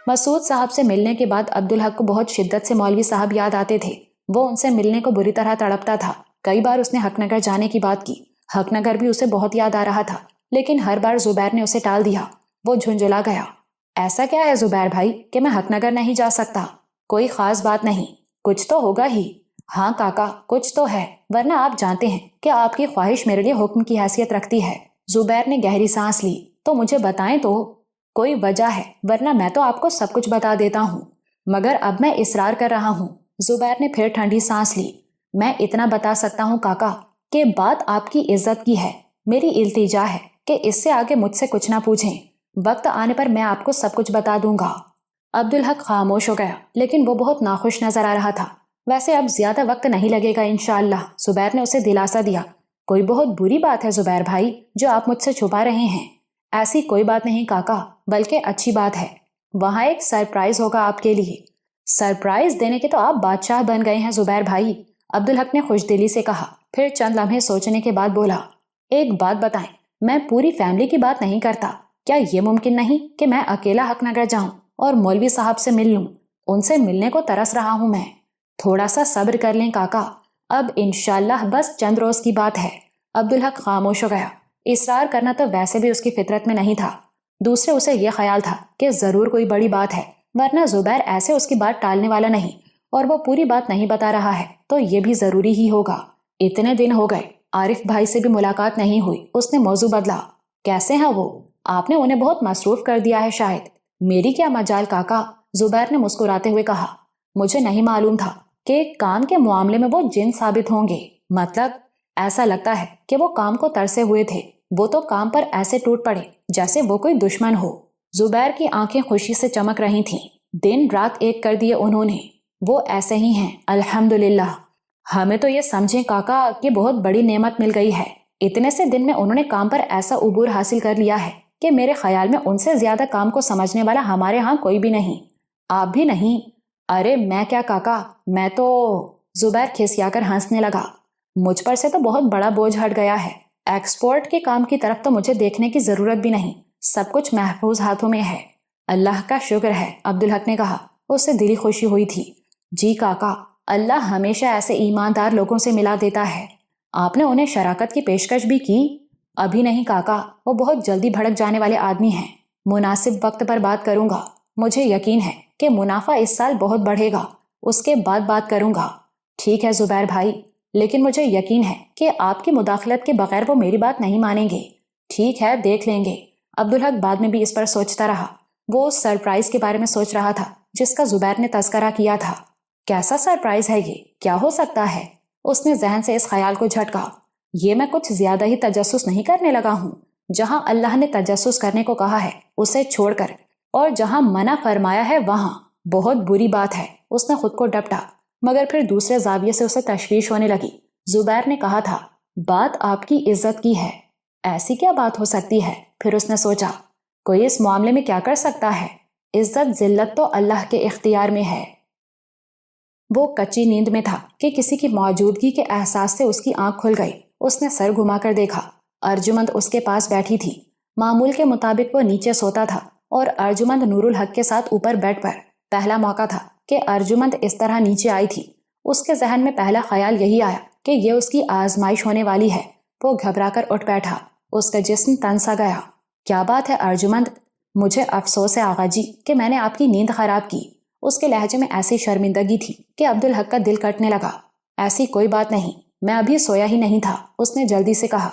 مسعود صاحب سے ملنے کے بعد عبدالحق کو بہت شدت سے مولوی صاحب یاد آتے تھے۔ وہ ان سے ملنے کو بری طرح تڑپتا تھا۔ کئی بار اس نے حق نگر جانے کی بات کی۔ حق نگر بھی اسے بہت یاد آ رہا تھا، لیکن ہر بار زبیر نے اسے ٹال دیا۔ وہ جھنجھلا گیا۔ ایسا کیا ہے زبیر بھائی کہ میں حق نگر نہیں جا سکتا؟ کوئی خاص بات نہیں، کچھ تو ہوگا ہی۔ ہاں کاکا، کچھ تو ہے، ورنہ آپ جانتے ہیں کہ آپ کی خواہش میرے لیے حکم کی حیثیت رکھتی ہے۔ زبیر نے گہری سانس لی۔ تو مجھے بتائیں تو، کوئی وجہ ہے، ورنہ میں تو آپ کو سب کچھ بتا دیتا ہوں، مگر اب میں اصرار کر رہا ہوں۔ زبیر نے پھر ٹھنڈی سانس لی۔ میں اتنا بتا سکتا ہوں کاکا کہ بات آپ کی عزت کی ہے۔ میری التجا ہے کہ اس سے آگے مجھ سے کچھ نہ پوچھیں۔ وقت آنے پر میں آپ کو سب کچھ بتا دوں گا۔ عبدالحق خاموش ہو گیا، لیکن وہ بہت ناخوش نظر آ رہا تھا۔ ویسے اب زیادہ وقت نہیں لگے گا انشاءاللہ، زبیر نے اسے دلاسا دیا۔ کوئی بہت بری بات ہے زبیر بھائی جو آپ مجھ سے چھپا رہے ہیں؟ ایسی کوئی بات نہیں کاکا، بلکہ اچھی بات ہے۔ وہاں ایک سرپرائز ہوگا آپ کے لیے۔ سرپرائز دینے کے تو آپ بادشاہ بن گئے ہیں زبیر بھائی، عبدالحق نے خوش دلی سے کہا۔ پھر چند لمحے سوچنے کے بعد بولا، ایک بات بتائیں، میں پوری فیملی کی بات نہیں کرتا، کیا یہ ممکن نہیں کہ میں اکیلا حق نگر جاؤں اور مولوی صاحب سے مل لوں؟ ان سے ملنے کو ترس رہا ہوں میں۔ تھوڑا سا صبر کر لیں کاکا، اب انشاءاللہ بس چند روز کی بات ہے۔ عبدالحق خاموش ہو گیا۔ اصرار کرنا تو ویسے بھی اس کی فطرت میں نہیں تھا۔ دوسرے اسے یہ خیال تھا کہ ضرور کوئی بڑی بات ہے، ورنہ زبیر ایسے اس کی بات ٹالنے والا نہیں، اور وہ پوری بات نہیں بتا رہا ہے تو یہ بھی ضروری ہی ہوگا۔ اتنے دن ہو گئے، عارف بھائی سے بھی ملاقات نہیں ہوئی۔ اس نے موضوع بدلا۔ کیسے ہیں وہ؟ آپ نے انہیں بہت مصروف کر دیا ہے شاید۔ میری کیا مجال کاکا، زبیر نے مسکراتے ہوئے کہا۔ مجھے نہیں معلوم تھا کہ کام کے معاملے میں وہ جن ثابت ہوں گے۔ مطلب ایسا لگتا ہے کہ وہ کام کو ترسے ہوئے تھے، وہ تو کام پر ایسے ٹوٹ پڑے جیسے وہ کوئی دشمن ہو۔ زبیر کی آنکھیں خوشی سے چمک رہی تھیں۔ دن رات ایک کر دیے انہوں نے۔ وہ ایسے ہی ہیں الحمدللہ۔ ہمیں تو یہ سمجھیں کاکا کہ بہت بڑی نعمت مل گئی ہے۔ اتنے سے دن میں انہوں نے کام پر ایسا عبور حاصل کر لیا ہے کہ میرے خیال میں ان سے زیادہ کام کو سمجھنے والا ہمارے ہاں کوئی بھی نہیں۔ آپ بھی نہیں؟ ارے میں کیا کاکا، میں تو… زبیر کھسیا کر ہنسنے لگا۔ مجھ پر سے تو بہت بڑا بوجھ ہٹ گیا ہے۔ ایکسپورٹ کے کام کی طرف تو مجھے دیکھنے کی ضرورت بھی نہیں، سب کچھ محفوظ ہاتھوں میں ہے۔ اللہ کا شکر ہے، عبدالحق نے کہا۔ اس سے دلی خوشی ہوئی تھی۔ جی کاکا، اللہ ہمیشہ ایسے ایماندار لوگوں سے ملا دیتا ہے۔ آپ نے انہیں شراکت کی پیشکش بھی کی؟ ابھی نہیں کاکا، وہ بہت جلدی بھڑک جانے والے آدمی ہیں۔ مناسب وقت پر بات کروں گا۔ مجھے یقین ہے کہ منافع اس سال بہت بڑھے گا، اس کے بعد بات کروں گا۔ ٹھیک ہے زبیر بھائی، لیکن مجھے یقین ہے کہ آپ کی مداخلت کے بغیر وہ میری بات نہیں مانیں گے۔ ٹھیک ہے، دیکھ لیں گے۔ عبدالحق بعد میں بھی اس پر سوچتا رہا۔ وہ اس سرپرائز کے بارے میں سوچ رہا تھا جس کا زبیر نے تذکرہ کیا تھا۔ کیسا سرپرائز ہے یہ؟ کیا ہو سکتا ہے؟ اس نے ذہن سے اس خیال کو جھٹکا۔ یہ میں کچھ زیادہ ہی تجسس نہیں کرنے لگا ہوں؟ جہاں اللہ نے تجسس کرنے کو کہا ہے اسے چھوڑ کر، اور جہاں منع فرمایا ہے وہاں بہت بری بات ہے۔ اس نے خود کو ڈپٹا، مگر پھر دوسرے زاویے سے اسے تشویش ہونے لگی۔ زبیر نے کہا تھا بات آپ کی عزت کی ہے، ایسی کیا بات ہو سکتی ہے؟ پھر اس نے سوچا کوئی اس معاملے میں کیا کر سکتا ہے؟ عزت ذلت تو اللہ کے اختیار میں ہے۔ وہ کچی نیند میں تھا کہ کسی کی موجودگی کے احساس سے اس کی آنکھ کھل گئی۔ اس نے سر گھما کر دیکھا، ارجمند اس کے پاس بیٹھی تھی۔ معمول کے مطابق وہ نیچے سوتا تھا اور ارجمند نور الحق کے ساتھ اوپر بیڈ پر۔ پہلا موقع تھا کہ ارجمند اس طرح نیچے آئی تھی۔ اس کے ذہن میں پہلا خیال یہی آیا کہ یہ اس کی آزمائش ہونے والی ہے۔ وہ گھبرا کر اٹھ بیٹھا، اس کا جسم تن سا گیا۔ کیا بات ہے ارجمند؟ مجھے افسوس ہے آغا جی کہ میں نے آپ کی نیند خراب کی۔ اس کے لہجے میں ایسی شرمندگی تھی کہ عبدالحق کا دل کٹنے لگا۔ ایسی کوئی بات نہیں، میں ابھی سویا ہی نہیں تھا، اس نے جلدی سے کہا۔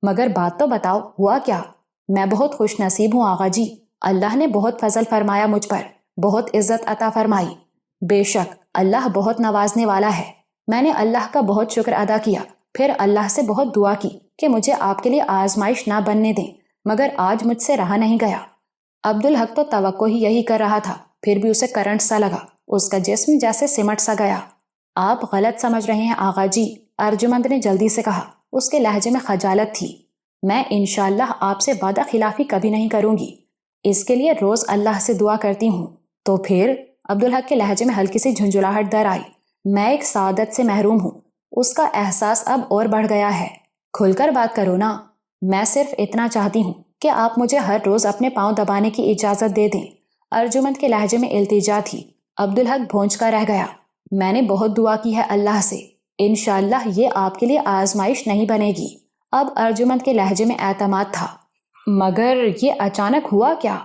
مگر بات تو بتاؤ، ہوا کیا؟ میں بہت خوش نصیب ہوں آغا جی، اللہ نے بہت فضل فرمایا مجھ پر، بہت عزت عطا فرمائی۔ بے شک اللہ بہت نوازنے والا ہے۔ میں نے اللہ کا بہت شکر ادا کیا، پھر اللہ سے بہت دعا کی کہ مجھے آپ کے لیے آزمائش نہ بننے دیں، مگر آج مجھ سے رہا نہیں گیا۔ عبدالحق تو توقع ہی یہی کر رہا تھا، پھر بھی اسے کرنٹ سا لگا، اس کا جسم جیسے سمٹ سا گیا۔ آپ غلط سمجھ رہے ہیں آغا جی، ارجمند نے جلدی سے کہا۔ اس کے لہجے میں خجالت تھی۔ میں انشاءاللہ آپ سے وعدہ خلافی کبھی نہیں کروں گی، اس کے لیے روز اللہ سے دعا کرتی ہوں۔ تو پھر؟ عبدالحق کے لہجے میں ہلکی سی جھنجھلاہٹ در آئی۔ میں ایک سعادت سے محروم ہوں۔ اس کا احساس اب اور بڑھ گیا ہے۔ کھل کر بات کرو نا۔ میں صرف اتنا چاہتی ہوں کہ آپ مجھے ہر روز اپنے پاؤں دبانے کی اجازت دے دیں۔ ارجمند کے لہجے میں التجا تھی۔ عبدالحق بھونج کر رہ گیا۔ میں نے بہت دعا کی ہے اللہ سے، انشاءاللہ یہ آپ کے لیے آزمائش نہیں بنے گی۔ اب ارجمند کے لہجے میں اعتماد تھا۔ مگر یہ اچانک ہوا کیا؟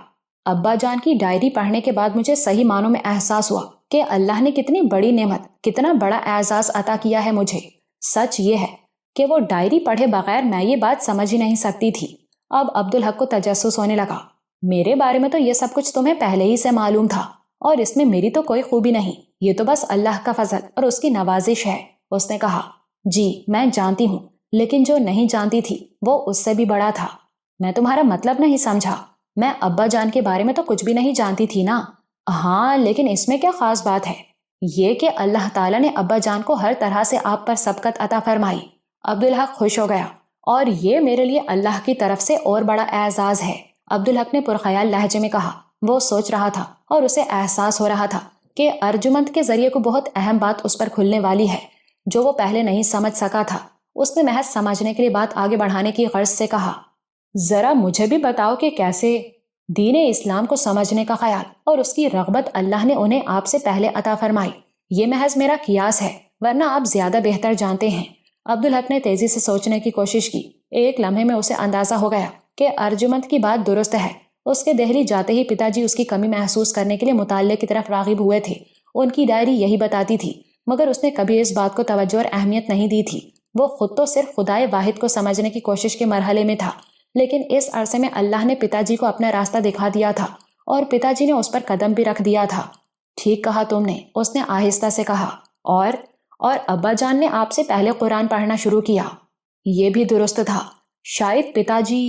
ابا جان کی ڈائری پڑھنے کے بعد مجھے صحیح معنوں میں احساس ہوا کہ اللہ نے کتنی بڑی نعمت، کتنا بڑا اعزاز عطا کیا ہے مجھے۔ سچ یہ ہے کہ وہ ڈائری پڑھے بغیر میں یہ بات سمجھ ہی نہیں سکتی تھی۔ اب عبدالحق کو تجسس ہونے لگا۔ میرے بارے میں تو یہ سب کچھ تمہیں پہلے ہی سے معلوم تھا، اور اس میں میری تو کوئی خوبی نہیں، یہ تو بس اللہ کا فضل اور اس کی نوازش ہے۔ اس نے کہا، جی میں جانتی ہوں، لیکن جو نہیں جانتی تھی وہ اس سے بھی بڑا تھا۔ میں تمہارا مطلب نہیں سمجھا۔ میں ابا جان کے بارے میں تو کچھ بھی نہیں جانتی تھی نا۔ ہاں، لیکن اس میں کیا خاص بات ہے؟ یہ کہ اللہ تعالیٰ نے ابا جان کو ہر طرح سے آپ پر سبقت عطا فرمائی۔ عبدالحق خوش ہو گیا، اور یہ میرے لیے اللہ کی طرف سے اور بڑا اعزاز ہے۔ عبدالحق نے پرخیال لہجے میں کہا۔ وہ سوچ رہا تھا اور اسے احساس ہو رہا تھا کہ ارجمند کے ذریعے کو بہت اہم بات اس پر کھلنے والی ہے جو وہ پہلے نہیں سمجھ سکا تھا۔ اس نے محض سمجھنے کے لیے بات آگے بڑھانے کی غرض سے کہا، ذرا مجھے بھی بتاؤ کہ کیسے؟ دین اسلام کو سمجھنے کا خیال اور اس کی رغبت اللہ نے انہیں آپ سے پہلے عطا فرمائی۔ یہ محض میرا قیاس ہے، ورنہ آپ زیادہ بہتر جانتے ہیں۔ عبدالحق نے تیزی سے سوچنے کی کوشش کی۔ ایک لمحے میں اسے اندازہ ہو گیا کہ ارجمند کی بات درست ہے۔ اس کے دہلی جاتے ہی پتا جی اس کی کمی محسوس کرنے کے لیے مطالعے کی طرف راغب ہوئے تھے۔ ان کی ڈائری یہی بتاتی تھی، مگر اس نے کبھی اس بات کو توجہ اور اہمیت نہیں دی تھی۔ وہ خود تو صرف خدائے واحد کو سمجھنے کی کوشش کے مرحلے میں تھا، لیکن اس عرصے میں اللہ نے پتا جی کو اپنا راستہ دکھا دیا تھا، اور پتا جی نے اس پر قدم بھی رکھ دیا تھا۔ ٹھیک کہا تم نے، اس نے آہستہ سے کہا۔ اور ابا جان نے آپ سے پہلے قرآن پڑھنا شروع کیا۔ یہ بھی درست تھا۔ شاید پتا جی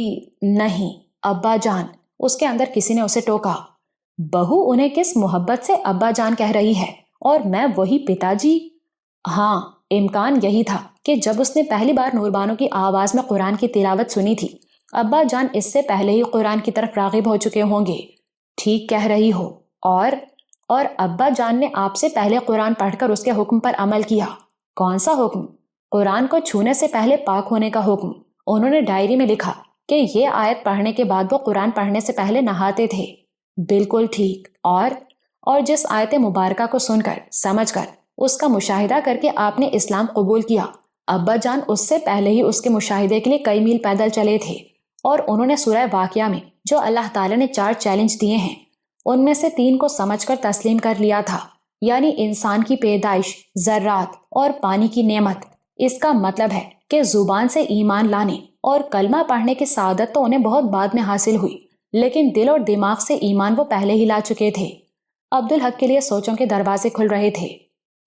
نہیں، ابا جان، اس کے اندر کسی نے اسے ٹوکا۔ بہو انہیں کس محبت سے ابا جان کہہ رہی ہے، اور میں وہی پتا جی؟ ہاں، امکان یہی تھا کہ جب اس نے پہلی بار نوربانو کی آواز میں قرآن کی تلاوت سنی تھی، ابا جان اس سے پہلے ہی قرآن کی طرف راغب ہو چکے ہوں گے۔ ٹھیک کہہ رہی ہو۔ اور ابا جان نے آپ سے پہلے قرآن پڑھ کر اس کے حکم پر عمل کیا۔ کون سا حکم؟ قرآن کو چھونے سے پہلے پاک ہونے کا حکم۔ انہوں نے ڈائری میں لکھا کہ یہ آیت پڑھنے کے بعد وہ قرآن پڑھنے سے پہلے نہاتے تھے۔ بالکل ٹھیک۔ اور جس آیت مبارکہ کو سن کر، سمجھ کر، اس کا مشاہدہ کر کے آپ نے اسلام قبول کیا، ابا جان اس سے پہلے ہی اس کے مشاہدے کے لیے کئی میل پیدل چلے تھے، اور انہوں نے سورہ واقعہ میں جو اللہ تعالیٰ نے 4 چیلنج دیے ہیں ان میں سے 3 کو سمجھ کر تسلیم کر لیا تھا، یعنی انسان کی پیدائش، ذرات اور پانی کی نعمت۔ اس کا مطلب ہے کہ زبان سے ایمان لانے اور کلمہ پڑھنے کی سعادت تو انہیں بہت بعد میں حاصل ہوئی، لیکن دل اور دماغ سے ایمان وہ پہلے ہی لا چکے تھے۔ عبدالحق کے لیے سوچوں کے دروازے کھل رہے تھے۔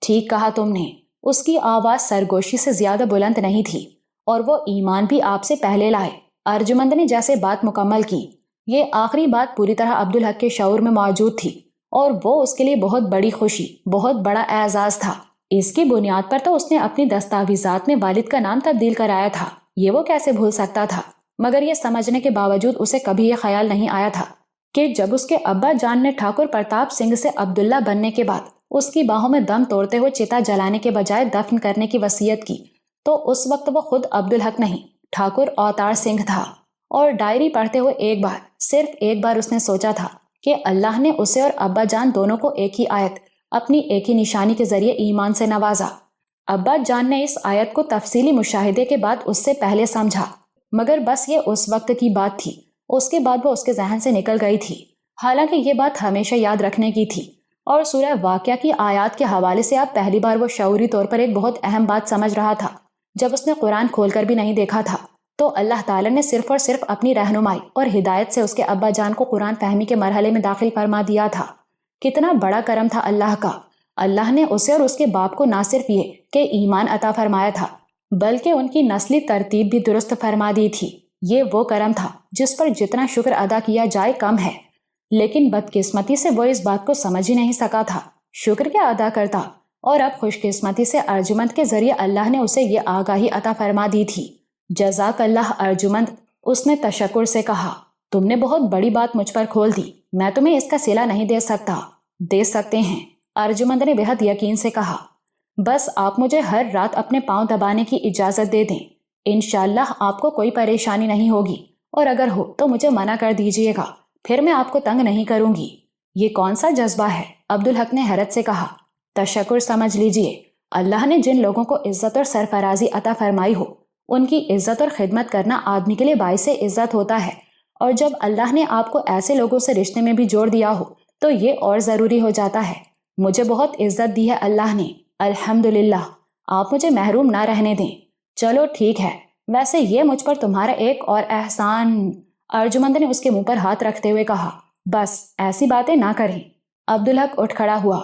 ٹھیک کہا تم نے۔ اس کی آواز سرگوشی سے زیادہ بلند نہیں تھی، اور وہ ایمان بھی آپ سے پہلے لائے۔ ارجمند نے جیسے بات مکمل کی۔ یہ آخری بات پوری طرح عبدالحق کے شعور میں موجود تھی، اور وہ اس کے لیے بہت بڑی خوشی، بہت بڑا اعزاز تھا۔ اس کی بنیاد پر تو اس نے اپنی دستاویزات میں والد کا نام تبدیل کرایا تھا، یہ وہ کیسے بھول سکتا تھا؟ مگر یہ سمجھنے کے باوجود اسے کبھی یہ خیال نہیں آیا تھا کہ جب اس کے ابا جان نے ٹھاکر پرتاپ سنگھ سے عبداللہ بننے کے بعد اس کی باہوں میں دم توڑتے ہوئے چتا جلانے کے بجائے دفن کرنے کی وصیت کی، تو اس وقت وہ خود عبدالحق نہیں، ٹھاکر اوتار سنگھ تھا۔ اور ڈائری پڑھتے ہوئے ایک بار، صرف ایک بار اس نے سوچا تھا کہ اللہ نے اسے اور ابا جان دونوں کو ایک ہی آیت، اپنی ایک ہی نشانی کے ذریعے ایمان سے نوازا۔ ابا جان نے اس آیت کو تفصیلی مشاہدے کے بعد اس سے پہلے سمجھا، مگر بس یہ اس وقت کی بات تھی، اس کے بعد وہ اس کے ذہن سے نکل گئی تھی۔ حالانکہ یہ بات ہمیشہ یاد رکھنے کی تھی، اور سورہ واقعہ کی آیات کے حوالے سے اب پہلی بار وہ شعوری طور پر ایک بہت اہم بات سمجھ رہا تھا۔ جب اس نے قرآن کھول کر بھی نہیں دیکھا تھا، تو اللہ تعالیٰ نے صرف اور صرف اپنی رہنمائی اور ہدایت سے اس کے ابا جان کو قرآن فہمی کے مرحلے میں داخل فرما دیا تھا۔ کتنا بڑا کرم تھا اللہ کا! اللہ نے اسے اور اس کے باپ کو نہ صرف یہ کہ ایمان عطا فرمایا تھا، بلکہ ان کی نسلی ترتیب بھی درست فرما دی تھی۔ یہ وہ کرم تھا جس پر جتنا شکر ادا کیا جائے کم ہے، لیکن بدقسمتی سے وہ اس بات کو سمجھ ہی نہیں سکا تھا۔ شکر کیا ادا کرتا؟ اور اب خوش قسمتی سے ارجمند کے ذریعے اللہ نے اسے یہ آگاہی عطا فرما دی تھی۔ جزاک اللہ ارجمند، اس نے تشکر سے کہا، تم نے بہت بڑی بات مجھ پر کھول دی، میں تمہیں اس کا صلہ نہیں دے سکتا۔ دے سکتے ہیں، ارجمند نے بہت یقین سے کہا، بس آپ مجھے ہر رات اپنے پاؤں دبانے کی اجازت دے دیں، انشاءاللہ آپ کو کوئی پریشانی نہیں ہوگی، اور اگر ہو تو مجھے منع کر دیجیے گا، پھر میں آپ کو تنگ نہیں کروں گی۔ یہ کون سا جذبہ ہے؟ عبدالحق نے حیرت سے کہا۔ تشکر سمجھ لیجئے، اللہ نے جن لوگوں کو عزت اور سرفرازی عطا فرمائی ہو ان کی عزت اور خدمت کرنا آدمی کے لیے باعث عزت ہوتا ہے، اور جب اللہ نے آپ کو ایسے لوگوں سے رشتے میں بھی جوڑ دیا ہو تو یہ اور ضروری ہو جاتا ہے۔ مجھے بہت عزت دی ہے اللہ نے، الحمدللہ، آپ مجھے محروم نہ رہنے دیں۔ چلو ٹھیک ہے، ویسے یہ مجھ پر تمہارا ایک اور احسان، ارجمند نے اس کے منہ پر ہاتھ رکھتے ہوئے کہا۔ بس ایسی باتیں نہ کریں۔ عبدالحق اٹھ کھڑا ہوا۔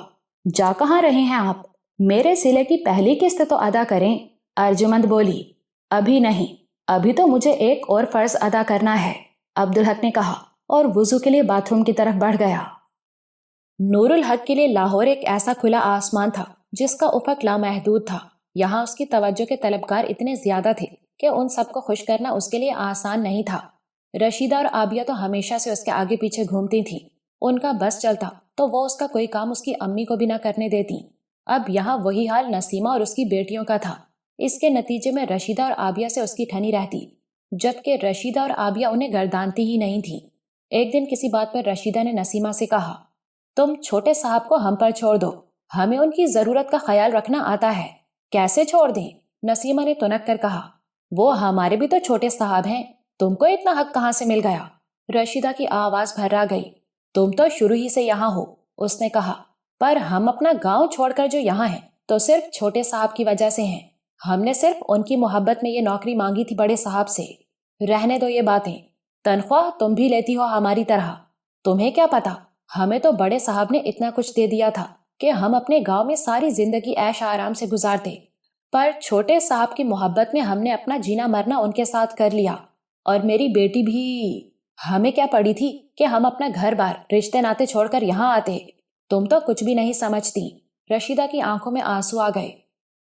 جا کہاں رہے ہیں آپ؟ میرے سلے کی پہلی قسط تو ادا کریں۔ ارجمند بولی۔ ابھی نہیں، ابھی تو مجھے ایک اور فرض ادا کرنا ہے، عبدالحق نے کہا اور وضو کے لیے باتھ روم کی طرف بڑھ گیا۔ نور الحق کے لیے لاہور ایک ایسا کھلا آسمان تھا جس کا افق لامحدود تھا۔ یہاں اس کی توجہ کے طلبگار اتنے زیادہ تھے کہ ان سب کو خوش کرنا اس کے لیے آسان نہیں تھا۔ رشیدہ اور عابیہ تو ہمیشہ سے اس کے آگے پیچھے گھومتی تھیں۔ ان کا بس چلتا تو وہ اس کا کوئی کام اس کی امی کو بھی نہ کرنے دیتی۔ اب یہاں وہی حال نسیمہ اور اس کی بیٹیوں کا تھا۔ اس کے نتیجے میں رشیدہ اور عابیہ سے اس کی ٹھنی رہتی، جبکہ رشیدہ اور عابیہ انہیں گردانتی ہی نہیں تھی۔ ایک دن کسی بات پر رشیدہ نے نسیمہ سے کہا، تم چھوٹے صاحب کو ہم پر چھوڑ دو، ہمیں ان کی ضرورت کا خیال رکھنا آتا ہے۔ کیسے چھوڑ دیں؟ نسیمہ نے تنک کر کہا، وہ ہمارے بھی تو چھوٹے صاحب ہیں، تم کو اتنا حق کہاں سے مل گیا؟ رشیدہ کی آواز بھرا گئی۔ تم تو شروع ہی سے یہاں ہو، اس نے کہا، پر ہم اپنا گاؤں چھوڑ کر جو یہاں ہیں تو صرف چھوٹے صاحب کی وجہ سے ہیں۔ ہم نے صرف ان کی محبت میں یہ نوکری مانگی تھی بڑے صاحب سے۔ رہنے دو یہ باتیں، تنخواہ تم بھی لیتی ہو ہماری طرح۔ تمہیں کیا پتا، ہمیں تو بڑے صاحب نے اتنا کچھ دے دیا تھا کہ ہم اپنے گاؤں میں ساری زندگی عیش آرام سے گزارتے، پر چھوٹے صاحب کی محبت میں ہم نے اپنا جینا مرنا ان کے ساتھ کر لیا۔ اور میری بیٹی بھی، ہمیں کیا پڑی تھی کہ ہم اپنا گھر بار رشتے ناتے چھوڑ کر یہاں آتے؟ تم تو کچھ بھی نہیں سمجھتی۔ رشیدہ کی آنکھوں میں آنسو آ گئے۔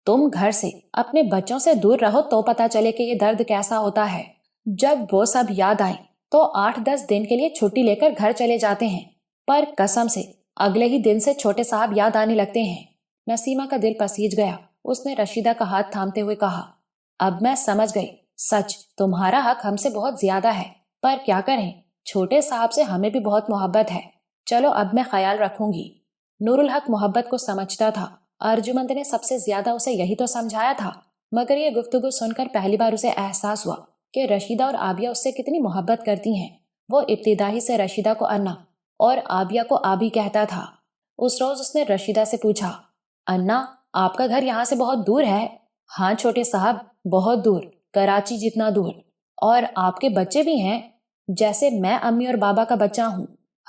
تم گھر سے اپنے بچوں سے دور رہو تو پتا چلے کہ یہ درد کیسا ہوتا ہے۔ جب وہ سب یاد آئیں تو 8-10 دن کے لیے چھٹی لے کر گھر چلے جاتے ہیں، پر قسم سے اگلے ہی دن سے چھوٹے صاحب یاد آنے لگتے ہیں۔ نسیمہ کا دل پسیج گیا۔ اس نے رشیدہ کا ہاتھ تھامتے ہوئے کہا، اب میں سمجھ گئی، سچ تمہارا حق ہم سے بہت زیادہ ہے، پر کیا کریں، چھوٹے صاحب سے ہمیں بھی بہت محبت ہے۔ چلو اب میں خیال رکھوں گی۔ نور الحق محبت کو سمجھتا تھا۔ ارجمند نے سب سے زیادہ اسے یہی تو سمجھایا تھا، مگر یہ گفتگو سن کر پہلی بار اسے احساس ہوا کہ رشیدہ اور عابیہ اس سے کتنی محبت کرتی ہیں۔ وہ ابتدا ہی سے رشیدہ کو انا اور عابیہ کو آبی کہتا تھا۔ اس روز اس نے رشیدہ سے پوچھا، انا آپ کا گھر یہاں سے بہت دور ہے؟ ہاں چھوٹے صاحب، بہت دور، کراچی جتنا دور۔ اور آپ کے بچے بھی ہیں؟ جیسے میں امی اور بابا کا بچہ ہوں۔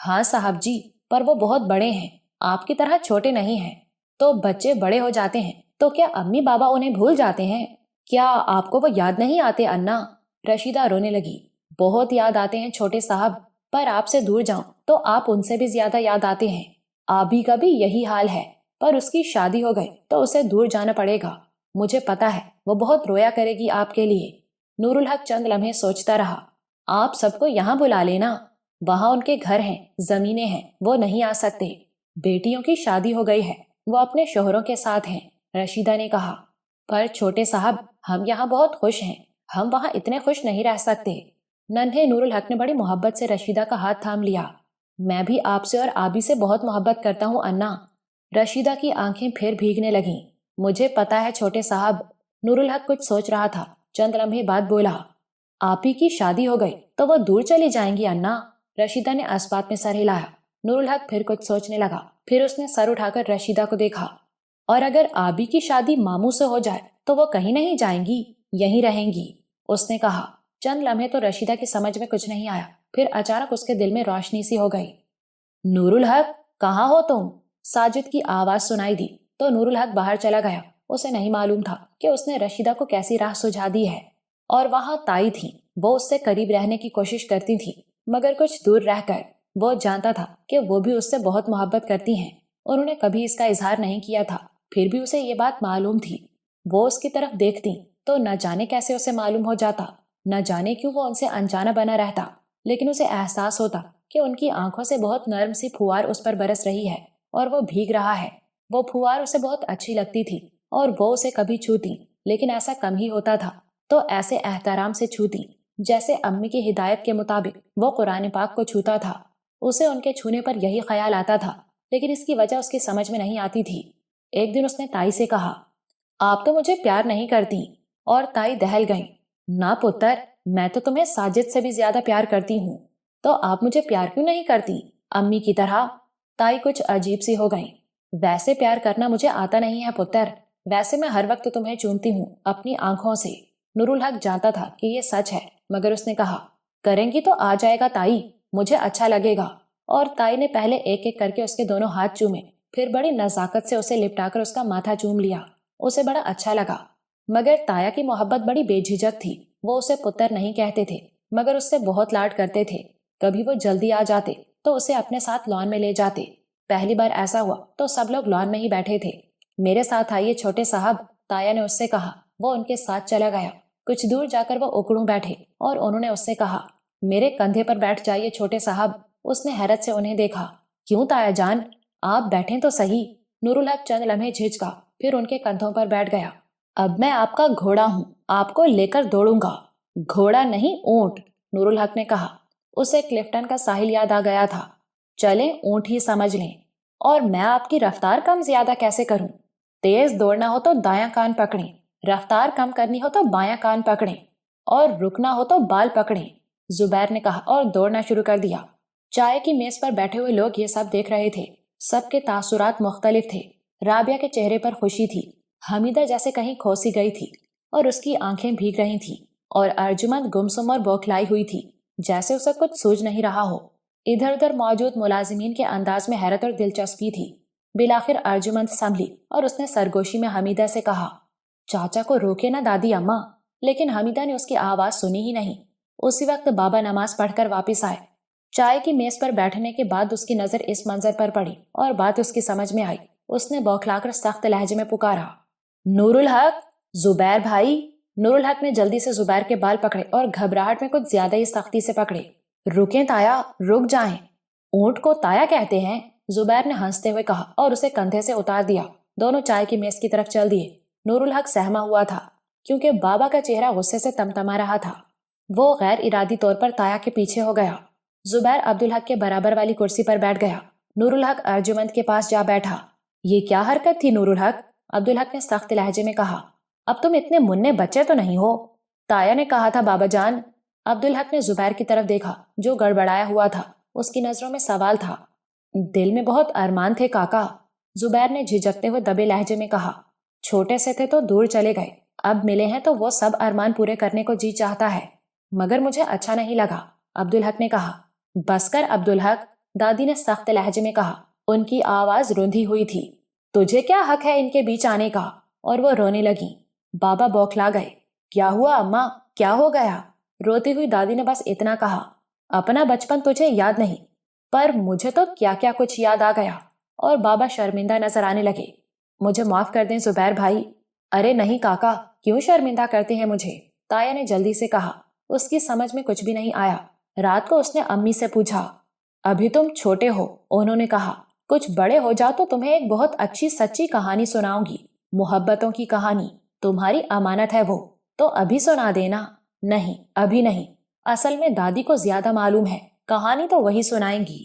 ہاں صاحب جی، پر وہ بہت بڑے ہیں، آپ کی طرح چھوٹے نہیں ہیں۔ تو بچے بڑے ہو جاتے ہیں تو کیا امی بابا انہیں بھول جاتے ہیں؟ کیا آپ کو وہ یاد نہیں آتے انا؟ رشیدہ رونے لگی۔ بہت یاد آتے ہیں چھوٹے صاحب، پر آپ سے دور جاؤں تو آپ ان سے بھی زیادہ یاد آتے ہیں۔ آبی کا بھی یہی حال ہے، پر اس کی شادی ہو گئی تو اسے دور جانا پڑے گا۔ مجھے پتا ہے وہ بہت رویا کرے گی آپ کے لیے۔ نور الحق چند لمحے سوچتا رہا۔ آپ سب کو یہاں بلا لینا، وہاں ان کے گھر ہیں، زمینیں ہیں، وہ نہیں آ سکتے۔ بیٹیوں کی شادی ہو گئی ہے، وہ اپنے شوہروں کے ساتھ ہیں، رشیدہ نے کہا۔ پر چھوٹے صاحب ہم یہاں بہت خوش ہیں، ہم وہاں اتنے خوش نہیں رہ سکتے۔ ننھے نور الحق نے بڑی محبت سے رشیدہ کا ہاتھ تھام لیا۔ میں بھی آپ سے اور آبی سے بہت محبت کرتا ہوں انا۔ رشیدہ کی آنکھیں پھر بھیگنے لگیں۔ مجھے پتا ہے چھوٹے صاحب۔ نور الحق کچھ سوچ رہا تھا، چند لمحے بعد بولا، آپی کی شادی ہو گئی تو وہ دور چلی جائیں گی انا؟ رشیدہ نے اس بات میں سر ہلایا۔ نور الحق پھر کچھ سوچنے لگا، پھر اس نے سر اٹھا کر رشیدہ کو دیکھا۔ اور اگر آبی کی شادی ماموں سے ہو جائے تو وہ کہیں نہیں جائیں گی، یہیں رہیں گی، اس نے کہا۔ چند لمحے تو رشیدہ کی سمجھ میں کچھ نہیں آیا، پھر اچانک اس کے دل میں روشنی سی ہو گئی۔ نور الحق کہاں ہو تم؟ ساجد کی آواز سنائی دی تو نور الحق باہر چلا گیا۔ اسے نہیں معلوم تھا کہ اس نے رشیدہ کو کیسی راہ سجھا دی ہے، اور وہاں تائی تھی، وہ اس سے قریب رہنے کی کوشش کرتی تھی، مگر کچھ دور رہ کر۔ وہ جانتا تھا کہ وہ بھی اس سے بہت محبت کرتی ہیں، انہوں نے کبھی اس کا اظہار نہیں کیا تھا، پھر بھی اسے یہ بات معلوم تھی۔ وہ اس کی طرف دیکھتی تو نہ جانے کیسے اسے معلوم ہو جاتا، نہ جانے کیوں وہ ان سے انجانا بنا رہتا، لیکن اسے احساس ہوتا کہ ان کی آنکھوں سے بہت نرم سی پھوار اس پر برس رہی ہے اور وہ بھیگ رہا ہے۔ وہ پھوار اسے بہت اچھی لگتی تھی اور وہ اسے کبھی چھوتی، لیکن ایسا کم ہی ہوتا تھا، تو ایسے احترام سے چھوتی جیسے امی کی ہدایت کے مطابق وہ قرآن پاک کو چھوتا تھا۔ اسے ان کے چھونے پر یہی خیال آتا تھا، لیکن اس کی وجہ اس کی سمجھ میں نہیں آتی تھی۔ ایک دن اس نے تائی سے کہا، آپ تو مجھے پیار نہیں کرتی، اور تائی دہل گئی۔ نہ پتر، میں تو تمہیں ساجد سے بھی زیادہ پیار کرتی ہوں، تو آپ مجھے پیار کیوں نہیں کرتی امی کی طرح؟ تائی کچھ عجیب سی ہو گئی۔ ویسے پیار کرنا مجھے آتا نہیں ہے پتر، ویسے میں ہر وقت تمہیں چومتی ہوں اپنی آنکھوں سے۔ نور الحق جانتا تھا کہ یہ سچ ہے، مگر اس نے کہا، کریں گی تو آ جائے گا تائی، مجھے اچھا لگے گا۔ اور تائی نے پہلے ایک ایک کر کے اس کے دونوں ہاتھ چومے، پھر بڑی نزاکت سے اسے لپٹا کر اس کا ماتھا چوم لیا۔ اسے بڑا اچھا لگا، مگر تایا کی محبت بڑی بے جھجک تھی۔ وہ اسے پتر نہیں کہتے تھے، مگر اس سے بہت لاڈ کرتے تھے۔ کبھی وہ جلدی آ جاتے تو اسے اپنے ساتھ لان میں لے جاتے۔ پہلی بار ایسا ہوا تو سب لوگ لان میں ہی بیٹھے تھے۔ میرے ساتھ آئیے چھوٹے صاحب، تایا نے اس سے کہا۔ وہ ان کے ساتھ چلا گیا۔ کچھ دور جا کر وہ اکڑوں بیٹھے اور انہوں نے اس سے کہا، میرے کندھے پر بیٹھ جائیے چھوٹے صاحب۔ اس نے حیرت سے انہیں دیکھا۔ کیوں تایا جان، آپ بیٹھیں تو صحیح۔ نور الحق چند لمحے جھجکا، پھر ان کے کندھوں پر بیٹھ گیا۔ اب میں آپ کا گھوڑا ہوں، آپ کو لے کر دوڑوں گا۔ گھوڑا نہیں، اونٹ، نور الحق نے کہا۔ اسے کلفٹن کا ساحل یاد آ گیا تھا۔ چلیں اونٹ ہی سمجھ لیں۔ اور میں آپ کی رفتار کم زیادہ کیسے کروں؟ تیز دوڑنا ہو تو دایاں کان پکڑیں، رفتار کم کرنی ہو تو بایاں کان پکڑیں، اور رکنا ہو تو بال پکڑیں، زبیر نے کہا اور دوڑنا شروع کر دیا۔ چائے کی میز پر بیٹھے ہوئے لوگ یہ سب دیکھ رہے تھے۔ سب کے تاثرات مختلف تھے۔ رابعہ کے چہرے پر خوشی تھی، حمیدہ جیسے کہیں کھوسی گئی تھی اور اس کی آنکھیں بھیگ رہی تھیں، اور ارجمند گمسم اور بوکھلائی ہوئی تھی، جیسے اسے کچھ سوج نہیں رہا ہو۔ ادھر ادھر موجود ملازمین کے انداز میں حیرت اور دلچسپی تھی۔ بالآخر ارجمند سنبھلی اور اس نے سرگوشی میں حمیدہ سے کہا، چاچا کو روکے نہ دادی اماں۔ لیکن حمیدہ نے اس کی آواز سنی ہی نہیں۔ اسی وقت بابا نماز پڑھ کر واپس آئے۔ چائے کی میز پر بیٹھنے کے بعد اس کی نظر اس منظر پر پڑی اور بات اس کی سمجھ میں آئی۔ اس نے بوکھلا کر سخت لہجے میں پکارا، نور الحق، زبیر بھائی۔ نور الحق نے جلدی سے زبیر کے بال پکڑے اور گھبراہٹ میں کچھ زیادہ ہی سختی سے پکڑے۔ رکیں تایا، رک جائیں۔ اونٹ کو تایا کہتے ہیں، زبیر نے ہنستے ہوئے کہا اور اسے کندھے سے اتار دیا۔ دونوں چائے کی میز کی طرف چل دیے۔ نور الحق سہما ہوا تھا، کیونکہ بابا کا چہرہ غصے سے تمتما رہا تھا۔ وہ غیر ارادی طور پر تایا کے پیچھے ہو گیا۔ زبیر عبدالحق کے برابر والی کرسی پر بیٹھ گیا۔ نور الحق ارجمند کے پاس جا بیٹھا۔ یہ کیا حرکت تھی نور الحق؟ عبدالحق نے سخت لہجے میں کہا۔ اب تم اتنے مننے بچے تو نہیں ہو؟ تایا نے کہا تھا بابا جان۔ عبدالحق نے زبیر کی طرف دیکھا جو گڑبڑایا ہوا تھا۔ اس کی نظروں میں سوال تھا۔ دل میں بہت ارمان تھے کاکا، زبیر نے جھجکتے ہوئے دبے لہجے میں کہا۔ چھوٹے سے تھے تو دور چلے گئے، اب ملے ہیں تو وہ سب ارمان پورے کرنے کو جی چاہتا ہے، مگر مجھے اچھا نہیں لگا، عبدالحق نے کہا۔ بس کر عبدالحق، دادی نے سخت لہجے میں کہا۔ ان کی آواز روندھی ہوئی تھی۔ تجھے کیا حق ہے ان کے بیچ آنے کا؟ اور وہ رونے لگی۔ بابا بوکھلا گئے۔ کیا ہوا اماں، کیا ہو گیا؟ روتی ہوئی دادی نے بس اتنا کہا، اپنا بچپن تجھے یاد نہیں، پر مجھے تو کیا کیا کچھ یاد آ گیا۔ اور بابا شرمندہ نظر آنے لگے۔ مجھے معاف کر دیں زبیر بھائی۔ ارے نہیں کاکا، کیوں شرمندہ کرتے ہیں مجھے؟ تایا نے جلدی سے کہا۔ اس کی سمجھ میں کچھ بھی نہیں آیا۔ رات کو اس نے امی سے پوچھا، ابھی تم چھوٹے ہو، انہوں نے کہا، کچھ بڑے ہو جاؤ تو تمہیں ایک بہت اچھی سچی کہانی سناؤں گی، محبتوں کی کہانی، تمہاری امانت ہے وہ، تو ابھی سنا دینا۔ نہیں، ابھی نہیں، اصل میں دادی کو زیادہ معلوم ہے، کہانی تو وہی سنائیں گی۔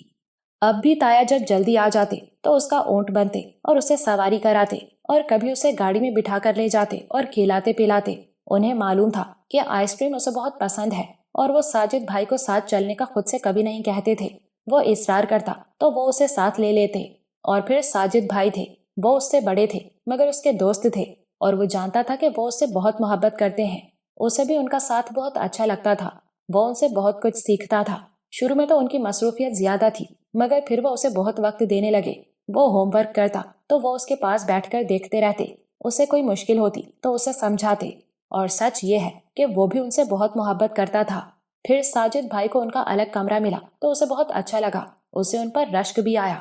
اب بھی تایا جب جلدی آ جاتے تو اس کا اونٹ بنتے اور اسے سواری کراتے، اور کبھی اسے گاڑی میں بٹھا کر لے جاتے اور کھلاتے پلاتے۔ انہیں معلوم تھا کہ آئس کریم اسے بہت پسند ہے، اور وہ ساجد بھائی کو ساتھ چلنے کا خود سے کبھی نہیں کہتے تھے۔ وہ اصرار کرتا تو وہ اسے ساتھ لے لیتے۔ اور پھر ساجد بھائی تھے، وہ اس سے بڑے تھے مگر اس کے دوست تھے، اور وہ جانتا تھا کہ وہ اس سے بہت محبت کرتے ہیں۔ اسے بھی ان کا ساتھ بہت اچھا لگتا تھا۔ وہ ان سے بہت کچھ سیکھتا تھا۔ شروع میں تو ان کی مصروفیت زیادہ تھی، مگر پھر وہ اسے بہت وقت دینے لگے۔ وہ ہوم ورک کرتا تو وہ اس کے پاس بیٹھ کر دیکھتے رہتے، اسے کوئی مشکل ہوتی تو اسے سمجھاتے، اور سچ یہ ہے کہ وہ بھی ان سے بہت محبت کرتا تھا۔ پھر ساجد بھائی کو ان کا الگ کمرہ ملا تو اسے بہت اچھا لگا، اسے ان پر رشک بھی آیا۔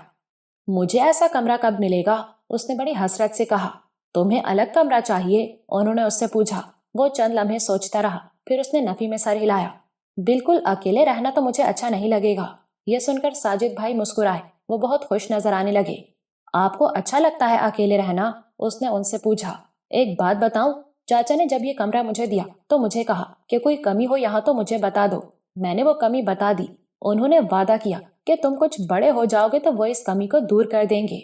مجھے ایسا کمرہ کب ملے گا؟ اس نے بڑی حسرت سے کہا۔ تمہیں الگ کمرہ چاہیے؟ انہوں نے اس سے پوچھا۔ وہ چند لمحے سوچتا رہا، پھر اس نے نفی میں سر ہلایا۔ بالکل اکیلے رہنا تو مجھے اچھا نہیں لگے گا۔ یہ سن کر ساجد بھائی مسکرائے، وہ بہت خوش نظر آنے لگے۔ آپ کو اچھا لگتا ہے اکیلے رہنا؟ اس نے ان سے پوچھا۔ ایک بات بتاؤں، چاچا نے جب یہ کمرہ مجھے دیا تو مجھے کہا کہ کوئی کمی ہو یہاں تو مجھے بتا دو۔ میں نے وہ کمی بتا دی۔ انہوں نے وعدہ کیا کہ تم کچھ بڑے ہو جاؤ گے تو وہ اس کمی کو دور کر دیں گے۔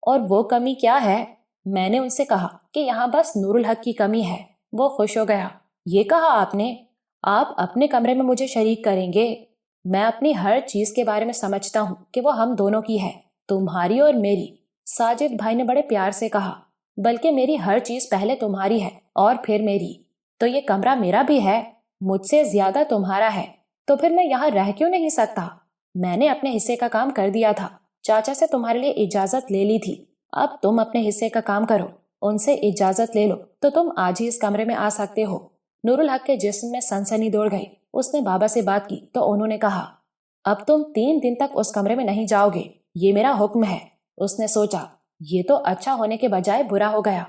اور وہ کمی کیا ہے؟ میں نے ان سے کہا کہ یہاں بس نور الحق کی کمی ہے۔ وہ خوش ہو گیا۔ یہ کہا آپ نے؟ آپ اپنے کمرے میں مجھے شریک کریں گے؟ میں اپنی ہر چیز کے بارے میں سمجھتا ہوں کہ وہ ہم دونوں کی ہے، تمہاری اور میری۔ ساجد بھائی نے بڑے پیار سے کہا۔ بلکہ میری ہر چیز پہلے تمہاری ہے اور پھر میری۔ تو یہ کمرہ میرا بھی ہے، مجھ سے زیادہ تمہارا ہے، تو پھر میں یہاں رہ کیوں نہیں سکتا؟ میں نے اپنے حصے کا کام کر دیا تھا، چاچا سے تمہارے لیے اجازت لے لی تھی، اب تم اپنے حصے کا کام کرو، ان سے اجازت لے لو تو تم آج ہی اس کمرے میں آ سکتے ہو۔ نور الحق کے جسم میں سنسنی دوڑ گئی۔ اس نے بابا سے بات کی تو انہوں نے کہا، اب تم 3 دن تک اس کمرے میں نہیں جاؤ گے، یہ میرا حکم ہے۔ اس نے سوچا یہ تو اچھا ہونے کے بجائے برا ہو گیا۔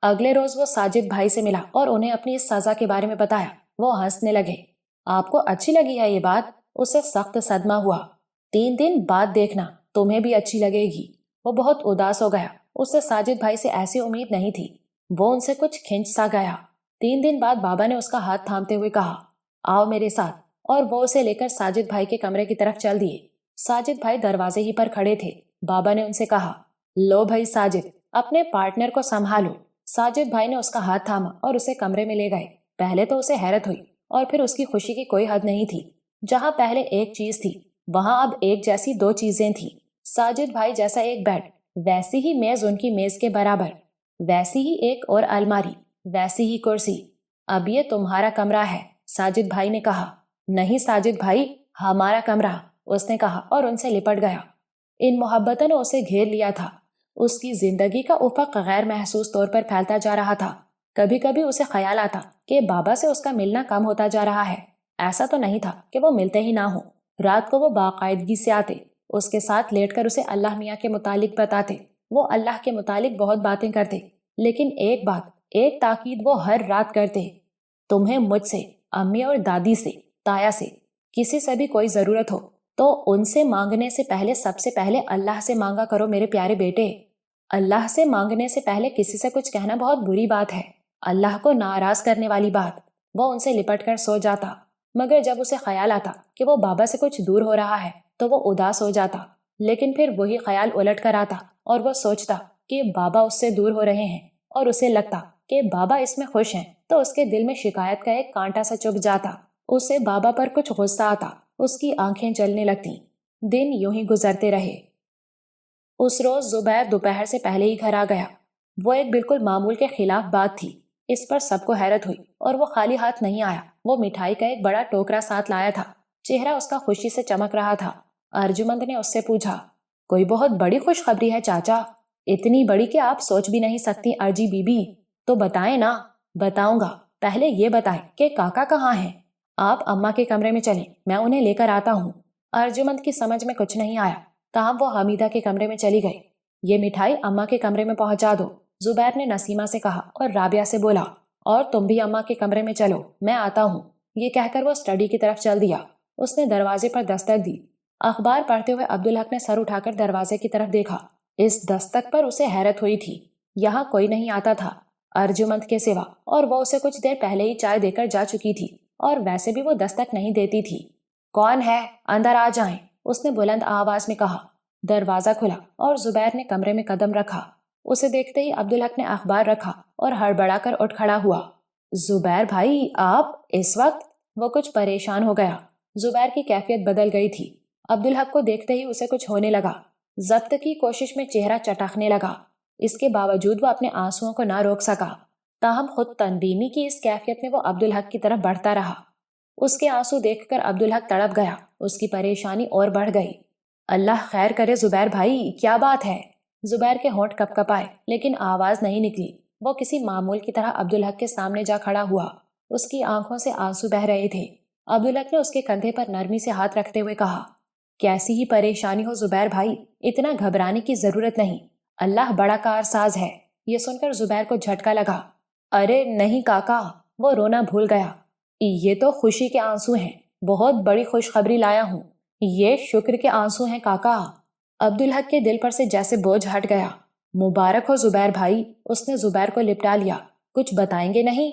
اگلے روز وہ ساجد بھائی سے ملا اور انہیں اپنی اس سزا کے بارے میں بتایا۔ وہ ہنسنے لگے۔ آپ کو اچھی لگی ہے یہ بات؟ اسے سخت صدمہ ہوا۔ 3 دن بعد دیکھنا تمہیں بھی اچھی لگے گی۔ وہ بہت اداس ہو گیا۔ اسے ساجد بھائی سے ایسی امید نہیں تھی۔ وہ ان سے کچھ کھنچ سا گیا۔ 3 دن بعد بابا نے اس کا ہاتھ تھامتے ہوئے کہا، آؤ میرے ساتھ، اور وہ اسے لے کر ساجد بھائی کے کمرے کی طرف چل دیے۔ ساجد بھائی دروازے ہی پر کھڑے تھے۔ بابا نے ان سے کہا، لو بھائی ساجد، اپنے پارٹنر کو سنبھالو۔ ساجد بھائی نے اس کا ہاتھ تھاما اور اسے کمرے میں لے گئے۔ پہلے تو اسے حیرت ہوئی اور پھر اس کی خوشی کی کوئی حد نہیں تھی۔ جہاں پہلے ایک چیز تھی وہاں اب ایک جیسی 2 چیزیں تھیں۔ ساجد بھائی جیسا ایک بیڈ، ویسی ہی میز ان کی میز کے برابر، ویسی ہی ایک اور الماری، ویسی ہی کرسی۔ اب یہ تمہارا کمرہ ہے، ساجد بھائی نے کہا۔ نہیں ساجد بھائی، ہمارا کمرہ، اس نے کہا اور ان سے لپٹ گیا۔ ان محبتوں نے اسے گھیر لیا تھا۔ اس کی زندگی کا افق غیر محسوس طور پر پھیلتا جا رہا تھا۔ کبھی کبھی اسے خیال آتا کہ بابا سے اس کا ملنا کم ہوتا جا رہا ہے۔ ایسا تو نہیں تھا کہ وہ ملتے ہی نہ ہوں۔ رات کو وہ باقاعدگی سے آتے، اس کے ساتھ لیٹ کر اسے اللہ میاں کے متعلق بتاتے۔ وہ اللہ کے متعلق بہت باتیں کرتے، لیکن ایک بات، ایک تاکید وہ ہر رات کرتے، تمہیں مجھ سے، امی اور دادی سے، تایا سے، کسی سے بھی کوئی ضرورت ہو تو ان سے مانگنے سے پہلے سب سے پہلے اللہ سے مانگا کرو میرے پیارے بیٹے۔ اللہ سے مانگنے سے پہلے کسی سے کچھ کہنا بہت بری بات ہے، اللہ کو ناراض کرنے والی بات۔ وہ ان سے لپٹ کر سو جاتا، مگر جب اسے خیال آتا کہ وہ بابا سے کچھ دور ہو رہا ہے تو وہ اداس ہو جاتا۔ لیکن پھر وہی خیال الٹ کر آتا اور وہ سوچتا کہ بابا اس سے دور ہو رہے ہیں، اور اسے لگتا کہ بابا اس میں خوش ہیں تو اس کے دل میں شکایت کا ایک کانٹا سا چبھ جاتا۔ اسے بابا پر کچھ غصہ آتا، اس کی آنکھیں جلنے لگتی۔ دن یوں ہی گزرتے رہے۔ اس روز زبیر دوپہر سے پہلے ہی گھر آ گیا۔ وہ ایک بالکل معمول کے خلاف بات تھی۔ اس پر سب کو حیرت ہوئی، اور وہ خالی ہاتھ نہیں آیا۔ وہ مٹھائی کا ایک بڑا ٹوکرا ساتھ لایا تھا۔ چہرہ اس کا خوشی سے چمک رہا تھا۔ ارجمند نے اس سے پوچھا، کوئی بہت بڑی خوشخبری ہے چاچا؟ اتنی بڑی کہ آپ سوچ بھی نہیں سکتی ارجی بی بی۔ تو بتائیں نا۔ بتاؤں گا، پہلے یہ بتائیں کہ کاکا کہاں ہیں؟ آپ اماں کے کمرے میں چلیں، میں انہیں لے کر آتا ہوں۔ ارجمند کی سمجھ میں کچھ نہیں آیا، تاہم وہ حمیدہ کے کمرے میں چلی گئی۔ یہ مٹھائی اماں کے کمرے میں پہنچا دو، زبیر نے نسیمہ سے کہا، اور رابعہ سے بولا، اور تم بھی اماں کے کمرے میں چلو، میں آتا ہوں۔ یہ کہہ کر وہ اسٹڈی کی طرف چل دیا۔ اس نے دروازے پر دستک دی۔ اخبار پڑھتے ہوئے عبدالحق نے سر اٹھا کر دروازے کی طرف دیکھا۔ اس دستک پر اسے حیرت ہوئی تھی۔ یہاں کوئی نہیں آتا تھا ارجمند کے سوا، اور وہ اسے کچھ دیر پہلے ہی چائے دے کر جا چکی تھی، اور ویسے بھی وہ دستک نہیں دیتی تھی۔ کون ہے؟ اندر آ جائیں، اس نے بلند آواز میں کہا۔ دروازہ کھلا اور زبیر نے کمرے میں قدم رکھا۔ اسے دیکھتے ہی عبدالحق نے اخبار رکھا اور ہڑبڑا کر اٹھ کھڑا ہوا۔ زبیر بھائی، آپ اس وقت؟ وہ کچھ پریشان ہو گیا۔ زبیر کی کیفیت بدل گئی تھی۔ عبدالحق کو دیکھتے ہی اسے کچھ ہونے لگا۔ ضبط کی کوشش میں چہرہ چٹکنے لگا۔ اس کے باوجود وہ اپنے آنسوؤں کو نہ روک سکا، تاہم خود تنظیمی کی اس کیفیت میں وہ عبدالحق کی طرف بڑھتا رہا۔ اس کے آنسو دیکھ کر عبدالحق تڑپ گیا۔ اس کی پریشانی اور بڑھ گئی۔ اللہ خیر کرے زبیر بھائی، کیا بات ہے؟ زبیر کے ہونٹ کپ کپ آئے، لیکن آواز نہیں نکلی۔ وہ کسی معمول کی طرح عبدالحق کے سامنے جا کھڑا ہوا۔ اس کی آنکھوں سے آنسو بہہ رہے تھے۔ عبدالحق نے اس کے کندھے پر نرمی سے ہاتھ رکھتے ہوئے کہا، کیسی ہی پریشانی ہو زبیر بھائی، اتنا گھبرانے کی ضرورت نہیں، اللہ بڑا کارساز ہے۔ یہ سن کر زبیر کو جھٹکا لگا۔ ارے نہیں کاکا، وہ رونا بھول گیا۔ یہ تو خوشی کے آنسو ہیں، بہت بڑی خوشخبری لایا ہوں۔ یہ شکر کے آنسو ہیں کاکا۔ عبدالحق کے دل پر سے جیسے بوجھ ہٹ گیا۔ مبارک ہو زبیر بھائی، اس نے زبیر کو لپٹا لیا۔ کچھ بتائیں گے نہیں؟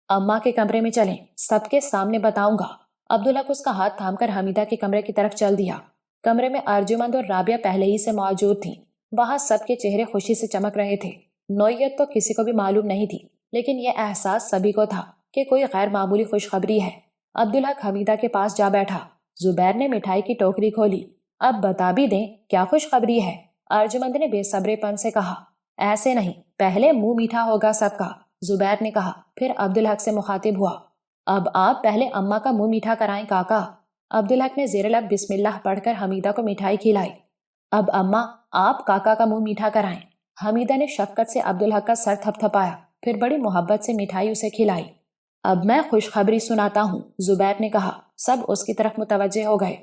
اماں کے کمرے میں چلیں، سب کے سامنے بتاؤں گا۔ عبدالحق اس کا ہاتھ تھام کر حمیدہ کے کمرے کی طرف چل دیا۔ کمرے میں ارجمند اور رابعہ پہلے ہی سے موجود تھیں۔ وہاں سب کے چہرے خوشی سے چمک رہے تھے۔ نوعیت تو کسی کو بھی معلوم نہیں تھی، لیکن یہ احساس سبھی کو تھا کہ کوئی غیر معمولی خوشخبری ہے۔ عبدالحق حمیدہ کے پاس جا بیٹھا۔ زبیر نے مٹھائی کی ٹوکری کھولی۔ اب بتا بھی دیں کیا خوشخبری ہے؟ ارجمند نے بے صبرے پن سے کہا۔ ایسے نہیں، پہلے منہ میٹھا ہوگا سب کا، زبیر نے کہا۔ پھر عبدالحق سے مخاطب ہوا۔ اب آپ پہلے اماں کا منہ میٹھا کرائیں کاکا۔ عبدالحق نے زیر لب بسم اللہ پڑھ کر حمیدہ کو مٹھائی کھلائی۔ اب اماں آپ کاکا کا منہ میٹھا کرائیں۔ حمیدہ نے شفقت سے عبدالحق کا سر تھپ تھپایا، پھر بڑی محبت سے مٹھائی اسے کھلائی۔ اب میں خوشخبری سناتا ہوں، زبیر نے کہا۔ سب اس کی طرف متوجہ ہو گئے۔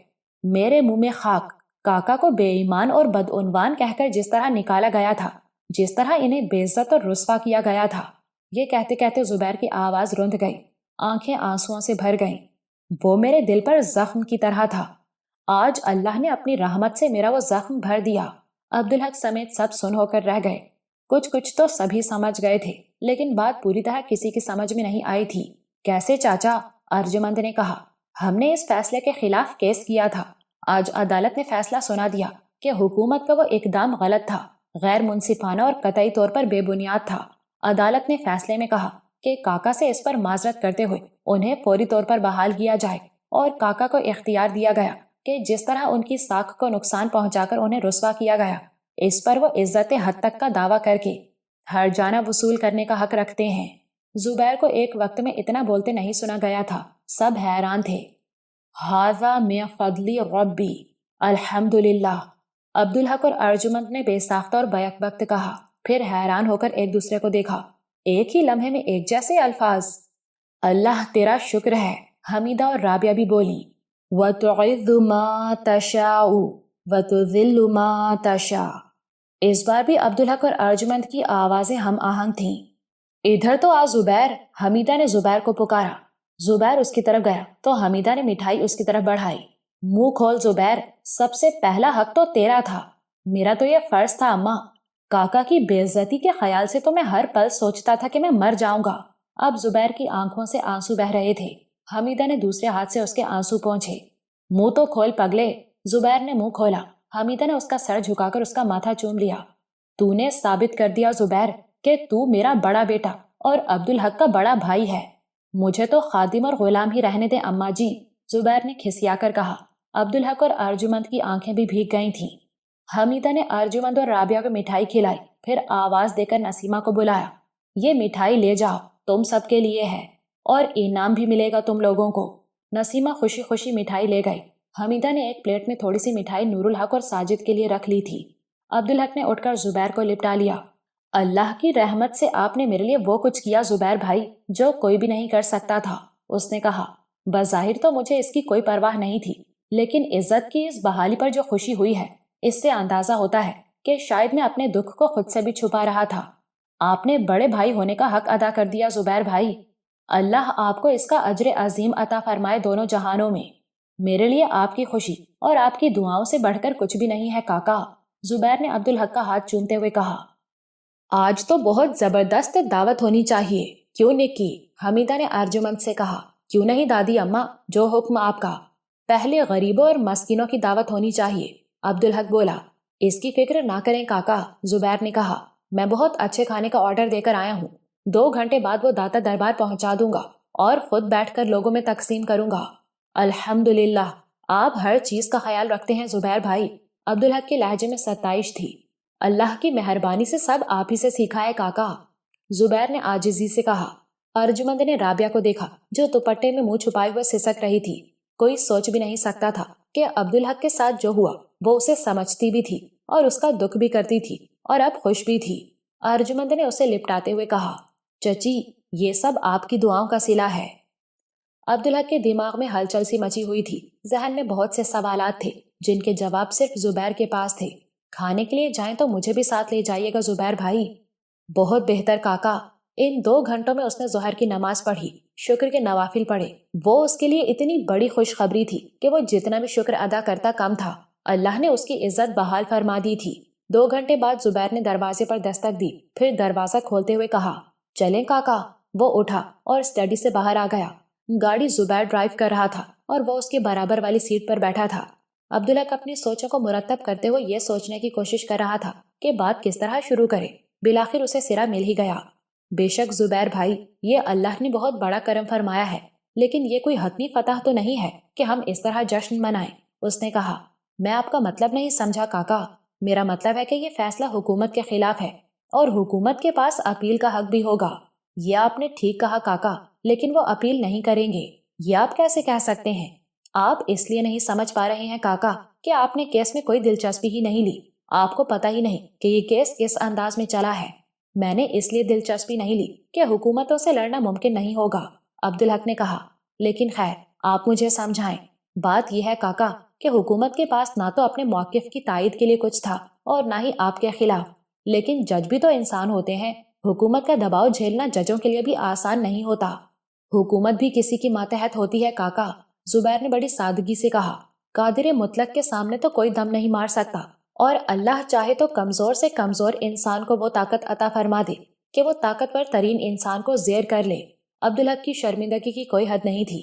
میرے منہ میں خاک، کاکا کو بے ایمان اور بدعنوان کہہ کر جس طرح نکالا گیا تھا، جس طرح انہیں بے عزت اور رسوا کیا گیا تھا۔ یہ کہتے کہتے زبیر کی آواز رند گئی، آنکھیں آنسوؤں سے بھر گئیں۔ وہ میرے دل پر زخم کی طرح تھا، آج اللہ نے اپنی رحمت سے میرا وہ زخم بھر دیا۔ عبدالحق سمیت سب سن ہو کر رہ گئے۔ کچھ تو سبھی سمجھ گئے تھے، لیکن بات پوری طرح کسی کی سمجھ میں نہیں آئی تھی۔ کیسے چاچا؟ ارجمند نے کہا۔ ہم نے اس فیصلے کے خلاف کیس کیا تھا۔ آج عدالت نے فیصلہ سنا دیا کہ حکومت کا وہ اقدام غلط تھا، غیر منصفانہ اور قطعی طور پر بے بنیاد تھا۔ عدالت نے فیصلے میں کہا کہ کاکا سے اس پر معذرت کرتے ہوئے انہیں فوری طور پر بحال کیا جائے، اور کاکا کو اختیار دیا گیا کہ جس طرح ان کی ساکھ کو نقصان پہنچا کر انہیں رسوا کیا گیا، اس پر وہ عزت حد تک کا دعویٰ کر کے ہر جانہ وصول کرنے کا حق رکھتے ہیں۔ زبیر کو ایک وقت میں اتنا بولتے نہیں سنا گیا تھا۔ سب حیران تھے۔ ھذا من فضل ربی الحمدللہ، عبدالحق اور ارجمند نے بے ساختہ اور بیک وقت کہا، پھر حیران ہو کر ایک دوسرے کو دیکھا۔ ایک ہی لمحے میں ایک جیسے الفاظ۔ اللہ تیرا شکر ہے، حمیدہ اور رابعہ بھی بولی۔ وَتُعِذُّ مَا تَشَاءُ وَتُذِلُّ مَا تَشَاءُ۔ اس بار بھی عبدالحق اور ارجمند کی آوازیں ہم آہنگ تھیں۔ ادھر تو آ زبیر، حمیدہ نے زبیر کو پکارا۔ زبیر اس کی طرف گیا تو حمیدہ نے مٹھائی اس کی طرف بڑھائی۔ منہ کھول زبیر، سب سے پہلا حق تو تیرا تھا۔ میرا تو یہ فرض تھا اماں، کاکا کی بے عزتی کے خیال سے تو میں ہر پل سوچتا تھا کہ میں مر جاؤں گا۔ اب زبیر کی آنکھوں سے آنسو بہہ رہے تھے۔ حمیدہ نے دوسرے ہاتھ سے اس کے آنسو پونچھے۔ منہ تو کھول پگلے۔ زبیر نے منہ کھولا۔ حمیدہ نے اس کا سر جھکا کر اس کا ماتھا چوم لیا۔ تو نے ثابت کر دیا زبیر کہ تو میرا بڑا بیٹا اور عبدالحق کا بڑا بھائی ہے۔ مجھے تو خادم اور غلام ہی رہنے دیں اماں جی، زبیر نے کھسیا کر کہا۔ عبدالحق اور ارجمند کی آنکھیں بھی بھیگ گئی تھیں۔ حمیدہ نے ارجمند اور رابعہ کو مٹھائی کھلائی، پھر آواز دے کر نسیمہ کو بلایا۔ یہ مٹھائی لے جاؤ، تم سب کے لیے ہے، اور انعام بھی ملے گا تم لوگوں کو۔ نسیمہ خوشی خوشی مٹھائی لے گئی۔ حمیدہ نے ایک پلیٹ میں تھوڑی سی مٹھائی نور الحق اور ساجد کے لیے رکھ لی تھی۔ عبدالحق نے اٹھ کر زبیر کو لپٹا لیا۔ اللہ کی رحمت سے آپ نے میرے لیے وہ کچھ کیا زبیر بھائی جو کوئی بھی نہیں کر سکتا تھا، اس نے کہا۔ بظاہر تو مجھے اس کی کوئی پرواہ نہیں تھی، لیکن عزت کی اس بحالی پر جو خوشی ہوئی ہے، اس سے اندازہ ہوتا ہے کہ شاید میں اپنے دکھ کو خود سے بھی چھپا رہا تھا۔ آپ نے بڑے بھائی ہونے کا حق ادا کر دیا زبیر بھائی۔ اللہ آپ کو اس کا اجر عظیم عطا فرمائے دونوں جہانوں میں۔ میرے لیے آپ کی خوشی اور آپ کی دعاؤں سے بڑھ کر کچھ بھی نہیں ہے کاکا، زبیر نے عبدالحق کا ہاتھ چومتے ہوئے کہا۔ آج تو بہت زبردست دعوت ہونی چاہیے، کیوں نکی؟ حمیدہ نے ارجمند سے کہا۔ کیوں نہیں دادی اماں، جو حکم آپ کا۔ پہلے غریبوں اور مسکینوں کی دعوت ہونی چاہیے، عبدالحق بولا۔ اس کی فکر نہ کریں کاکا، زبیر نے کہا۔ میں بہت اچھے کھانے کا آرڈر دے کر آیا ہوں، 2 گھنٹے بعد وہ داتا دربار پہنچا دوں گا اور خود بیٹھ کر لوگوں میں تقسیم کروں گا۔ الحمدللہ، آپ ہر چیز کا خیال رکھتے ہیں زبیر بھائی، عبدالحق کے لہجے میں ستائش تھی۔ اللہ کی مہربانی سے سب آپ ہی سے سیکھا ہے کاکا، زبیر نے عاجزی سے کہا۔ ارجمند نے رابعہ کو دیکھا جو دوپٹے میں منہ چھپائے ہوئے سسک رہی تھی۔ کوئی سوچ بھی نہیں سکتا تھا کہ عبدالحق کے ساتھ جو ہوا وہ اسے سمجھتی بھی تھی اور اس کا دکھ بھی کرتی تھی اور اب خوش بھی تھی۔ ارجمند نے اسے لپٹاتے ہوئے کہا، چچی یہ سب آپ کی دعاؤں کا صلہ ہے۔ عبدالحق کے دماغ میں ہلچل سی مچی ہوئی تھی، ذہن میں بہت سے سوالات تھے جن کے جواب صرف زبیر کے پاس تھے۔ کھانے کے لیے جائیں تو مجھے بھی ساتھ لے جائیے گا زبیر بھائی۔ بہت بہتر کاکا۔ ان 2 گھنٹوں میں اس نے ظہر کی نماز پڑھی، شکر کے نوافل پڑھے۔ وہ اس کے لیے اتنی بڑی خوشخبری تھی کہ وہ جتنا بھی شکر ادا کرتا کم تھا۔ اللہ نے اس کی عزت بحال فرما دی تھی۔ 2 گھنٹے بعد زبیر نے دروازے پر دستک دی، پھر دروازہ کھولتے ہوئے کہا، چلیں کاکا۔ وہ اٹھا اور اسٹڈی سے باہر آ گیا۔ گاڑی زبیر ڈرائیو کر رہا تھا اور وہ اس کے برابر والی سیٹ پر بیٹھا تھا۔ عبدالحق اپنی سوچوں کو مرتب کرتے ہوئے یہ سوچنے کی کوشش کر رہا تھا کہ بات کس طرح شروع کرے۔ بالآخر اسے سرا مل ہی گیا۔ بے شک زبیر بھائی، یہ اللہ نے بہت بڑا کرم فرمایا ہے، لیکن یہ کوئی حتمی فتح تو نہیں ہے کہ ہم اس طرح جشن منائیں۔ اس نے کہا، میں آپ کا مطلب نہیں سمجھا کاکا۔ میرا مطلب ہے کہ یہ فیصلہ حکومت کے خلاف ہے اور حکومت کے پاس اپیل کا حق بھی ہوگا۔ یہ آپ نے ٹھیک کہا کاکا، لیکن وہ اپیل نہیں کریں گے۔ یہ آپ کیسے کہہ سکتے ہیں؟ آپ اس لیے نہیں سمجھ پا رہے ہیں کاکا کہ آپ نے کیس میں کوئی دلچسپی ہی نہیں لی۔ آپ کو پتہ ہی نہیں کہ یہ کیس کس انداز میں چلا ہے۔ میں نے اس لیے دلچسپی نہیں لی کہ حکومتوں سے لڑنا ممکن نہیں ہوگا، عبدالحق نے کہا۔ لیکن خیر، آپ مجھے سمجھائیں۔ بات یہ ہے کاکا کہ حکومت کے پاس نہ تو اپنے موقف کی تائید کے لیے کچھ تھا اور نہ ہی آپ کے خلاف، لیکن جج بھی تو انسان ہوتے ہیں۔ حکومت کا دباؤ جھیلنا ججوں کے لیے بھی آسان نہیں ہوتا۔ حکومت بھی کسی کی ماتحت ہوتی ہے کاکا، زبیر نے بڑی سادگی سے کہا۔ قادر مطلق کے سامنے تو کوئی دم نہیں مار سکتا، اور اللہ چاہے تو کمزور سے کمزور انسان کو وہ طاقت عطا فرما دے کہ وہ طاقتور ترین انسان کو زیر کر لے۔ عبدالحق کی شرمندگی کی کوئی حد نہیں تھی۔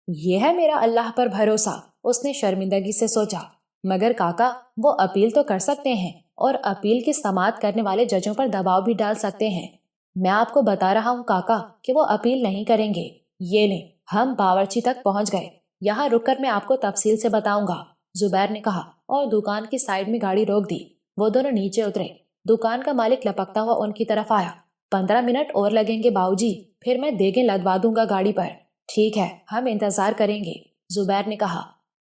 یہ ہے میرا اللہ پر بھروسہ، اس نے شرمندگی سے سوچا۔ مگر کاکا، وہ اپیل تو کر سکتے ہیں اور اپیل کی سماعت کرنے والے ججوں پر دباؤ بھی ڈال سکتے ہیں۔ میں آپ کو بتا رہا ہوں کاکا کہ وہ اپیل نہیں کریں گے۔ یہ لیں، ہم باورچی تک پہنچ گئے، یہاں رک کر میں آپ کو تفصیل سے بتاؤں گا، زبیر نے کہا اور دکان کی سائیڈ میں گاڑی روک دی۔ وہ دونوں نیچے اترے۔ دکان کا مالک لپکتا ہوا ان کی طرف آیا۔ 15 منٹ اور لگیں گے باؤجی، پھر میں دیگیں لدوا دوں گا گاڑی پر۔ ٹھیک ہے، ہم انتظار کریں گے، زبیر نے کہا۔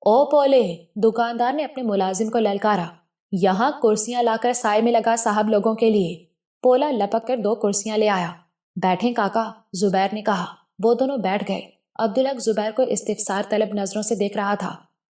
او پولے، دکاندار نے اپنے ملازم کو للکارا، یہاں کرسیاں لا کر سائے میں لگا صاحب لوگوں کے لیے۔ پولا لپک کر 2 کرسیاں لے آیا۔ بیٹھیں کاکا، زبیر نے کہا۔ وہ دونوں بیٹھ گئے۔ عبدالحق زبیر کو استفسار طلب نظروں سے دیکھ رہا تھا۔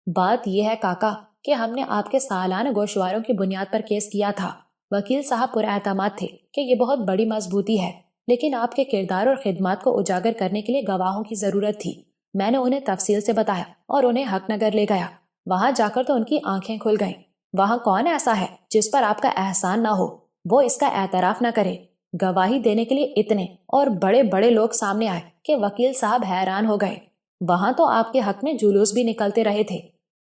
بات یہ ہے کاکا کہ ہم نے آپ کے سالانہ گوشواروں کی بنیاد پر کیس کیا تھا۔ وکیل صاحب پر اعتماد تھے کہ یہ بہت بڑی مضبوطی ہے، لیکن آپ کے کردار اور خدمات کو اجاگر کرنے کے لیے گواہوں کی ضرورت تھی۔ میں نے انہیں تفصیل سے بتایا اور انہیں حق نگر لے گیا۔ وہاں جا کر تو ان کی آنکھیں کھل گئیں۔ وہاں کون ایسا ہے جس پر آپ کا احسان نہ ہو، وہ اس کا اعتراف نہ کرے؟ گواہی دینے کے لیے اتنے اور بڑے بڑے لوگ سامنے آئے کہ وکیل صاحب حیران ہو گئے۔ وہاں تو آپ کے حق میں جلوس بھی نکلتے رہے تھے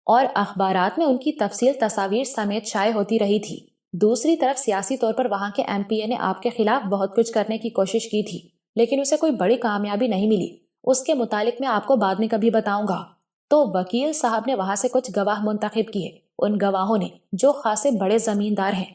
اور اخبارات میں ان کی تفصیل تصاویر سمیت شائع ہوتی رہی تھی۔ دوسری طرف سیاسی طور پر وہاں کے ایم پی اے نے آپ کے خلاف بہت کچھ کرنے کی کوشش کی تھی، لیکن اسے کوئی بڑی کامیابی نہیں ملی۔ اس کے متعلق میں آپ کو بعد میں کبھی بتاؤں گا۔ تو وکیل صاحب نے وہاں سے کچھ گواہ منتخب کیے۔ ان گواہوں نے، جو خاصے بڑے زمیندار ہیں،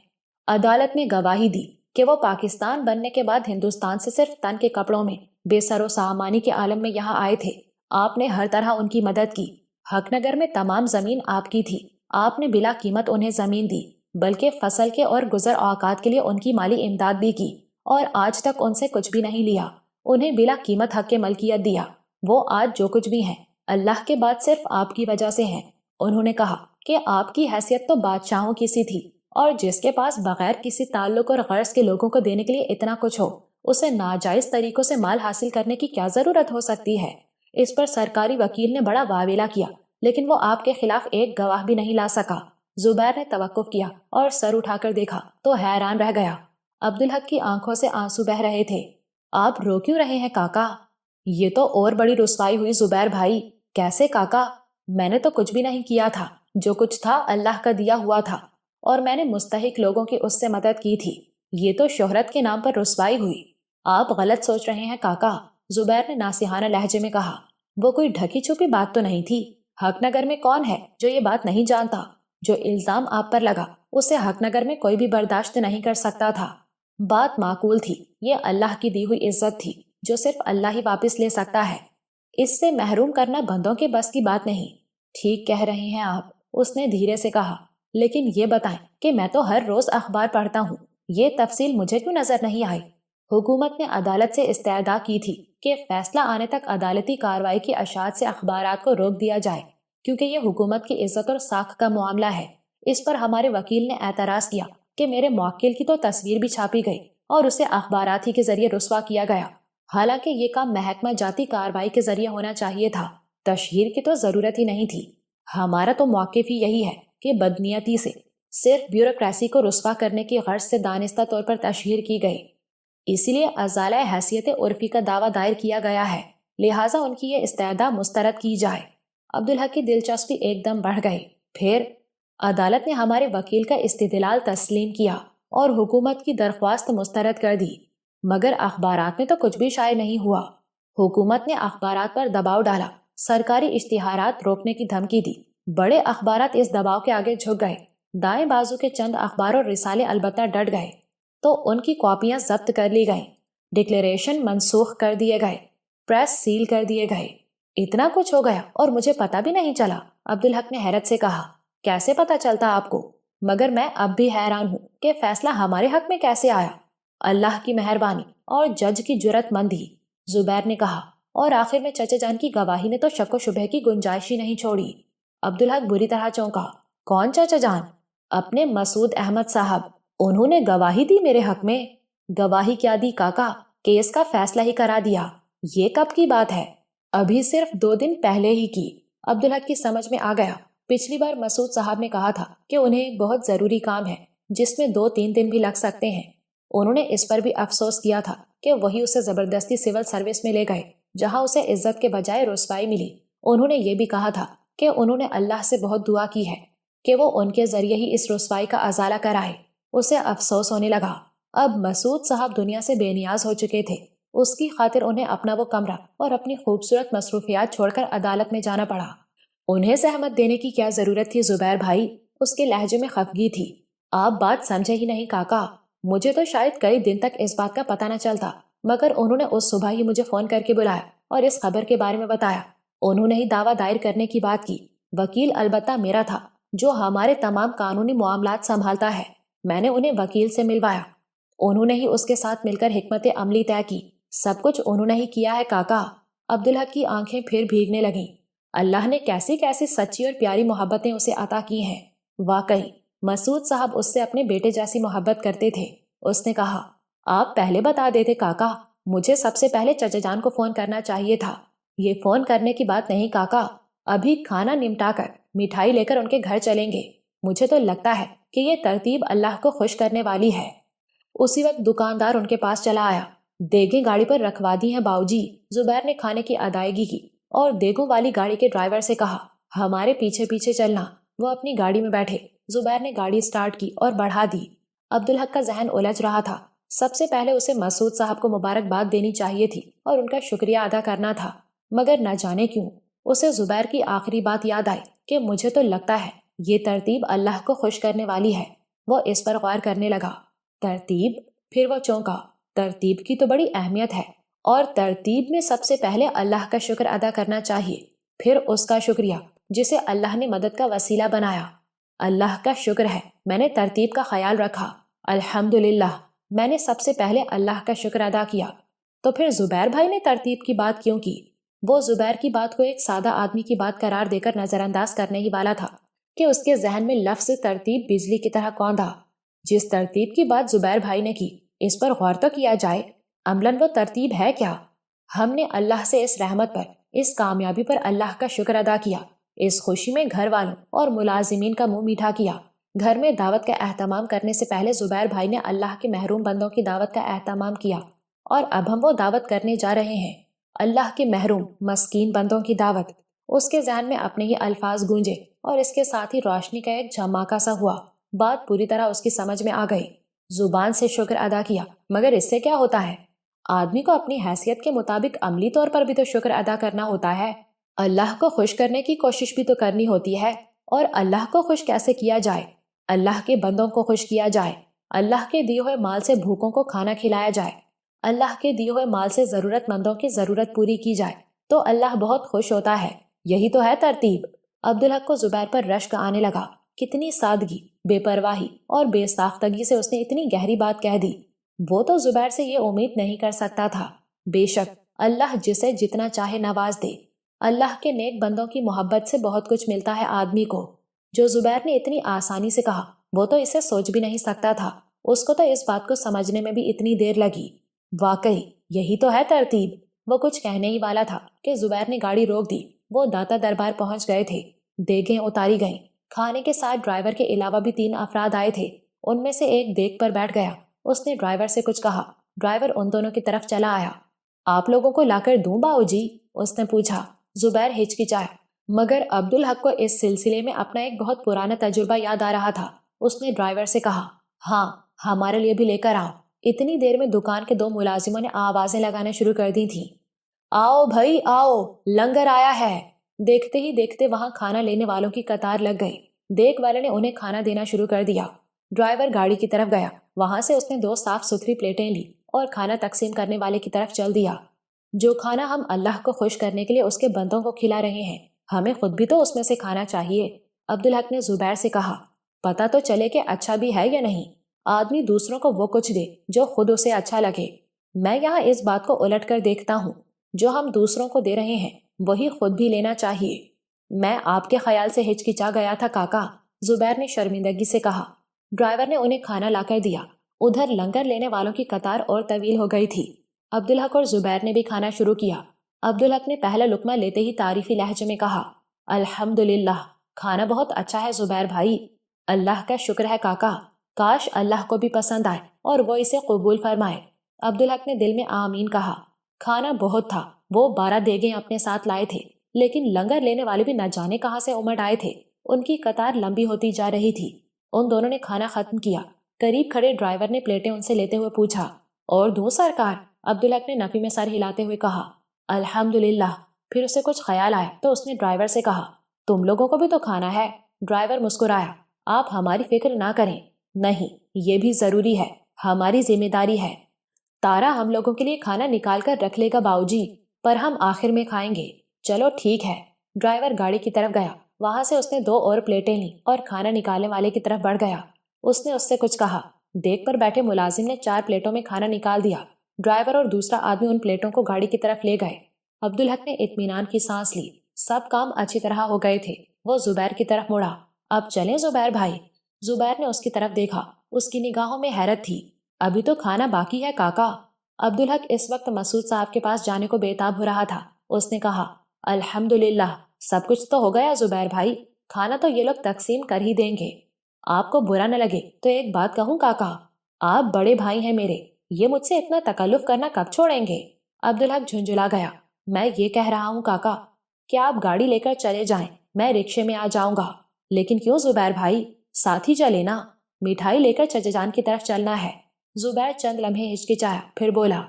عدالت میں گواہی دی کہ وہ پاکستان بننے کے بعد ہندوستان سے صرف تن کے کپڑوں میں بے سر و سامانی کے عالم میں یہاں آئے تھے۔ آپ نے ہر طرح ان کی مدد کی۔ حق نگر میں تمام زمین آپ کی تھی۔ آپ نے بلا قیمت انہیں زمین دی، بلکہ فصل کے اور گزر اوقات کے لیے ان کی مالی امداد بھی کی، اور آج تک ان سے کچھ بھی نہیں لیا۔ انہیں بلا قیمت حق ملکیت دیا۔ وہ آج جو کچھ بھی ہیں، اللہ کے بعد صرف آپ کی وجہ سے ہیں۔ انہوں نے کہا کہ آپ کی حیثیت تو بادشاہوں کی سی تھی، اور جس کے پاس بغیر کسی تعلق اور غرض کے لوگوں کو دینے کے لیے اتنا کچھ ہو، اسے ناجائز طریقوں سے مال حاصل کرنے کی کیا ضرورت ہو سکتی ہے؟ اس پر سرکاری وکیل نے بڑا واویلا کیا، لیکن وہ آپ کے خلاف ایک گواہ بھی نہیں لا سکا۔ زبیر نے توقف کیا اور سر اٹھا کر دیکھا تو حیران رہ گیا۔ عبدالحق کی آنکھوں سے آنسو بہہ رہے تھے۔ آپ رو کیوں رہے ہیں کاکا؟ یہ تو اور بڑی رسوائی ہوئی زبیر بھائی۔ کیسے کاکا؟ میں نے تو کچھ بھی نہیں کیا تھا، جو کچھ تھا اللہ کا دیا ہوا تھا، اور میں نے مستحق لوگوں کی اس سے مدد کی تھی۔ یہ تو شہرت کے نام پر رسوائی ہوئی۔ آپ غلط سوچ رہے ہیں کاکا، زبیر نے ناصحانہ لہجے میں کہا۔ وہ کوئی ڈھکی چھپی بات تو نہیں تھی۔ حق نگر میں کون ہے جو یہ بات نہیں جانتا؟ جو الزام آپ پر لگا، اسے حق نگر میں کوئی بھی برداشت نہیں کر سکتا تھا۔ بات معقول تھی۔ یہ اللہ کی دی ہوئی عزت تھی جو صرف اللہ ہی واپس لے سکتا ہے۔ اس سے محروم کرنا بندوں کے بس کی بات نہیں۔ ٹھیک کہہ رہے ہیں آپ، اس نے دھیرے سے کہا، لیکن یہ بتائیں کہ میں تو ہر روز اخبار پڑھتا ہوں، یہ تفصیل مجھے کیوں نظر نہیں آئی؟ حکومت نے عدالت سے استدعا کی تھی کہ فیصلہ آنے تک عدالتی کارروائی کی اشاعت سے اخبارات کو روک دیا جائے، کیونکہ یہ حکومت کی عزت اور ساکھ کا معاملہ ہے۔ اس پر ہمارے وکیل نے اعتراض کیا کہ میرے موکل کی تو تصویر بھی چھاپی گئی اور اسے اخبارات ہی کے ذریعے رسوا کیا گیا، حالانکہ یہ کام محکمہ جاتی کارروائی کے ذریعے ہونا چاہیے تھا۔ تشہیر کی تو ضرورت ہی نہیں تھی۔ ہمارا تو موقف ہی یہی ہے کہ بدنیتی سے، صرف بیوروکریسی کو رسوا کرنے کی غرض سے دانستہ طور پر تشہیر کی گئی، اسی لیے ازالہ حیثیت عرفی کا دعویٰ دائر کیا گیا ہے، لہٰذا ان کی یہ استدعا مسترد کی جائے۔ عبدالحق کی دلچسپی ایک دم بڑھ گئی۔ پھر عدالت نے ہمارے وکیل کا استدلال تسلیم کیا اور حکومت کی درخواست مسترد کر دی، مگر اخبارات میں تو کچھ بھی شائع نہیں ہوا۔ حکومت نے اخبارات پر دباؤ ڈالا، سرکاری اشتہارات روکنے کی دھمکی دی۔ بڑے اخبارات اس دباؤ کے آگے جھک گئے۔ دائیں بازو کے چند اخبار اور رسالے البتہ ڈٹ گئے تو ان کی کاپیاں ضبط کر لی گئیں، ڈکلیریشن منسوخ کر دیے گئے، پریس سیل کر دیے گئے۔ اتنا کچھ ہو گیا اور مجھے پتہ بھی نہیں چلا، عبدالحق نے حیرت سے کہا۔ کیسے پتہ چلتا آپ کو؟ مگر میں اب بھی حیران ہوں کہ فیصلہ ہمارے حق میں کیسے آیا۔ اللہ کی مہربانی اور جج کی جرأت مندی، زبیر نے کہا، اور آخر میں چچا جان کی گواہی نے تو شک و شبہ کی گنجائش ہی نہیں چھوڑی۔ عبدالحق بری طرح چونکا۔ کون چچا جان؟ اپنے مسعود احمد صاحب، انہوں نے گواہی دی میرے حق میں؟ گواہی کیا دی کاکا، کیس کا فیصلہ ہی کرا دیا۔ یہ کب کی بات ہے؟ ابھی صرف 2 دن پہلے ہی کی۔ عبدالحق کی سمجھ میں آ گیا۔ پچھلی بار مسعود صاحب نے کہا تھا کہ انہیں ایک بہت ضروری کام ہے جس میں 2-3 دن بھی لگ سکتے ہیں۔ انہوں نے اس پر بھی افسوس کیا تھا کہ وہی اسے زبردستی سول سروس میں لے گئے جہاں اسے عزت کے بجائے رسوائی ملی۔ انہوں نے یہ بھی کہا تھا کہ انہوں نے اللہ سے بہت دعا کی ہے کہ وہ ان کے ذریعے ہی اس رسوائی کا ازالہ کرائے۔ اسے افسوس ہونے لگا۔ اب مسعود صاحب دنیا سے بے نیاز ہو چکے تھے، اس کی خاطر انہیں اپنا وہ کمرہ اور اپنی خوبصورت مصروفیات چھوڑ کر عدالت میں جانا پڑا۔ انہیں زحمت دینے کی کیا ضرورت تھی زبیر بھائی؟ اس کے لہجے میں خفگی تھی۔ آپ بات سمجھے ہی نہیں کاکا، مجھے تو شاید کئی دن تک اس بات کا پتہ نہ چلتا، مگر انہوں نے اس صبح ہی مجھے فون کر کے بلایا اور اس خبر کے بارے میں بتایا۔ انہوں نے ہی دعویٰ دائر کرنے کی بات کی۔ وکیل البتہ میرا تھا جو ہمارے تمام قانونی معاملات سنبھالتا ہے۔ میں نے انہیں وکیل سے ملوایا، انہوں نے ہی اس کے ساتھ مل کر حکمت عملی طے کی۔ سب کچھ انہوں نے ہی کیا ہے کاکا۔ عبدالحق کی آنکھیں پھر بھیگنے لگیں۔ اللہ نے کیسی کیسی سچی اور پیاری محبتیں اسے عطا کی ہیں۔ واقعی مسعود صاحب اس سے اپنے بیٹے جیسی محبت کرتے تھے۔ اس نے کہا، آپ پہلے بتا دیتے کاکا، مجھے سب سے پہلے چچا جان کو فون کرنا چاہیے تھا۔ یہ فون کرنے کی بات نہیں کاکا، ابھی کھانا نمٹا کر مٹھائی لے کر ان کے گھر چلیں گے۔ مجھے تو لگتا ہے کہ یہ ترتیب اللہ کو خوش کرنے والی ہے۔ اسی وقت دکاندار ان کے پاس چلا آیا۔ دیگیں گاڑی پر رکھوا دی ہیں باؤجی۔ زبیر نے کھانے کی ادائیگی کی اور دیگوں والی گاڑی کے ڈرائیور سے کہا، ہمارے پیچھے پیچھے چلنا۔ وہ اپنی گاڑی میں بیٹھے۔ زبیر نے گاڑی سٹارٹ کی اور بڑھا دی۔ عبدالحق کا ذہن الجھ رہا تھا۔ سب سے پہلے اسے مسعود صاحب کو مبارکباد دینی چاہیے تھی اور ان کا شکریہ ادا کرنا تھا، مگر نہ جانے کیوں اسے زبیر کی آخری بات یاد آئی کہ مجھے تو لگتا ہے یہ ترتیب اللہ کو خوش کرنے والی ہے۔ وہ اس پر غور کرنے لگا۔ ترتیب؟ پھر وہ چونکا۔ ترتیب کی تو بڑی اہمیت ہے، اور ترتیب میں سب سے پہلے اللہ کا شکر ادا کرنا چاہیے، پھر اس کا شکریہ جسے اللہ نے مدد کا وسیلہ بنایا۔ اللہ کا شکر ہے میں نے ترتیب کا خیال رکھا، الحمدللہ میں نے سب سے پہلے اللہ کا شکر ادا کیا۔ تو پھر زبیر بھائی نے ترتیب کی بات کیوں کی؟ وہ زبیر کی بات کو ایک سادہ آدمی کی بات قرار دے کر نظر انداز کرنے ہی والا تھا کہ اس کے ذہن میں لفظ ترتیب بجلی کی طرح کوندا۔ جس ترتیب کی بات زبیر بھائی نے کی اس پر غور تو کیا جائے، عملاً وہ ترتیب ہے کیا؟ ہم نے اللہ سے اس رحمت پر، اس کامیابی پر اللہ کا شکر ادا کیا۔ اس خوشی میں گھر والوں اور ملازمین کا منہ میٹھا کیا۔ گھر میں دعوت کا اہتمام کرنے سے پہلے زبیر بھائی نے اللہ کے محروم بندوں کی دعوت کا اہتمام کیا، اور اب ہم وہ دعوت کرنے جا رہے ہیں، اللہ کے محروم مسکین بندوں کی دعوت۔ اس کے ذہن میں اپنے ہی الفاظ گونجے اور اس کے ساتھ ہی روشنی کا ایک جھماکا سا ہوا۔ بات پوری طرح اس کی سمجھ میں آ گئی۔ زبان سے شکر ادا کیا، مگر اس سے کیا ہوتا ہے؟ آدمی کو اپنی حیثیت کے مطابق عملی طور پر بھی تو شکر ادا کرنا ہوتا ہے۔ اللہ کو خوش کرنے کی کوشش بھی تو کرنی ہوتی ہے، اور اللہ کو خوش کیسے کیا جائے؟ اللہ کے بندوں کو خوش کیا جائے، اللہ کے دیے ہوئے مال سے بھوکوں کو کھانا کھلایا جائے، اللہ کے دیے ہوئے مال سے ضرورت مندوں کی ضرورت پوری کی جائے تو اللہ بہت خوش ہوتا ہے۔ یہی تو ہے ترتیب۔ عبدالحق کو زبیر پر رشک آنے لگا۔ کتنی سادگی، بے پرواہی اور بے ساختگی سے اس نے اتنی گہری بات کہہ دی۔ وہ تو زبیر سے یہ امید نہیں کر سکتا تھا۔ بے شک اللہ جسے جتنا چاہے نواز دے۔ اللہ کے نیک بندوں کی محبت سے بہت کچھ ملتا ہے آدمی کو۔ جو زبیر نے اتنی آسانی سے کہا وہ تو اسے سوچ بھی نہیں سکتا تھا، اس کو تو اس بات کو سمجھنے میں بھی اتنی دیر لگی۔ واقعی یہی تو ہے ترتیب۔ وہ کچھ کہنے ہی والا تھا کہ زبیر نے گاڑی روک دی۔ وہ داتا دربار پہنچ گئے تھے۔ دیگیں اتاری گئیں۔ کھانے کے ساتھ ڈرائیور کے علاوہ بھی 3 افراد آئے تھے۔ ان میں سے ایک دیگ پر بیٹھ گیا۔ اس نے ڈرائیور سے کچھ کہا۔ ڈرائیور ان دونوں کی طرف چلا آیا۔ آپ لوگوں کو لا کر دوں باؤ جی؟ اس نے پوچھا۔ زبیر ہچکچایا۔ مگر عبدالحق کو اس سلسلے میں اپنا ایک بہت پرانا تجربہ یاد آ رہا تھا۔ اس نے ڈرائیور سے کہا، ہاں ہمارے لیے بھی لے کر آؤ۔ اتنی دیر میں دکان کے 2 ملازموں نے آوازیں لگانا شروع کر دی تھیں، آؤ بھائی آؤ، لنگر آیا ہے۔ دیکھتے ہی دیکھتے وہاں کھانا لینے والوں کی قطار لگ گئی۔ دیکھ والے نے انہیں کھانا دینا شروع کر دیا۔ ڈرائیور گاڑی کی طرف گیا، وہاں سے اس نے 2 صاف ستھری پلیٹیں لی اور کھانا تقسیم کرنے والے کی طرف چل دیا۔ جو کھانا ہم اللہ کو خوش کرنے کے لیے اس کے بندوں کو کھلا رہے ہیں، ہمیں خود بھی تو اس میں سے کھانا چاہیے۔ عبدالحق نے زبیر سے کہا، پتہ تو چلے کہ اچھا بھی ہے یا نہیں۔ آدمی دوسروں کو وہ کچھ دے جو خود اسے اچھا لگے۔ میں یہاں اس بات کو الٹ کر دیکھتا ہوں، جو ہم دوسروں کو دے رہے ہیں وہی خود بھی لینا چاہیے۔ میں آپ کے خیال سے ہچکچا گیا تھا کاکا، زبیر نے شرمندگی سے کہا۔ ڈرائیور نے انہیں کھانا لا کر دیا۔ ادھر لنگر لینے والوں کی قطار اور طویل ہو گئی تھی۔ عبدالحق اور زبیر نے بھی کھانا شروع کیا۔ عبدالحق نے پہلا لقمہ لیتے ہی تعریفی لہجے میں کہا، الحمدللہ، کھانا بہت اچھا ہے زبیر بھائی۔ اللہ کا شکر ہے کاکا، کاش اللہ کو بھی پسند آئے اور وہ اسے قبول فرمائے۔ عبدالحق نے دل میں آمین کہا۔ کھانا بہت تھا، وہ 12 دیگیں اپنے ساتھ لائے تھے، لیکن لنگر لینے والے بھی نہ جانے کہاں سے امڑ آئے تھے۔ ان کی قطار لمبی ہوتی جا رہی تھی۔ ان دونوں نے کھانا ختم کیا۔ قریب کھڑے ڈرائیور نے پلیٹیں ان سے لیتے ہوئے پوچھا، اور دوں سرکار؟ عبدالحق نے نفی میں سر ہلاتے ہوئے کہا، الحمدللہ۔ پھر اسے کچھ خیال آیا تو اس نے ڈرائیور سے کہا، تم لوگوں کو بھی تو کھانا ہے؟ ڈرائیور مسکرایا، آپ ہماری فکر نہ کریں، نہیں یہ بھی ضروری ہے، ہماری ذمہ داری ہے۔ تارا ہم لوگوں کے لیے کھانا نکال کر رکھ لے گا باؤجی، پر ہم آخر میں کھائیں گے۔ چلو ٹھیک ہے۔ ڈرائیور گاڑی کی طرف گیا، وہاں سے اس نے 2 اور پلیٹیں لیں اور کھانا نکالنے والے کی طرف بڑھ گیا۔ اس نے اس سے کچھ کہا۔ دیکھ پر بیٹھے ملازم نے 4 پلیٹوں میں کھانا نکال دیا۔ ڈرائیور اور دوسرا آدمی ان پلیٹوں کو گاڑی کی طرف لے گئے۔ عبدالحق نے اطمینان کی سانس لی، سب کام اچھی طرح ہو گئے تھے۔ وہ زبیر کی طرف مڑا، اب چلیں زبیر بھائی؟ زبیر نے اس کی طرف دیکھا، اس کی نگاہوں میں حیرت تھی۔ ابھی تو کھانا باقی ہے کاکا۔ عبدالحق اس وقت مسعود صاحب کے پاس جانے کو بےتاب ہو رہا تھا۔ اس نے کہا، الحمدللہ، سب کچھ تو ہو گیا زبیر بھائی، کھانا تو یہ لوگ تقسیم کر ہی دیں گے۔ آپ کو برا نہ لگے تو ایک بات کہوں کاکا، آپ بڑے بھائی ہیں میرے، یہ مجھ سے اتنا تکلف کرنا کب چھوڑیں گے؟ عبدالحق جھنجھلا گیا، میں یہ کہہ رہا ہوں کاکا کہ آپ گاڑی لے کر چلے جائیں، میں رکشے میں آ جاؤں گا۔ لیکن کیوں زبیر بھائی، ساتھ ہی چلے نا، مٹھائی لے کر چچا جان کی طرف چلنا ہے۔ زبیر چند لمحے ہچکچایا، پھر بولا،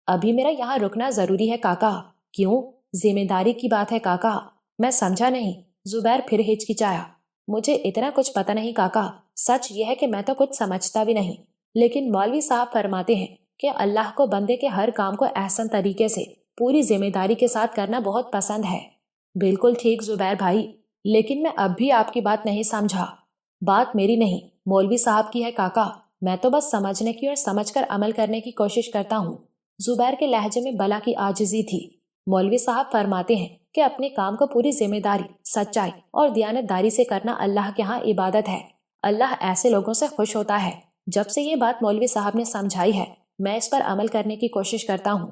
ابھی میرا یہاں رکنا ضروری ہے کاکا۔ کیوں؟ ذمہ داری کی بات ہے کاکا۔ میں سمجھا نہیں۔ زبیر پھر ہچکچایا، مجھے اتنا کچھ پتہ نہیں کاکا، سچ یہ ہے کہ میں تو کچھ سمجھتا بھی نہیں، لیکن مولوی صاحب فرماتے ہیں کہ اللہ کو بندے کے ہر کام کو احسن طریقے سے پوری ذمہ داری کے ساتھ کرنا بہت پسند ہے۔ بالکل ٹھیک زبیر بھائی، لیکن میں اب بھی آپ کی بات نہیں سمجھا۔ بات میری نہیں، مولوی صاحب کی ہے کاکا، میں تو بس سمجھنے کی اور سمجھ کر عمل کرنے کی کوشش کرتا ہوں۔ زبیر کے لہجے میں بلا کی عاجزی تھی۔ مولوی صاحب فرماتے ہیں کہ اپنے کام کو پوری ذمہ داری، سچائی اور دیانت داری سے کرنا اللہ کے ہاں عبادت ہے۔ اللہ ایسے لوگوں سے خوش ہوتا ہے۔ جب سے یہ بات مولوی صاحب نے سمجھائی ہے، میں اس پر عمل کرنے کی کوشش کرتا ہوں۔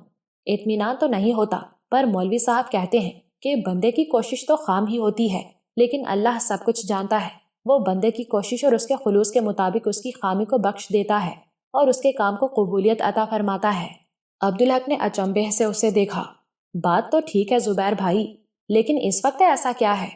اطمینان تو نہیں ہوتا، پر مولوی صاحب کہتے ہیں کہ بندے کی کوشش تو خام ہی ہوتی ہے، لیکن اللہ سب کچھ جانتا ہے، وہ بندے کی کوشش اور اس کے خلوص کے مطابق اس کی خامی کو بخش دیتا ہے اور اس کے کام کو قبولیت عطا فرماتا ہے۔ عبدالحق نے اچنبھے سے اسے دیکھا۔ بات تو ٹھیک ہے زبیر بھائی، لیکن اس وقت ایسا کیا ہے؟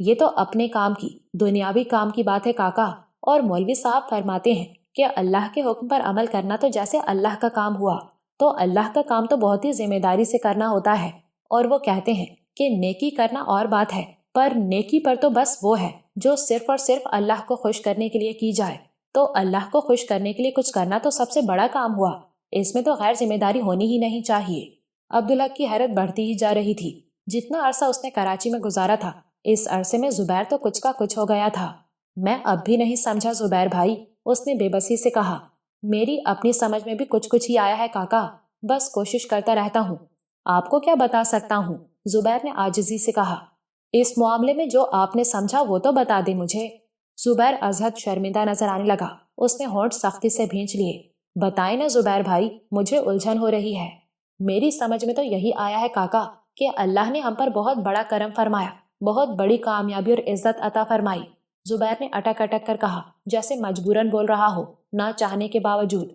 یہ تو اپنے کام کی، دنیاوی کام کی بات ہے کاکا، اور مولوی صاحب فرماتے ہیں کہ اللہ کے حکم پر عمل کرنا تو جیسے اللہ کا کام ہوا، تو اللہ کا کام تو بہت ہی ذمہ داری سے کرنا ہوتا ہے، اور وہ کہتے ہیں کہ نیکی کرنا اور بات ہے، پر نیکی پر تو بس وہ ہے جو صرف اور صرف اللہ کو خوش کرنے کے لیے کی جائے، تو اللہ کو خوش کرنے کے لیے کچھ کرنا تو سب سے بڑا کام ہوا، اس میں تو غیر ذمہ داری ہونی ہی نہیں چاہیے۔ عبدالحق کی حیرت بڑھتی ہی جا رہی تھی۔ جتنا عرصہ اس نے کراچی میں گزارا تھا، اس عرصے میں زبیر تو کچھ کا کچھ ہو گیا تھا۔ میں اب بھی نہیں سمجھا زبیر بھائی، اس نے بے بسی سے کہا۔ میری اپنی سمجھ میں بھی کچھ ہی آیا ہے کاکا، بس کوشش کرتا رہتا ہوں۔ آپ کو کیا بتا سکتا ہوں؟ زبیر نے عاجزی سے کہا۔ اس معاملے میں جو آپ نے سمجھا وہ تو بتا دے مجھے۔ زبیر ازحد شرمندہ نظر آنے لگا، اس نے ہونٹ سختی سے بھینچ لیے۔ بتائیں نا زبیر بھائی، مجھے الجھن ہو رہی ہے۔ میری سمجھ میں تو یہی آیا ہے کاکا کہ اللہ نے ہم پر بہت بڑا کرم فرمایا، بہت بڑی کامیابی اور عزت عطا فرمائی۔ زبیر نے اٹک اٹک کر کہا، جیسے مجبوراً بول رہا ہو، نہ چاہنے کے باوجود۔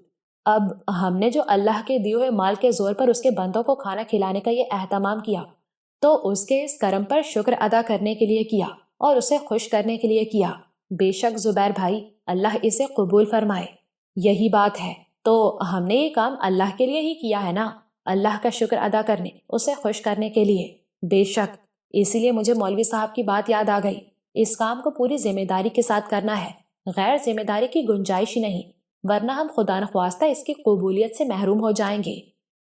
اب ہم نے جو اللہ کے دیے ہوئے مال کے زور پر اس کے بندوں کو کھانا کھلانے کا یہ اہتمام کیا، تو اس کے اس کرم پر شکر ادا کرنے کے لیے کیا اور اسے خوش کرنے کے لیے کیا۔ بے شک زبیر بھائی، اللہ اسے قبول فرمائے۔ یہی بات ہے، تو ہم نے یہ کام اللہ کے لیے ہی کیا ہے نا، اللہ کا شکر ادا کرنے، اسے خوش کرنے کے لیے۔ بے شک، اسی لیے مجھے مولوی صاحب کی بات یاد آ گئی، اس کام کو پوری ذمہ داری کے ساتھ کرنا ہے، غیر ذمہ داری کی گنجائش ہی نہیں، ورنہ ہم خدا نخواستہ اس کی قبولیت سے محروم ہو جائیں گے۔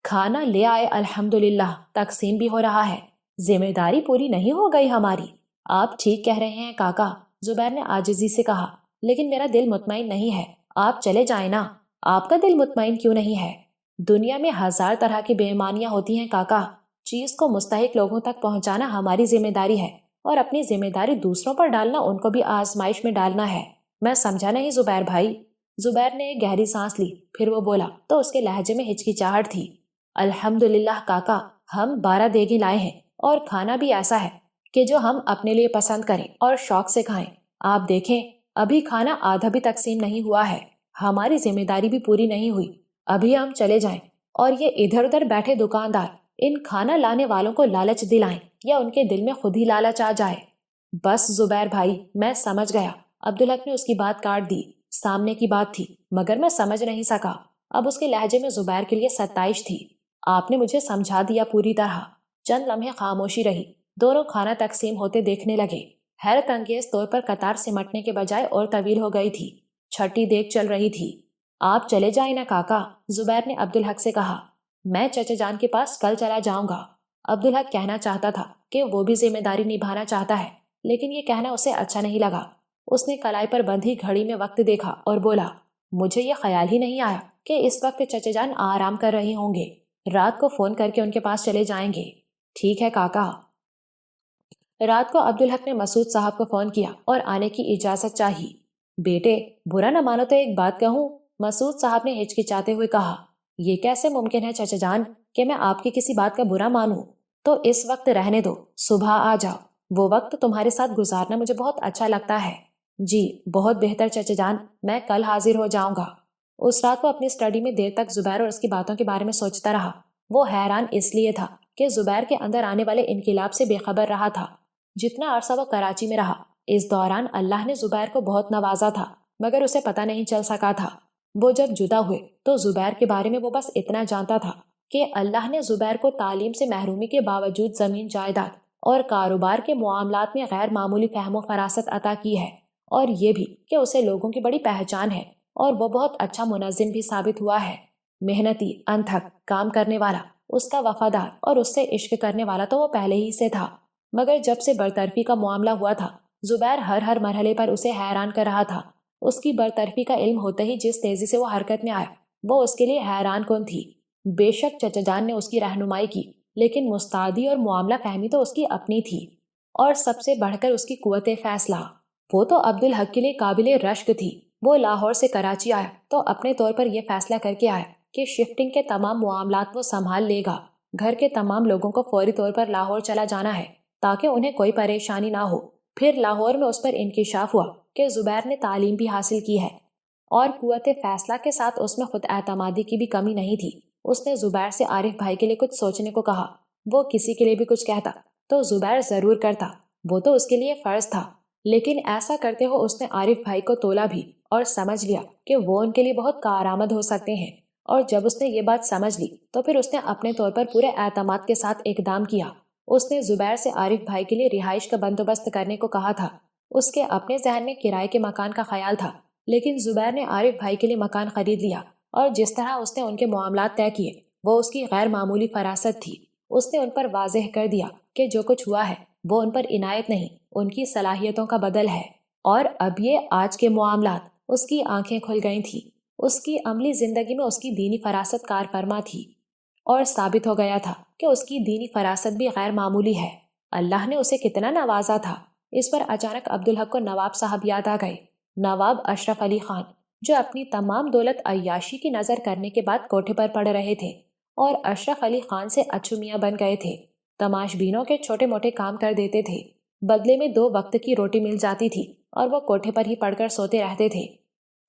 کھانا لے آئے، الحمدللہ، تقسیم بھی ہو رہا ہے، ذمہ داری پوری نہیں ہو گئی ہماری۔ آپ ٹھیک کہہ رہے ہیں کاکا، زبیر نے عاجزی سے کہا، لیکن میرا دل مطمئن نہیں ہے، آپ چلے جائیں نا۔ آپ کا دل مطمئن کیوں نہیں ہے؟ دنیا میں ہزار طرح کی بے ایمانیاں ہوتی ہیں کاکا، چیز کو مستحق لوگوں تک پہنچانا ہماری ذمہ داری ہے، اور اپنی ذمہ داری دوسروں پر ڈالنا ان کو بھی آزمائش میں ڈالنا ہے۔ میں سمجھا نہیں زبیر بھائی۔ زبیر نے ایک گہری سانس لی، پھر وہ بولا تو اس کے لہجے میں ہچکچاہٹ تھی۔ الحمدللہ کاکا، ہم 12 دیگیں لائے ہیں، اور کھانا بھی ایسا ہے کہ جو ہم اپنے لیے پسند کریں اور شوق سے کھائیں۔ آپ دیکھیں، ابھی کھانا آدھا بھی تقسیم نہیں ہوا ہے، ہماری ذمہ داری بھی پوری نہیں ہوئی۔ ابھی ہم چلے جائیں اور یہ ادھر ادھر بیٹھے دکاندار ان کھانا لانے والوں کو لالچ دلائیں، یا ان کے دل میں خود ہی لالچ آ جائے۔ بس زبیر بھائی، میں سمجھ گیا۔ عبدالحق نے اس کی بات کاٹ دی۔ سامنے کی بات تھی، مگر میں سمجھ نہیں سکا۔ اب اس کے لہجے میں زبیر کے لیے ستائش تھی۔ آپ نے مجھے سمجھا دیا پوری طرح۔ چند لمحے خاموشی رہی، دونوں کھانا تقسیم ہوتے دیکھنے لگے۔ حیرت انگیز طور پر قطار سمٹنے کے بجائے اور طویل ہو گئی تھی۔ چھٹی دیکھ چل رہی تھی۔ آپ چلے جائیں نا کاکا، زبیر نے عبدالحق سے کہا۔ میں چچا جان کے پاس کل چلا جاؤں گا۔ عبدالحق کہنا چاہتا تھا کہ وہ بھی ذمہ داری نبھانا چاہتا ہے، لیکن یہ کہنا اسے اچھا نہیں لگا۔ اس نے کلائی پر بندھی گھڑی میں وقت دیکھا اور بولا، مجھے یہ خیال ہی نہیں آیا کہ اس وقت چچا جان آرام کر رہے ہوں گے، رات کو فون کر کے ان کے پاس چلے جائیں گے۔ ٹھیک ہے کاکا۔ رات کو عبدالحق نے مسعود صاحب کو فون کیا اور آنے کی اجازت چاہی۔ بیٹے، برا نہ مانو تو ایک بات کہوں؟ مسعود صاحب نے ہچکچاتے ہوئے کہا۔ یہ کیسے ممکن ہے چچا جان کہ میں آپ کی کسی بات کا برا مانوں؟ تو اس وقت رہنے دو، صبح آ جاؤ، وہ وقت تمہارے ساتھ گزارنا مجھے بہت اچھا لگتا ہے۔ جی بہت بہتر چچا جان، میں کل حاضر ہو جاؤں گا۔ اس رات کو اپنی اسٹڈی میں دیر تک زبیر اور اس کی باتوں کے بارے میں سوچتا رہا۔ وہ حیران اس لیے تھا کہ زبیر کے اندر آنے والے انقلاب سے بے خبر رہا تھا۔ جتنا عرصہ وہ کراچی میں رہا، اس دوران اللہ نے زبیر کو بہت نوازا تھا، مگر اسے پتہ نہیں چل سکا تھا۔ وہ جب جدا ہوئے تو زبیر کے بارے میں وہ بس اتنا جانتا تھا کہ اللہ نے زبیر کو تعلیم سے محرومی کے باوجود زمین جائیداد اور کاروبار کے معاملات میں غیر معمولی فہم و فراست عطا کی ہے، اور یہ بھی کہ اسے لوگوں کی بڑی پہچان ہے، اور وہ بہت اچھا منظم بھی ثابت ہوا ہے۔ محنتی، انتھک کام کرنے والا، اس کا وفادار اور اس سے عشق کرنے والا تو وہ پہلے ہی سے تھا، مگر جب سے برطرفی کا معاملہ ہوا تھا، زبیر ہر مرحلے پر اسے حیران کر رہا تھا۔ اس کی برطرفی کا علم ہوتے ہی جس تیزی سے وہ حرکت میں آیا، وہ اس کے لیے حیران کن تھی۔ بے شک چچا جان نے اس کی رہنمائی کی، لیکن مستعدی اور معاملہ فہمی تو اس کی اپنی تھی، اور سب سے بڑھ کر اس کی قوت فیصلہ۔ وہ تو عبدالحق کے لیے قابل رشک تھی۔ وہ لاہور سے کراچی آیا تو اپنے طور پر یہ فیصلہ کر کے آیا کہ شفٹنگ کے تمام معاملات وہ سنبھال لے گا۔ گھر کے تمام لوگوں کو فوری طور پر لاہور چلا جانا ہے تاکہ انہیں کوئی پریشانی نہ ہو۔ پھر لاہور میں اس پر انکشاف ہوا کہ زبیر نے تعلیم بھی حاصل کی ہے، اور قوت فیصلہ کے ساتھ اس میں خود اعتمادی کی بھی کمی نہیں تھی۔ اس نے زبیر سے عارف بھائی کے لیے کچھ سوچنے کو کہا۔ وہ کسی کے لیے بھی کچھ کہتا تو زبیر ضرور کرتا، وہ تو اس کے لیے فرض تھا، لیکن ایسا کرتے ہو اس نے عارف بھائی کو تولا بھی اور سمجھ لیا کہ وہ ان کے لیے بہت کارآمد ہو سکتے ہیں، اور جب اس نے یہ بات سمجھ لی تو پھر اس نے اپنے طور پر پورے اعتماد کے ساتھ اقدام کیا۔ اس نے زبیر سے عارف بھائی کے لیے رہائش کا بندوبست کرنے کو کہا تھا۔ اس کے اپنے ذہن میں کرائے کے مکان کا خیال تھا، لیکن زبیر نے عارف بھائی کے لیے مکان خرید لیا، اور جس طرح اس نے ان کے معاملات طے کیے وہ اس کی غیر معمولی فراست تھی۔ اس نے ان پر واضح کر دیا کہ جو کچھ ہوا ہے وہ ان پر عنایت نہیں، ان کی صلاحیتوں کا بدل ہے، اور اب یہ آج کے معاملات۔ اس کی آنکھیں کھل گئی تھیں۔ اس کی عملی زندگی میں اس کی دینی فراست کار فرما تھی، اور ثابت ہو گیا تھا کہ اس کی دینی فراست بھی غیر معمولی ہے۔ اللہ نے اسے کتنا نوازا تھا۔ اس پر اچانک عبدالحق کو نواب صاحب یاد آ گئے، نواب اشرف علی خان، جو اپنی تمام دولت عیاشی کی نظر کرنے کے بعد کوٹھے پر پڑ رہے تھے، اور اشرف علی خان سے اچھو میاں بن گئے تھے۔ تماش بینوں کے چھوٹے موٹے کام کر دیتے تھے، بدلے میں 2 وقت کی روٹی مل جاتی تھی، اور وہ کوٹھے پر ہی پڑ کر سوتے رہتے تھے۔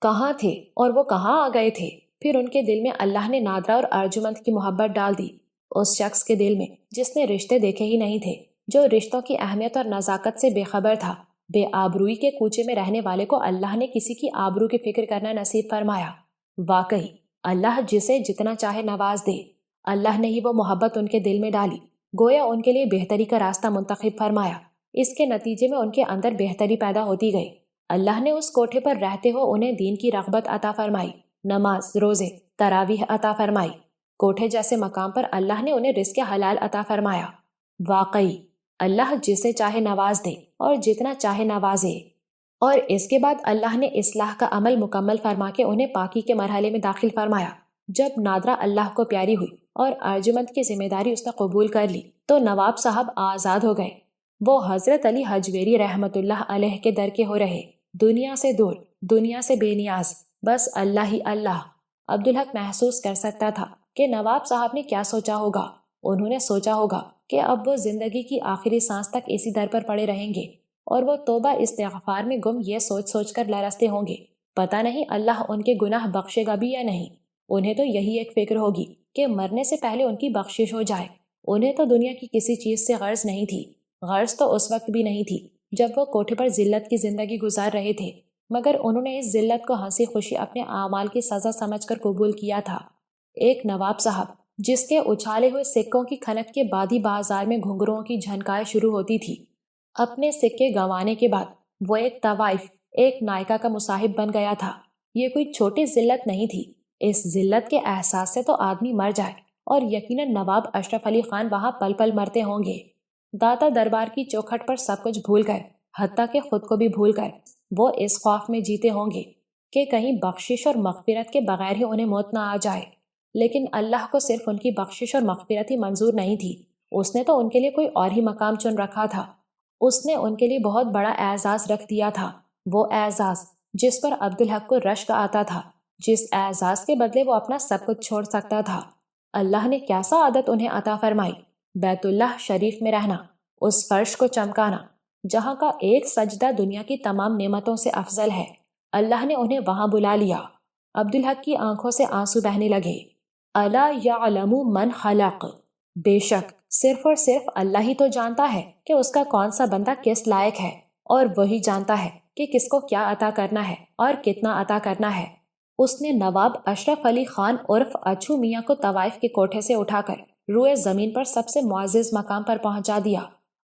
کہاں تھے اور وہ کہاں آ گئے تھے؟ پھر ان کے دل میں اللہ نے نادرہ اور ارجمند کی محبت ڈال دی۔ اس شخص کے دل میں جس نے رشتے دیکھے ہی نہیں تھے، جو رشتوں کی اہمیت اور نزاکت سے بے خبر تھا، بے آبروئی کے کوچے میں رہنے والے کو اللہ نے کسی کی آبرو کی فکر کرنا نصیب فرمایا۔ واقعی اللہ جسے جتنا چاہے نواز دے۔ اللہ نے ہی وہ محبت ان کے دل میں ڈالی، گویا ان کے لیے بہتری کا راستہ منتخب فرمایا۔ اس کے نتیجے میں ان کے اندر بہتری پیدا ہوتی گئی۔ اللہ نے اس کوٹھے پر رہتے ہو انہیں دین کی رغبت عطا فرمائی، نماز، روزے، تراویح عطا فرمائی۔ کوٹھے جیسے مقام پر اللہ نے انہیں رزق حلال عطا فرمایا۔ واقعی اللہ جسے چاہے نواز دے اور جتنا چاہے نوازے۔ اور اس کے بعد اللہ نے اصلاح کا عمل مکمل فرما کے انہیں پاکی کے مرحلے میں داخل فرمایا۔ جب نادرہ اللہ کو پیاری ہوئی اور ارجمند کی ذمہ داری اس نے قبول کر لی تو نواب صاحب آزاد ہو گئے۔ وہ حضرت علی حجویری رحمت اللہ علیہ کے در کے ہو رہے، دنیا سے دور، دنیا سے بے نیاز، بس اللہ ہی اللہ۔ عبدالحق محسوس کر سکتا تھا کہ نواب صاحب نے کیا سوچا ہوگا۔ انہوں نے سوچا ہوگا کہ اب وہ زندگی کی آخری سانس تک اسی در پر پڑے رہیں گے، اور وہ توبہ استغفار میں گم یہ سوچ سوچ کر لرزتے ہوں گے، پتہ نہیں اللہ ان کے گناہ بخشے گا بھی یا نہیں۔ انہیں تو یہی ایک فکر ہوگی کہ مرنے سے پہلے ان کی بخشش ہو جائے۔ انہیں تو دنیا کی کسی چیز سے غرض نہیں تھی، غرض تو اس وقت بھی نہیں تھی جب وہ کوٹھے پر ذلت کی زندگی گزار رہے تھے، مگر انہوں نے اس ذلت کو ہنسی خوشی اپنے اعمال کی سزا سمجھ کر قبول کیا تھا۔ ایک نواب صاحب جس کے اچھالے ہوئے سکوں کی کھنک کے بعد ہی بازار میں گھنگروؤں کی جھنکائیں شروع ہوتی تھی، اپنے سکے گنوانے کے بعد وہ ایک طوائف، ایک نائکہ کا مصاحب بن گیا تھا۔ یہ کوئی چھوٹی ذلت نہیں تھی۔ اس ذلت کے احساس سے تو آدمی مر جائے، اور یقیناً نواب اشرف علی خان وہاں پل پل مرتے ہوں گے۔ داتا دربار کی چوکھٹ پر سب کچھ بھول کر، حتیٰ کہ خود کو بھی بھول کر، وہ اس خوف میں جیتے ہوں گے کہ کہیں بخشش اور مغفرت کے بغیر ہی انہیں موت نہ آ جائے۔ لیکن اللہ کو صرف ان کی بخشش اور مغفرت ہی منظور نہیں تھی، اس نے تو ان کے لیے کوئی اور ہی مقام چن رکھا تھا۔ اس نے ان کے لیے بہت بڑا اعزاز رکھ دیا تھا، وہ اعزاز جس پر عبدالحق کو رشک آتا تھا، جس اعزاز کے بدلے وہ اپنا سب کچھ چھوڑ سکتا تھا۔ اللہ نے کیسا عادت انہیں عطا فرمائی، بیت اللہ شریف میں رہنا، اس فرش کو چمکانا جہاں کا ایک سجدہ دنیا کی تمام نعمتوں سے افضل ہے۔ اللہ نے انہیں وہاں بلا لیا۔ عبدالحق کی آنکھوں سے آنسو بہنے لگے۔ الا یعلم من خلق، بے شک صرف اور صرف اللہ ہی تو جانتا ہے کہ اس کا کون سا بندہ کس لائق ہے، اور وہی جانتا ہے کہ کس کو کیا عطا کرنا ہے اور کتنا عطا کرنا ہے۔ اس نے نواب اشرف علی خان عرف اچھو میاں کو طوائف کے کوٹھے سے اٹھا کر روئے زمین پر سب سے معزز مقام پر پہنچا دیا،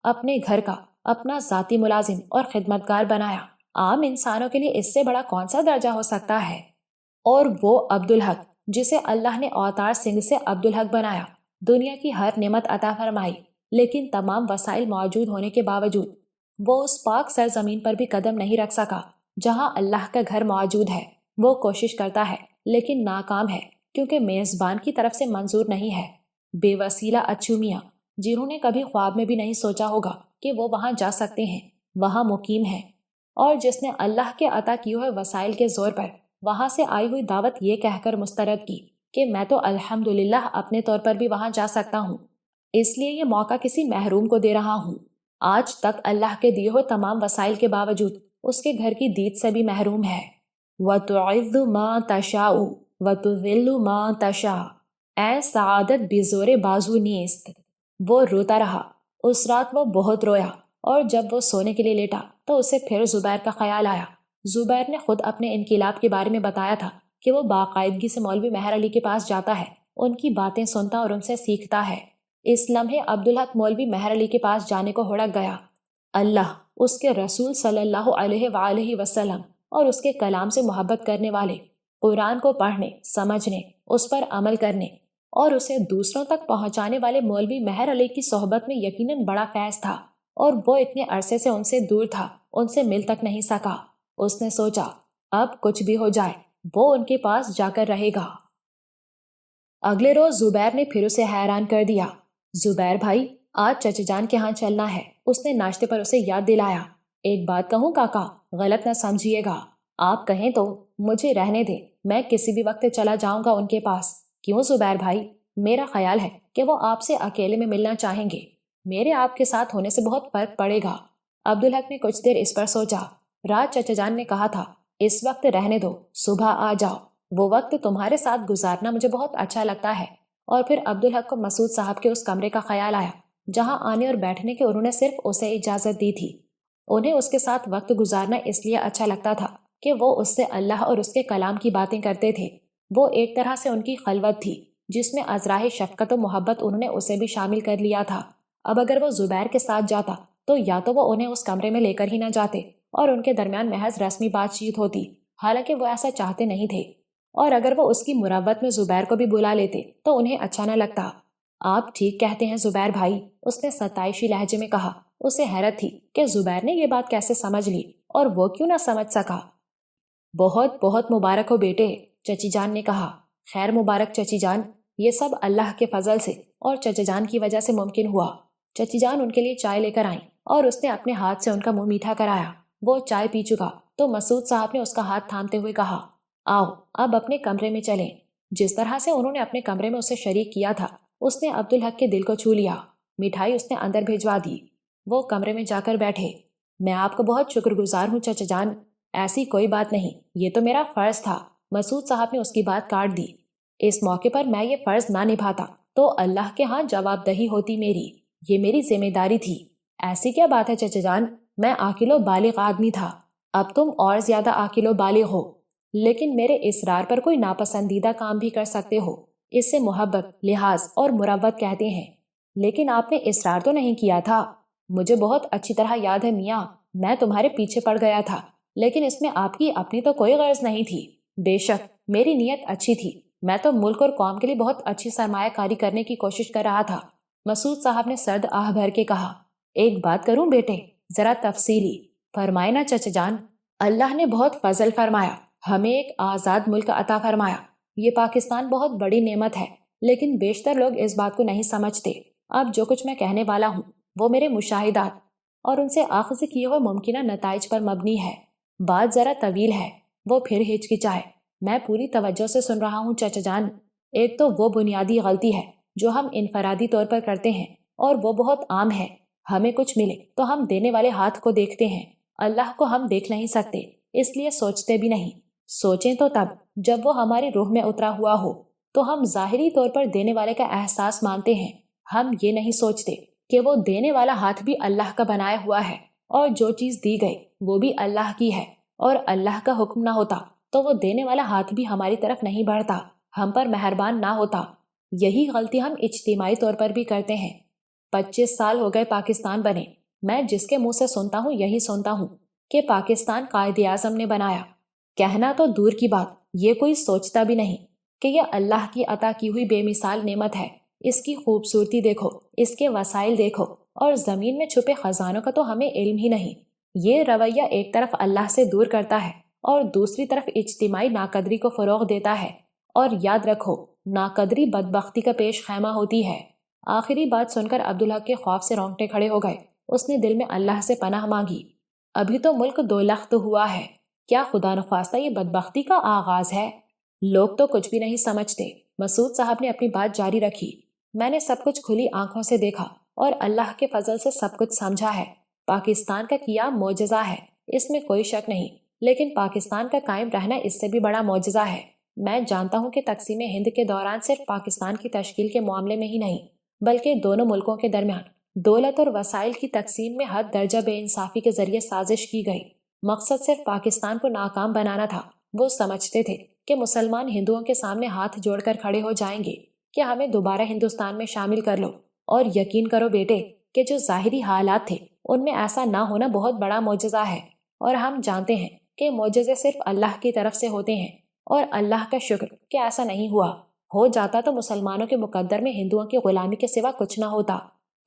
اپنے گھر کا اپنا ذاتی ملازم اور خدمتگار بنایا۔ عام انسانوں کے لیے اس سے بڑا کون سا درجہ ہو سکتا ہے؟ اور وہ عبدالحق جسے اللہ نے اوتار سنگھ سے عبدالحق بنایا، دنیا کی ہر نعمت عطا فرمائی، لیکن تمام وسائل موجود ہونے کے باوجود وہ اس پاک سرزمین پر بھی قدم نہیں رکھ سکا جہاں اللہ کا گھر موجود ہے۔ وہ کوشش کرتا ہے لیکن ناکام ہے، کیونکہ میزبان کی طرف سے منظور نہیں ہے۔ بے وسیلہ اچھو میاں جنہوں نے کبھی خواب میں بھی نہیں سوچا ہوگا کہ وہ وہاں جا سکتے ہیں، وہاں مقیم ہیں، اور جس نے اللہ کے عطا کیے ہوئے وسائل کے زور پر وہاں سے آئی ہوئی دعوت یہ کہہ کر مسترد کی کہ میں تو الحمدللہ اپنے طور پر بھی وہاں جا سکتا ہوں، اس لیے یہ موقع کسی محروم کو دے رہا ہوں۔ آج تک اللہ کے دیے ہوئے تمام وسائل کے باوجود اس کے گھر کی دید سے بھی محروم ہے۔ وَتُعِذُّ مَا تَشَاءُ وَتُذِلُّ مَا تَشَاءُ، اے سعادت بزور بازو نیست۔ وہ روتا رہا۔ اس رات وہ بہت رویا، اور جب وہ سونے کے لیے لیٹا تو اسے پھر زبیر کا خیال آیا۔ زبیر نے خود اپنے انقلاب کے بارے میں بتایا تھا کہ وہ باقاعدگی سے مولوی مہر علی کے پاس جاتا ہے، ان کی باتیں سنتا اور ان سے سیکھتا ہے۔ اس لمحے عبدالحق مولوی مہر علی کے پاس جانے کو ہڑک گیا۔ اللہ، اس کے رسول صلی اللہ علیہ وآلہ وسلم اور اس کے کلام سے محبت کرنے والے، قرآن کو پڑھنے، سمجھنے، اس پر عمل کرنے اور اسے دوسروں تک پہنچانے والے مولوی مہر علی کی صحبت میں یقیناً بڑا فیض تھا، اور وہ اتنے عرصے سے ان سے دور تھا، ان سے مل تک نہیں سکا۔ اس نے سوچا اب کچھ بھی ہو جائے وہ ان کے پاس جا کر رہے گا۔ اگلے روز زبیر نے پھر اسے حیران کر دیا۔ زبیر بھائی، آج چچا جان کے ہاں چلنا ہے، اس نے ناشتے پر اسے یاد دلایا۔ ایک بات کہوں کاکا، غلط نہ سمجھیے گا، آپ کہیں تو مجھے رہنے دیں، میں کسی بھی وقت چلا جاؤں گا ان کے پاس۔ کیوں زبیر بھائی؟ میرا خیال ہے کہ وہ آپ سے اکیلے میں ملنا چاہیں گے، میرے آپ کے ساتھ ہونے سے بہت فرق پڑے گا۔ عبدالحق نے کچھ دیر اس پر سوچا۔ رات چچا جان نے کہا تھا اس وقت رہنے دو، صبح آ جاؤ، وہ وقت تمہارے ساتھ گزارنا مجھے بہت اچھا لگتا ہے، اور پھر عبدالحق کو مسعود صاحب کے اس کمرے کا خیال آیا جہاں آنے اور بیٹھنے کی انہوں نے صرف اسے اجازت دی تھی۔ انہیں اس کے ساتھ وقت گزارنا اس لیے اچھا لگتا تھا کہ وہ اس سے اللہ اور اس کے کلام کی باتیں کرتے تھے۔ وہ ایک طرح سے ان کی خلوت تھی جس میں ازراہ شفقت و محبت انہوں نے اسے بھی شامل کر لیا تھا۔ اب اگر وہ زبیر کے ساتھ جاتا تو یا تو وہ انہیں اس کمرے میں لے کر ہی نہ جاتے اور ان کے درمیان محض رسمی بات چیت ہوتی، حالانکہ وہ ایسا چاہتے نہیں تھے، اور اگر وہ اس کی مروت میں زبیر کو بھی بلا لیتے تو انہیں اچھا نہ لگتا۔ آپ ٹھیک کہتے ہیں زبیر بھائی، اس نے ستائشی لہجے میں کہا۔ اسے حیرت تھی کہ زبیر نے یہ بات کیسے سمجھ لی اور وہ کیوں نہ سمجھ سکا۔ بہت بہت مبارک ہو بیٹے، چچی جان نے کہا۔ خیر مبارک چچی جان، یہ سب اللہ کے فضل سے اور چچا جان کی وجہ سے ممکن ہوا۔ چچی جان ان کے لیے چائے لے کر آئیں اور اس نے اپنے ہاتھ سے ان کا منہ میٹھا کرایا۔ وہ چائے پی چکا تو مسعود صاحب نے اس کا ہاتھ تھامتے ہوئے کہا، آؤ اب اپنے کمرے میں چلیں۔ جس طرح سے انہوں نے اپنے کمرے میں اسے شریک کیا تھا اس نے عبدالحق کے دل کو چھو لیا۔ مٹھائی اس نے اندر بھیجوا دی۔ وہ کمرے میں جا کر بیٹھے۔ میں آپ کو بہت شکر گزار ہوں چچا جان۔ ایسی کوئی بات نہیں، یہ تو میرا فرض تھا۔ مسعود صاحب نے اس کی بات کاٹ دی۔ اس موقع پر میں یہ فرض نہ نبھاتا تو اللہ کے ہاں جواب دہی ہوتی میری، یہ میری ذمہ داری تھی۔ ایسی کیا بات ہے چچا جان، میں عاقل و بالغ آدمی تھا، اب تم اور زیادہ عاقل و بالغ ہو، لیکن میرے اصرار پر کوئی ناپسندیدہ کام بھی کر سکتے ہو، اس سے محبت، لحاظ اور مروت کہتے ہیں۔ لیکن آپ نے اصرار تو نہیں کیا تھا۔ مجھے بہت اچھی طرح یاد ہے میاں، میں تمہارے پیچھے پڑ گیا تھا، لیکن اس میں آپ کی اپنی تو کوئی غرض نہیں تھی۔ بے شک میری نیت اچھی تھی، میں تو ملک اور قوم کے لیے بہت اچھی سرمایہ کاری کرنے کی کوشش کر رہا تھا۔ مسعود صاحب نے سرد آہ بھر کے کہا، ایک بات کروں بیٹے، ذرا تفصیلی؟ فرمائے نا چچا جان۔ اللہ نے بہت فضل فرمایا، ہمیں ایک آزاد ملک عطا فرمایا۔ یہ پاکستان بہت بڑی نعمت ہے، لیکن بیشتر لوگ اس بات کو نہیں سمجھتے۔ اب جو کچھ میں کہنے والا ہوں وہ میرے مشاہدات اور ان سے اخذ کیے ہوئے ممکنہ نتائج پر مبنی ہے۔ بات ذرا طویل ہے۔ وہ پھر ہچکچائے۔ میں پوری توجہ سے سن رہا ہوں چچا جان۔ ایک تو وہ بنیادی غلطی ہے جو ہم انفرادی طور پر کرتے ہیں، اور وہ بہت عام ہے۔ ہمیں کچھ ملے تو ہم دینے والے ہاتھ کو دیکھتے ہیں، اللہ کو ہم دیکھ نہیں سکتے، اس لیے سوچتے بھی نہیں۔ سوچیں تو تب جب وہ ہماری روح میں اترا ہوا ہو تو ہم ظاہری طور پر دینے والے کا احساس مانتے ہیں، ہم یہ نہیں سوچتے کہ وہ دینے والا ہاتھ بھی اللہ کا بنایا ہوا ہے، اور جو چیز دی گئی وہ بھی اللہ کی ہے، اور اللہ کا حکم نہ ہوتا تو وہ دینے والا ہاتھ بھی ہماری طرف نہیں بڑھتا، ہم پر مہربان نہ ہوتا۔ یہی غلطی ہم اجتماعی طور پر بھی کرتے ہیں۔ 25 سال ہو گئے پاکستان بنے، میں جس کے منہ سے سنتا ہوں یہی سنتا ہوں کہ پاکستان قائد اعظم نے بنایا۔ کہنا تو دور کی بات، یہ کوئی سوچتا بھی نہیں کہ یہ اللہ کی عطا کی ہوئی بے مثال نعمت ہے۔ اس کی خوبصورتی دیکھو، اس کے وسائل دیکھو، اور زمین میں چھپے خزانوں کا تو ہمیں علم ہی نہیں۔ یہ رویہ ایک طرف اللہ سے دور کرتا ہے اور دوسری طرف اجتماعی ناقدری کو فروغ دیتا ہے، اور یاد رکھو ناقدری بدبختی کا پیش خیمہ ہوتی ہے۔ آخری بات سن کر عبدالحق کے خوف سے رونگٹے کھڑے ہو گئے۔ اس نے دل میں اللہ سے پناہ مانگی۔ ابھی تو ملک دو لخت ہوا ہے، کیا خدا نخواستہ یہ بدبختی کا آغاز ہے؟ لوگ تو کچھ بھی نہیں سمجھتے۔ مسعود صاحب نے اپنی بات جاری رکھی۔ میں نے سب کچھ کھلی آنکھوں سے دیکھا اور اللہ کے فضل سے سب کچھ سمجھا ہے۔ پاکستان کا قیام معجزہ ہے، اس میں کوئی شک نہیں، لیکن پاکستان کا قائم رہنا اس سے بھی بڑا معجزہ ہے۔ میں جانتا ہوں کہ تقسیم ہند کے دوران صرف پاکستان کی تشکیل کے معاملے میں ہی نہیں، بلکہ دونوں ملکوں کے درمیان دولت اور وسائل کی تقسیم میں حد درجہ بے انصافی کے ذریعے سازش کی گئی۔ مقصد صرف پاکستان کو ناکام بنانا تھا۔ وہ سمجھتے تھے کہ مسلمان ہندوؤں کے سامنے ہاتھ جوڑ کر کھڑے ہو جائیں گے کہ ہمیں دوبارہ ہندوستان میں شامل کر لو، اور یقین کرو بیٹے کہ جو ظاہری حالات تھے ان میں ایسا نہ ہونا بہت بڑا معجزہ ہے، اور ہم جانتے ہیں کہ معجزے صرف اللہ کی طرف سے ہوتے ہیں، اور اللہ کا شکر کہ ایسا نہیں ہوا۔ ہو جاتا تو مسلمانوں کے مقدر میں ہندوؤں کی غلامی کے سوا کچھ نہ ہوتا۔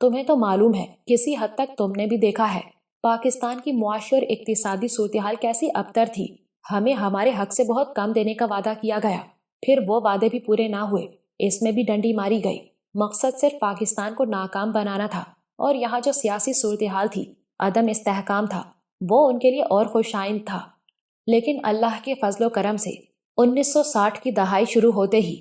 تمہیں تو معلوم ہے، کسی حد تک تم نے بھی دیکھا ہے پاکستان کی معاشی اور اقتصادی صورتحال کیسی ابتر تھی۔ ہمیں ہمارے حق سے بہت کم دینے کا وعدہ کیا گیا، پھر وہ وعدے بھی پورے نہ ہوئے، اس میں بھی ڈنڈی ماری گئی۔ مقصد صرف پاکستان کو ناکام بنانا تھا، اور یہاں جو سیاسی صورتحال تھی، عدم استحکام تھا، وہ ان کے لیے اور خوش آئند تھا۔ لیکن اللہ کے فضل و کرم سے 1960 کی دہائی شروع ہوتے ہی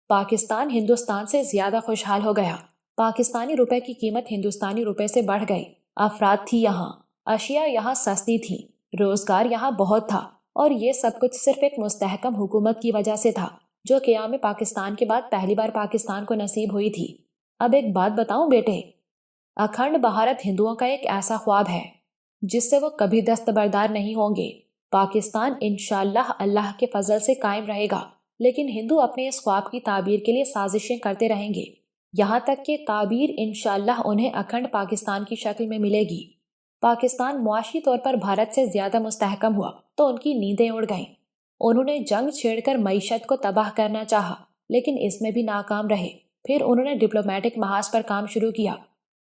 پاکستان ہندوستان سے زیادہ خوشحال ہو گیا۔ پاکستانی روپے کی قیمت ہندوستانی روپے سے بڑھ گئی۔ افراد تھی یہاں، اشیاء یہاں سستی تھی، روزگار یہاں بہت تھا، اور یہ سب کچھ صرف ایک مستحکم حکومت کی وجہ سے تھا۔ جو قیام پاکستان کے بعد پہلی بار پاکستان کو نصیب ہوئی تھی۔ اب ایک بات بتاؤں بیٹے، اکھنڈ بھارت ہندوؤں کا ایک ایسا خواب ہے جس سے وہ کبھی دستبردار نہیں ہوں گے۔ پاکستان انشاءاللہ اللہ کے فضل سے قائم رہے گا، لیکن ہندو اپنے اس خواب کی تعبیر کے لیے سازشیں کرتے رہیں گے، یہاں تک کہ تعبیر انشاءاللہ انہیں اکھنڈ پاکستان کی شکل میں ملے گی۔ پاکستان معاشی طور پر بھارت سے زیادہ مستحکم ہوا تو ان کی نیندیں اڑ گئیں۔ انہوں نے جنگ چھیڑ کر معیشت کو تباہ کرنا چاہا، لیکن اس میں بھی ناکام رہے۔ پھر انہوں نے ڈپلومیٹک محاذ پر کام شروع کیا۔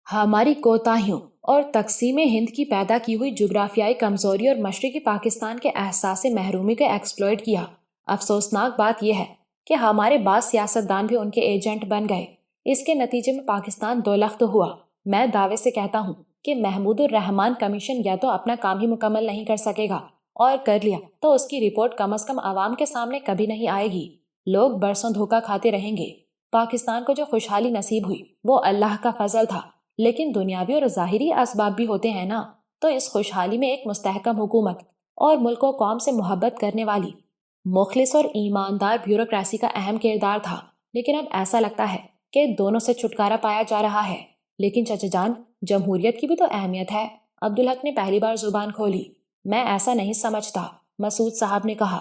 ہماری کوتاہیوں اور تقسیم ہند کی پیدا کی ہوئی جغرافیائی کمزوری اور مشرقی پاکستان کے احساس محرومی کو ایکسپلوئٹ کیا۔ افسوسناک بات یہ ہے کہ ہمارے بعض سیاستدان بھی ان کے ایجنٹ بن گئے۔ اس کے نتیجے میں پاکستان دولخت ہوا۔ میں دعوے سے کہتا ہوں کہ محمود الرحمان کمیشن یا تو اپنا کام ہی مکمل نہیں کر سکے گا، اور کر لیا تو اس کی رپورٹ کم از کم عوام کے سامنے کبھی نہیں آئے گی۔ لوگ برسوں دھوکہ کھاتے رہیں گے۔ پاکستان کو جو خوشحالی نصیب ہوئی وہ اللہ کا فضل تھا، لیکن دنیاوی اور ظاہری اسباب بھی ہوتے ہیں نا۔ تو اس خوشحالی میں ایک مستحکم حکومت اور ملک و قوم سے محبت کرنے والی مخلص اور ایماندار بیوروکریسی کا اہم کردار تھا، لیکن اب ایسا لگتا ہے کہ دونوں سے چھٹکارا پایا جا رہا ہے۔ لیکن چچا جان، جمہوریت کی بھی تو اہمیت ہے۔ عبدالحق نے پہلی بار زبان کھولی۔ میں ایسا نہیں سمجھتا، مسعود صاحب نے کہا۔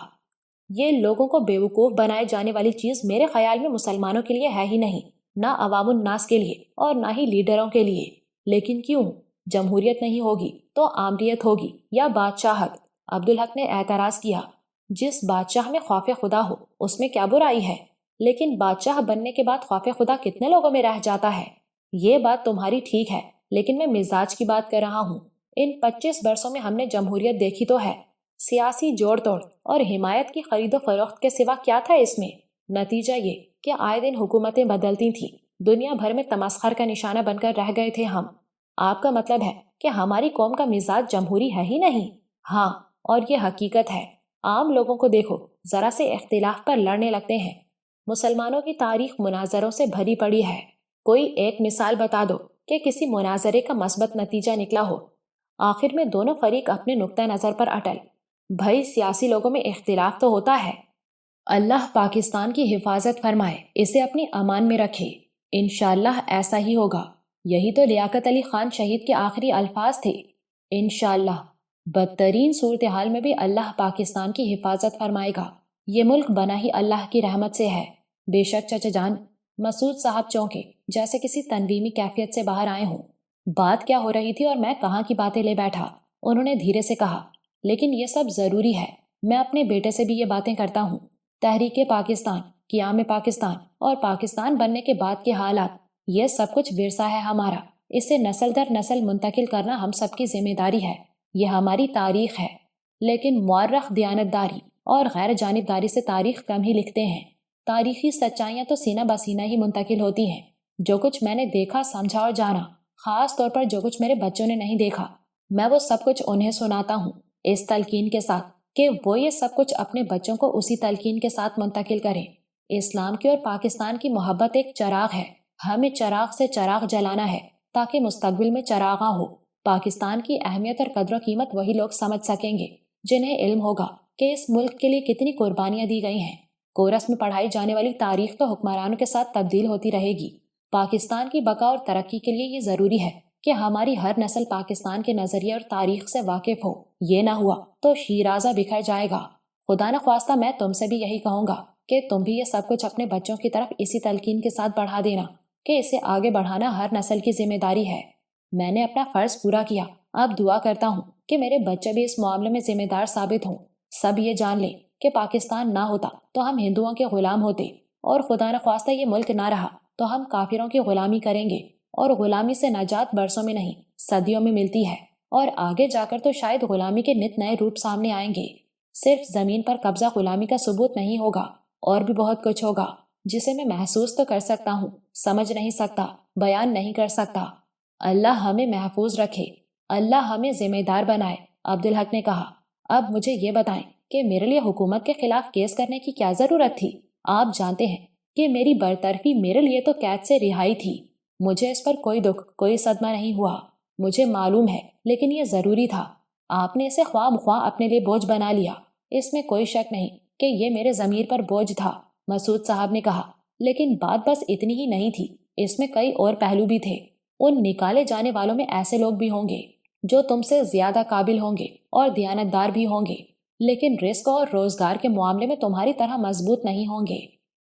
یہ لوگوں کو بیوقوف بنائے جانے والی چیز میرے خیال میں مسلمانوں کے لیے ہے ہی نہیں، نہ عوام الناس کے لیے اور نہ ہی لیڈروں کے لیے۔ لیکن کیوں؟ جمہوریت نہیں ہوگی تو آمریت ہوگی یا بادشاہت؟ عبدالحق نے اعتراض کیا۔ جس بادشاہ میں خوف خدا ہو اس میں کیا برائی ہے، لیکن بادشاہ بننے کے بعد خوف خدا کتنے لوگوں میں رہ جاتا ہے؟ یہ بات تمہاری ٹھیک ہے، لیکن میں مزاج کی بات کر رہا ہوں۔ ان 25 برسوں میں ہم نے جمہوریت دیکھی تو ہے، سیاسی جوڑ توڑ اور حمایت کی خرید و فروخت کے سوا کیا تھا اس میں؟ نتیجہ یہ کہ آئے دن حکومتیں بدلتی تھیں، دنیا بھر میں تمسخر کا نشانہ بن کر رہ گئے تھے ہم۔ آپ کا مطلب ہے کہ ہماری قوم کا مزاج جمہوری ہے ہی نہیں؟ ہاں، اور یہ حقیقت ہے۔ عام لوگوں کو دیکھو، ذرا سے اختلاف پر لڑنے لگتے ہیں۔ مسلمانوں کی تاریخ مناظروں سے بھری پڑی ہے۔ کوئی ایک مثال بتا دو کہ کسی مناظرے کا مثبت نتیجہ نکلا ہو۔ آخر میں دونوں فریق اپنے نقطہ نظر پر اٹل۔ بھائی سیاسی لوگوں میں اختلاف تو ہوتا ہے۔ اللہ پاکستان کی حفاظت فرمائے، اسے اپنی امان میں رکھے۔ انشاءاللہ ایسا ہی ہوگا۔ یہی تو لیاقت علی خان شہید کے آخری الفاظ تھے، انشاءاللہ۔ بدترین صورتحال میں بھی اللہ پاکستان کی حفاظت فرمائے گا۔ یہ ملک بنا ہی اللہ کی رحمت سے ہے۔ بے شک چچا جان۔ مسعود صاحب چونکے، جیسے کسی تنویمی کیفیت سے باہر آئے ہوں۔ بات کیا ہو رہی تھی اور میں کہاں کی باتیں لے بیٹھا؟ انہوں نے دھیرے سے کہا۔ لیکن یہ سب ضروری ہے، میں اپنے بیٹے سے بھی یہ باتیں کرتا ہوں۔ تحریک پاکستان، قیام پاکستان اور پاکستان بننے کے بعد کے حالات، یہ سب کچھ ورثہ ہے ہمارا۔ اسے نسل در نسل منتقل کرنا ہم سب کی ذمہ داری ہے، یہ ہماری تاریخ ہے۔ لیکن مورخ دیانتداری اور غیر جانبداری سے تاریخ کم ہی لکھتے ہیں۔ تاریخی سچائیاں تو سینہ بسینہ ہی منتقل ہوتی ہیں۔ جو کچھ میں نے دیکھا، سمجھا اور جانا، خاص طور پر جو کچھ میرے بچوں نے نہیں دیکھا، میں وہ سب کچھ انہیں سناتا ہوں، اس تلقین کے ساتھ کہ وہ یہ سب کچھ اپنے بچوں کو اسی تلقین کے ساتھ منتقل کریں۔ اسلام کی اور پاکستان کی محبت ایک چراغ ہے، ہمیں چراغ سے چراغ جلانا ہے تاکہ مستقبل میں چراغاں ہو۔ پاکستان کی اہمیت اور قدر و قیمت وہی لوگ سمجھ سکیں گے جنہیں علم ہوگا کہ اس ملک کے لیے کتنی قربانیاں دی گئی ہیں۔ کورس میں پڑھائی جانے والی تاریخ تو حکمرانوں کے ساتھ تبدیل ہوتی رہے گی۔ پاکستان کی بقا اور ترقی کے لیے یہ ضروری ہے کہ ہماری ہر نسل پاکستان کے نظریے اور تاریخ سے واقف ہو۔ یہ نہ ہوا تو شیرازہ بکھر جائے گا۔ خدا نخواستہ میں تم سے بھی یہی کہوں گا کہ تم بھی یہ سب کچھ اپنے بچوں کی طرف اسی تلقین کے ساتھ بڑھا دینا کہ اسے آگے بڑھانا ہر نسل کی ذمہ داری ہے۔ میں نے اپنا فرض پورا کیا، اب دعا کرتا ہوں کہ میرے بچے بھی اس معاملے میں ذمہ دار ثابت ہوں۔ سب یہ جان لیں کہ پاکستان نہ ہوتا تو ہم ہندوؤں کے غلام ہوتے، اور خدا نخواستہ یہ ملک نہ رہا تو ہم کافروں کی غلامی کریں گے، اور غلامی سے نجات برسوں میں نہیں صدیوں میں ملتی ہے، اور آگے جا کر تو شاید غلامی کے نت نئے روپ سامنے آئیں گے۔ صرف زمین پر قبضہ غلامی کا ثبوت نہیں ہوگا، اور بھی بہت کچھ ہوگا جسے میں محسوس تو کر سکتا ہوں، سمجھ نہیں سکتا، بیان نہیں کر سکتا۔ اللہ ہمیں محفوظ رکھے، اللہ ہمیں ذمہ دار بنائے۔ عبدالحق نے کہا۔ اب مجھے یہ بتائیں کہ میرے لیے حکومت کے خلاف کیس کرنے کی کیا ضرورت تھی؟ آپ جانتے ہیں کہ میری برطرفی میرے لیے تو قید سے رہائی تھی۔ مجھے اس پر کوئی دکھ، کوئی صدمہ نہیں ہوا، مجھے معلوم ہے، لیکن یہ ضروری تھا۔ آپ نے اسے خواہ مخواہ اپنے لیے بوجھ بنا لیا، اس میں کوئی شک نہیں کہ یہ میرے ضمیر پر بوجھ تھا۔ مسعود صاحب نے کہا۔ لیکن بات بس اتنی ہی نہیں تھی، اس میں کئی اور پہلو بھی تھے۔ ان نکالے جانے والوں میں ایسے لوگ بھی ہوں گے جو تم سے زیادہ قابل ہوں گے اور دیانتدار بھی ہوں گے، لیکن رزق اور روزگار کے معاملے میں تمہاری طرح مضبوط نہیں ہوں گے۔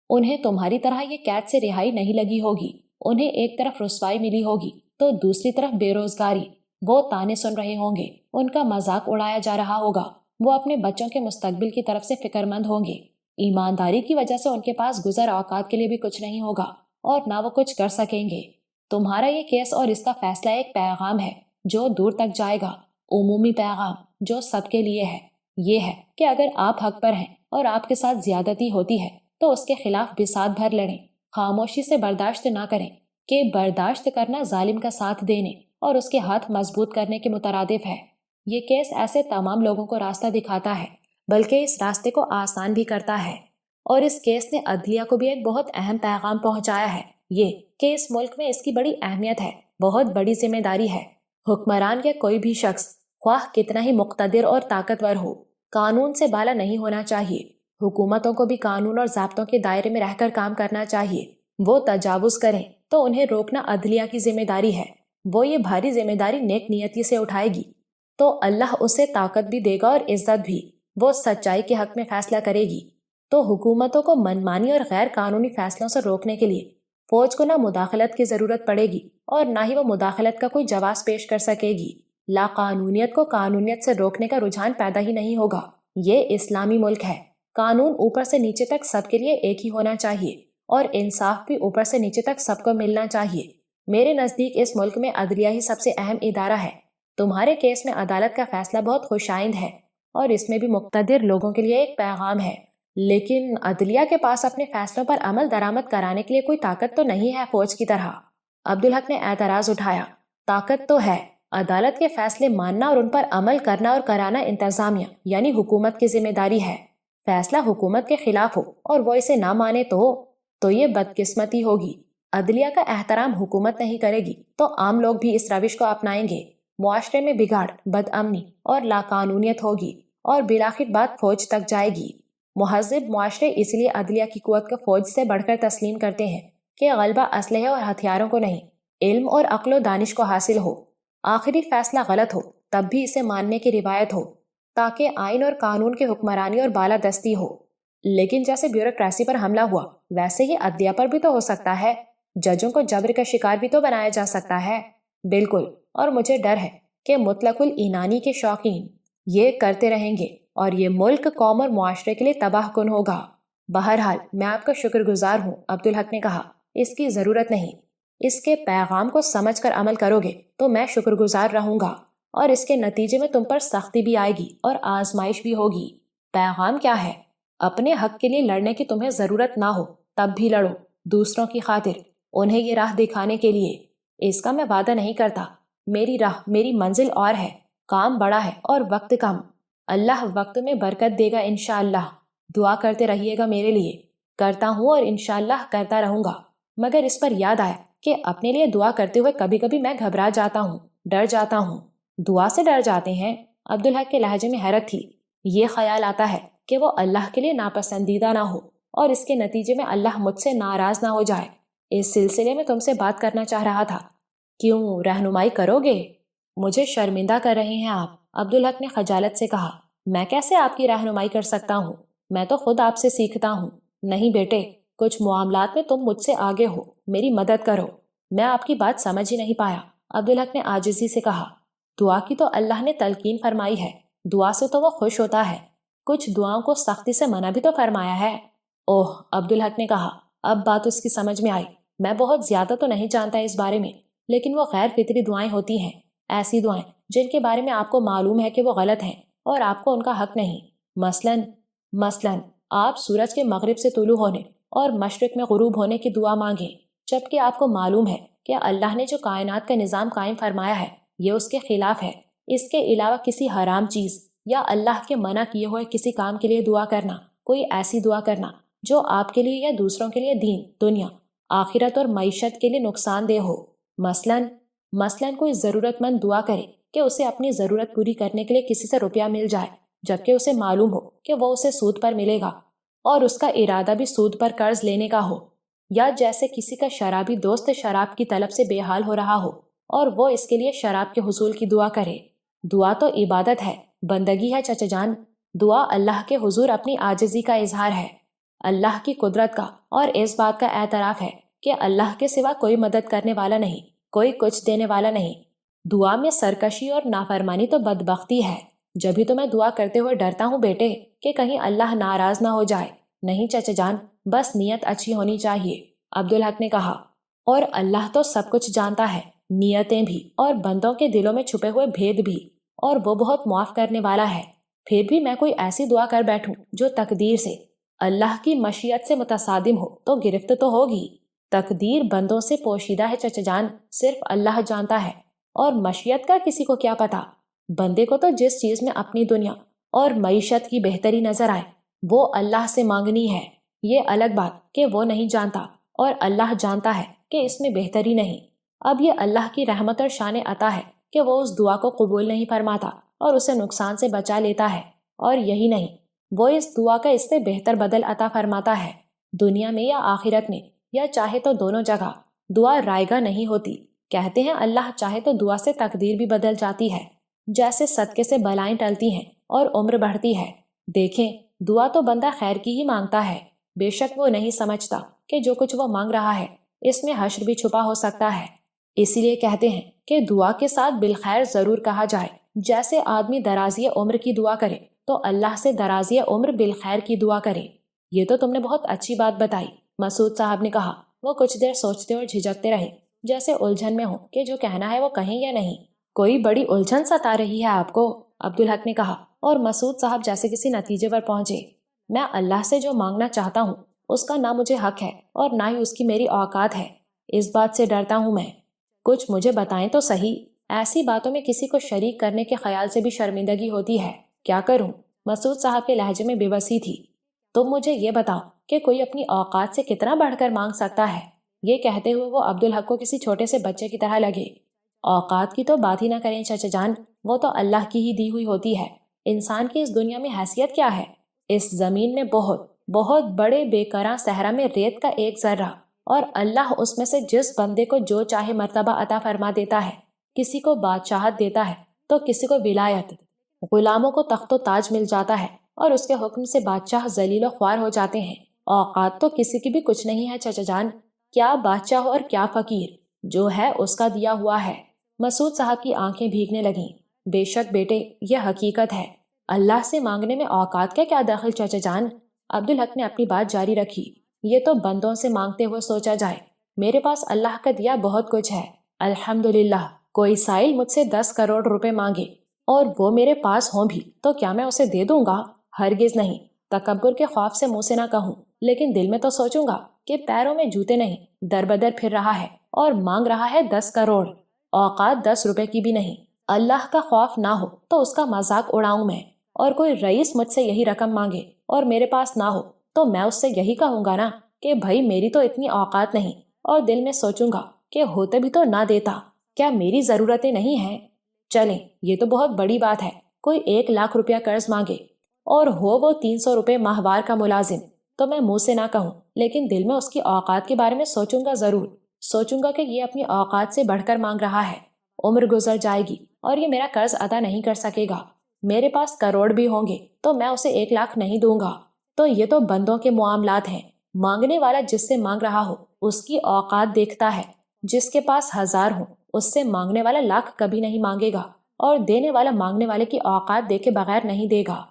انہیں تمہاری طرح یہ قید سے رہائی نہیں لگی ہوگی، انہیں ایک طرف رسوائی ملی ہوگی تو دوسری طرف بے روزگاری۔ وہ تانے سن رہے ہوں گے، ان کا مذاق اڑایا جا رہا ہوگا، وہ اپنے بچوں کے مستقبل کی طرف سے فکر مند ہوں گے۔ ایمانداری کی وجہ سے ان کے پاس گزر اوقات کے لیے بھی کچھ نہیں ہوگا اور نہ وہ کچھ کر سکیں گے۔ تمہارا یہ کیس اور اس کا فیصلہ ایک پیغام ہے جو دور تک جائے گا، عمومی پیغام جو سب کے لیے ہے۔ یہ ہے کہ اگر آپ حق پر ہیں اور آپ کے ساتھ زیادتی ہوتی ہے تو اس کے خلاف بساط بھر لڑیں، خاموشی سے برداشت نہ کریں، کہ برداشت کرنا ظالم کا ساتھ دینے اور اس کے ہاتھ مضبوط کرنے کے مترادف ہے۔ یہ کیس ایسے تمام لوگوں کو راستہ دکھاتا ہے، بلکہ اس راستے کو آسان بھی کرتا ہے۔ اور اس کیس نے عدلیہ کو بھی ایک بہت اہم پیغام پہنچایا ہے، یہ کہ اس ملک میں اس کی بڑی اہمیت ہے، بہت بڑی ذمہ داری ہے۔ حکمران کے کوئی بھی شخص خواہ کتنا ہی مقتدر اور طاقتور ہو، قانون سے بالا نہیں ہونا چاہیے۔ حکومتوں کو بھی قانون اور ضابطوں کے دائرے میں رہ کر کام کرنا چاہیے۔ وہ تجاوز کریں تو انہیں روکنا عدلیہ کی ذمہ داری ہے۔ وہ یہ بھاری ذمہ داری نیک نیتی سے اٹھائے گی تو اللہ اسے طاقت بھی دے گا اور عزت بھی۔ وہ سچائی کے حق میں فیصلہ کرے گی تو حکومتوں کو منمانی اور غیر قانونی فیصلوں سے روکنے کے لیے فوج کو نہ مداخلت کی ضرورت پڑے گی اور نہ ہی وہ مداخلت کا کوئی جواز پیش کر سکے گی۔ لا قانونیت کو قانونیت سے روکنے کا رجحان پیدا ہی نہیں ہوگا۔ یہ اسلامی ملک ہے، قانون اوپر سے نیچے تک سب کے لیے ایک ہی ہونا چاہیے اور انصاف بھی اوپر سے نیچے تک سب کو ملنا چاہیے۔ میرے نزدیک اس ملک میں عدلیہ ہی سب سے اہم ادارہ ہے۔ تمہارے کیس میں عدالت کا فیصلہ بہت خوش آئند ہے اور اس میں بھی مقتدر لوگوں کے لیے ایک پیغام ہے، لیکن عدلیہ کے پاس اپنے فیصلوں پر عمل درآمد کرانے کے لیے کوئی طاقت تو نہیں ہے فوج کی طرح۔ عبدالحق نے اعتراض اٹھایا۔ طاقت تو ہے، عدالت کے فیصلے ماننا اور ان پر عمل کرنا اور کرانا انتظامیہ یعنی حکومت کی ذمہ داری ہے۔ فیصلہ حکومت کے خلاف ہو اور وہ اسے نہ مانے تو یہ بدقسمتی ہوگی۔ عدلیہ کا احترام حکومت نہیں کرے گی تو عام لوگ بھی اس روش کو اپنائیں گے، معاشرے میں بگاڑ، بد امنی اور لاقانونیت ہوگی اور بالآخر بات فوج تک جائے گی۔ مہذب معاشرے اس لیے عدلیہ کی قوت کو فوج سے بڑھ کر تسلیم کرتے ہیں کہ غلبہ اسلحے اور ہتھیاروں کو نہیں، علم اور عقل و دانش کو حاصل ہو۔ آخری فیصلہ غلط ہو تب بھی اسے ماننے کی روایت ہو تاکہ آئین اور قانون کی حکمرانی اور بالادستی ہو۔ لیکن جیسے بیوروکریسی پر حملہ ہوا ویسے ہی عدلیہ پر بھی تو ہو سکتا ہے، ججوں کو جبر کا شکار بھی تو بنایا جا سکتا ہے۔ بالکل، اور مجھے ڈر ہے کہ مطلق العنانی کے شوقین یہ کرتے رہیں گے اور یہ ملک، قوم اور معاشرے کے لیے تباہ کن ہوگا۔ بہرحال میں آپ کا شکر گزار ہوں، عبدالحق نے کہا، اس کی ضرورت نہیں۔ اس کے پیغام کو سمجھ کر عمل کرو گے تو میں شکر گزار رہوں گا، اور اس کے نتیجے میں تم پر سختی بھی آئے گی اور آزمائش بھی ہوگی۔ پیغام کیا ہے؟ اپنے حق کے لیے لڑنے کی تمہیں ضرورت نہ ہو تب بھی لڑو، دوسروں کی خاطر، انہیں یہ راہ دکھانے کے لیے۔ اس کا میں وعدہ نہیں کرتا، میری راہ، میری منزل اور ہے، کام بڑا ہے اور وقت کم۔ اللہ وقت میں برکت دے گا انشاءاللہ۔ دعا کرتے رہیے گا میرے لیے۔ کرتا ہوں اور انشاءاللہ کرتا رہوں گا، مگر اس پر یاد آیا کہ اپنے لیے دعا کرتے ہوئے کبھی کبھی میں گھبرا جاتا ہوں، ڈر جاتا ہوں۔ دعا سے ڈر جاتے ہیں؟ عبدالحق کے لہجے میں حیرت تھی۔ یہ خیال آتا ہے کہ وہ اللہ کے لیے ناپسندیدہ نہ ہو اور اس کے نتیجے میں اللہ مجھ سے ناراض نہ ہو جائے۔ اس سلسلے میں تم سے بات کرنا چاہ رہا تھا۔ کیوں، رہنمائی کرو گے؟ مجھے شرمندہ کر رہے ہیں آپ، عبدالحق نے خجالت سے کہا۔ میں کیسے آپ کی رہنمائی کر سکتا ہوں؟ میں تو خود آپ سے سیکھتا ہوں۔ نہیں بیٹے، کچھ معاملات میں تم مجھ سے آگے ہو، میری مدد کرو۔ میں آپ کی بات سمجھ ہی نہیں پایا، عبدالحق نے عاجزی سے کہا۔ دعا کی تو اللہ نے تلقین فرمائی ہے، دعا سے تو وہ خوش ہوتا ہے، کچھ دعاؤں کو سختی سے منع بھی تو فرمایا ہے۔ اوہ، عبدالحق نے کہا، اب بات اس کی سمجھ میں آئی۔ میں بہت زیادہ تو نہیں جانتا اس بارے میں، لیکن وہ غیر فطری دعائیں ہوتی ہیں، ایسی دعائیں جن کے بارے میں آپ کو معلوم ہے کہ وہ غلط ہیں اور آپ کو ان کا حق نہیں۔ مثلاً آپ سورج کے مغرب سے طلوع ہونے اور مشرق میں غروب ہونے کی دعا مانگیں، جبکہ آپ کو معلوم ہے کہ اللہ نے جو کائنات کا نظام قائم فرمایا ہے یہ اس کے خلاف ہے۔ اس کے علاوہ کسی حرام چیز یا اللہ کے منع کیے ہوئے کسی کام کے لیے دعا کرنا، کوئی ایسی دعا کرنا جو آپ کے لیے یا دوسروں کے لیے دین، دنیا، آخرت اور معیشت کے لیے نقصان دہ ہو۔ مثلاً کوئی ضرورت مند دعا کرے کہ اسے اپنی ضرورت پوری کرنے کے لیے کسی سے روپیہ مل جائے، جبکہ اسے معلوم ہو کہ وہ اسے سود پر ملے گا، اور اس کا ارادہ بھی سود پر قرض لینے کا ہو، یا جیسے کسی کا شرابی دوست شراب کی طلب سے بے حال ہو رہا ہو اور وہ اس کے لیے شراب کے حصول کی دعا کرے۔ دعا تو عبادت ہے، بندگی ہے چچا جان۔ دعا اللہ کے حضور اپنی عاجزی کا اظہار ہے، اللہ کی قدرت کا، اور اس بات کا اعتراف ہے کہ اللہ کے سوا کوئی مدد کرنے والا نہیں، کوئی کچھ دینے والا نہیں۔ دعا میں سرکشی اور نافرمانی تو بدبختی ہے۔ جبھی تو میں دعا کرتے ہوئے ڈرتا ہوں بیٹے کہ کہیں اللہ ناراض نہ ہو جائے۔ نہیں چچا جان، بس نیت اچھی ہونی چاہیے، عبدالحق نے کہا۔ اور اللہ تو سب کچھ جانتا ہے، نیتیں بھی اور بندوں کے دلوں میں چھپے ہوئے بھید بھی، اور وہ بہت معاف کرنے والا ہے۔ پھر بھی میں کوئی ایسی دعا کر بیٹھوں جو تقدیر سے، اللہ کی مشیت سے متصادم ہو تو گرفت تو ہوگی۔ تقدیر بندوں سے پوشیدہ ہے چچا جان، صرف اللہ جانتا ہے، اور مشیت کا کسی کو کیا پتا۔ بندے کو تو جس چیز میں اپنی دنیا اور معیشت کی بہتری نظر آئے وہ اللہ سے مانگنی ہے۔ یہ الگ بات کہ وہ نہیں جانتا اور اللہ جانتا ہے کہ اس میں بہتری نہیں۔ اب یہ اللہ کی رحمت اور شان عطا ہے کہ وہ اس دعا کو قبول نہیں فرماتا اور اسے نقصان سے بچا لیتا ہے، اور یہی نہیں، وہ اس دعا کا اس سے بہتر بدل عطا فرماتا ہے، دنیا میں یا آخرت میں، یا چاہے تو دونوں جگہ۔ دعا رائگاں نہیں ہوتی، کہتے ہیں اللہ چاہے تو دعا سے تقدیر بھی بدل جاتی ہے، جیسے صدقے سے بلائیں ٹلتی ہیں اور عمر بڑھتی ہے۔ دیکھیں، دعا تو بندہ خیر کی ہی مانگتا ہے، بے شک وہ نہیں سمجھتا کہ جو کچھ وہ مانگ رہا ہے اس میں حشر بھی چھپا ہو سکتا ہے۔ اسی لیے کہتے ہیں کہ دعا کے ساتھ بالخیر ضرور کہا جائے۔ جیسے آدمی درازی عمر کی دعا کرے تو اللہ سے درازی عمر بالخیر کی دعا کرے۔ یہ تو تم نے بہت اچھی بات بتائی، مسعود صاحب نے کہا۔ وہ کچھ دیر سوچتے اور جھجکتے رہے، جیسے الجھن میں ہو کہ جو کہنا ہے وہ کہیں یا نہیں۔ کوئی بڑی الجھن ستا رہی ہے آپ کو؟ عبدالحق نے کہا، اور مسعود صاحب جیسے کسی نتیجے پر پہنچے۔ میں اللہ سے جو مانگنا چاہتا ہوں اس کا نہ مجھے حق ہے اور نہ ہی اس کی میری اوقات ہے، اس بات سے ڈرتا ہوں میں۔ کچھ مجھے بتائیں تو صحیح، ایسی باتوں میں کسی کو شریک کرنے کے خیال سے بھی شرمندگی ہوتی ہے۔ کیا کروں؟ مسعود صاحب کے لہجے میں بے بسی تھی۔ تم مجھے یہ بتاؤ کہ کوئی اپنی اوقات سے کتنا بڑھ کر مانگ سکتا ہے؟ یہ کہتے ہوئے وہ عبدالحق کو کسی چھوٹے سے بچے کی طرح لگے۔ اوقات کی تو بات ہی نہ کریں چچا جان، وہ تو اللہ کی ہی دی ہوئی ہوتی ہے۔ انسان کی اس دنیا میں حیثیت کیا ہے؟ اس زمین میں بہت بہت بڑے بے کراں صحرا میں ریت کا ایک ذرہ، اور اللہ اس میں سے جس بندے کو جو چاہے مرتبہ عطا فرما دیتا ہے۔ کسی کو بادشاہت دیتا ہے تو کسی کو ولایت، غلاموں کو تخت و تاج مل جاتا ہے اور اس کے حکم سے بادشاہ ذلیل و خوار ہو جاتے ہیں۔ اوقات تو کسی کی بھی کچھ نہیں ہے چچا جان، کیا بادشاہ اور کیا فقیر، جو ہے اس کا دیا ہوا ہے۔ مسعود صاحب کی آنکھیں بھیگنے لگیں۔ بے شک بیٹے، یہ حقیقت ہے۔ اللہ سے مانگنے میں اوقات کا کیا دخل چچا جان؟ عبدالحق نے اپنی بات جاری رکھی۔ یہ تو بندوں سے مانگتے ہوئے سوچا جائے، میرے پاس اللہ کا دیا بہت کچھ ہے، الحمدللہ۔ کوئی سائل مجھ سے 10 کروڑ روپے مانگے اور وہ میرے پاس ہوں بھی تو کیا میں اسے دے دوں گا؟ ہرگز نہیں۔ تکبر کے خوف سے منہ سے نہ کہوں، لیکن دل میں تو سوچوں گا کہ پیروں میں جوتے نہیں، در بدر پھر رہا ہے اور مانگ رہا ہے 10 کروڑ، اوقات 10 روپے کی بھی نہیں۔ اللہ کا خوف نہ ہو تو اس کا مذاق اڑاؤں میں، اور کوئی رئیس مجھ سے یہی رقم مانگے اور میرے پاس نہ ہو تو میں اس سے یہی کہوں گا نا کہ بھائی میری تو اتنی اوقات نہیں، اور دل میں سوچوں گا کہ ہوتے بھی تو نہ دیتا، کیا میری ضرورتیں نہیں ہیں؟ چلیں، یہ تو بہت بڑی بات ہے، کوئی 1 لاکھ روپیہ قرض مانگے اور ہو وہ 300 روپے ماہوار کا ملازم، تو میں منہ سے نہ کہوں لیکن دل میں اس کی اوقات کے بارے میں سوچوں گا، ضرور سوچوں گا کہ یہ اپنی اوقات سے بڑھ کر مانگ رہا ہے۔ عمر گزر جائے گی اور یہ میرا قرض ادا نہیں کر سکے گا، میرے پاس کروڑ بھی ہوں گے تو میں اسے 1 لاکھ نہیں دوں گا۔ تو یہ تو بندوں کے معاملات ہیں، مانگنے والا جس سے مانگ رہا ہو اس کی اوقات دیکھتا ہے، جس کے پاس 1000 ہوں اس سے مانگنے والا 1,00,000 کبھی نہیں مانگے گا، اور دینے والا مانگنے والے کی اوقات دیکھے بغیر نہیں دے گا،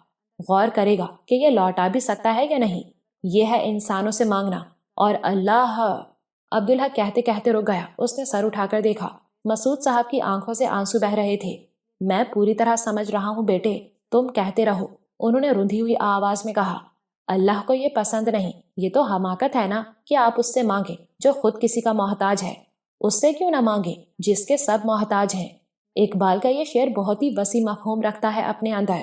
غور کرے گا کہ یہ لوٹا بھی سکتا ہے یا نہیں۔ یہ ہے انسانوں سے مانگنا، اور اللہ۔ عبدالحق کہتے کہتے رک گیا، اس نے سر اٹھا کر دیکھا، مسعود صاحب کی آنکھوں سے آنسو بہہ رہے تھے۔ میں پوری طرح سمجھ رہا ہوں بیٹے، تم کہتے رہو، انہوں نے رندھی ہوئی آواز میں کہا۔ اللہ کو یہ پسند نہیں، یہ تو حماقت ہے نا کہ آپ اس سے مانگیں جو خود کسی کا محتاج ہے۔ اس سے کیوں نہ مانگیں جس کے سب محتاج ہیں؟ اقبال کا یہ شعر بہت ہی وسیع مفہوم رکھتا ہے اپنے اندر۔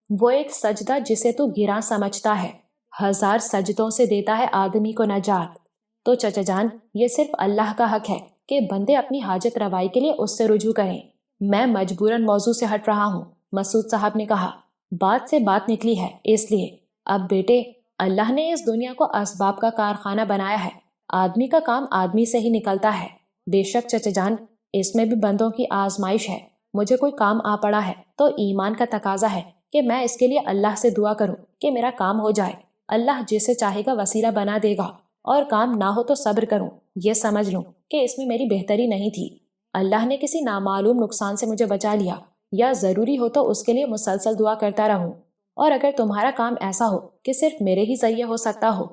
وہ ایک سجدہ جسے تو گراں سمجھتا ہے، 1000 سجدوں سے دیتا ہے آدمی کو نجات۔ تو چچا جان، یہ صرف اللہ کا حق ہے کہ بندے اپنی حاجت روائی کے لیے اس سے رجوع کریں۔ میں مجبوراً موضوع سے ہٹ رہا ہوں، مسعود صاحب نے کہا، بات سے بات نکلی ہے اس لیے۔ اب بیٹے، اللہ نے اس دنیا کو اسباب کا کارخانہ بنایا ہے، آدمی کا کام آدمی سے ہی نکلتا ہے۔ بے شک چچا جان، اس میں بھی بندوں کی آزمائش ہے۔ مجھے کوئی کام آ پڑا ہے تو ایمان کا تقاضا ہے کہ میں اس کے لیے اللہ سے دعا کروں کہ میرا کام ہو جائے۔ اللہ جسے چاہے گا وسیلہ بنا دے گا، اور کام نہ ہو تو صبر کروں، یہ سمجھ لوں کہ اس میں میری بہتری نہیں تھی۔ اللہ نے کسی نامعلوم نقصان سے مجھے بچا لیا، یا ضروری ہو تو اس کے لیے مسلسل دعا کرتا رہوں۔ اور اگر تمہارا کام ایسا ہو کہ صرف میرے ہی ذریعے ہو سکتا ہو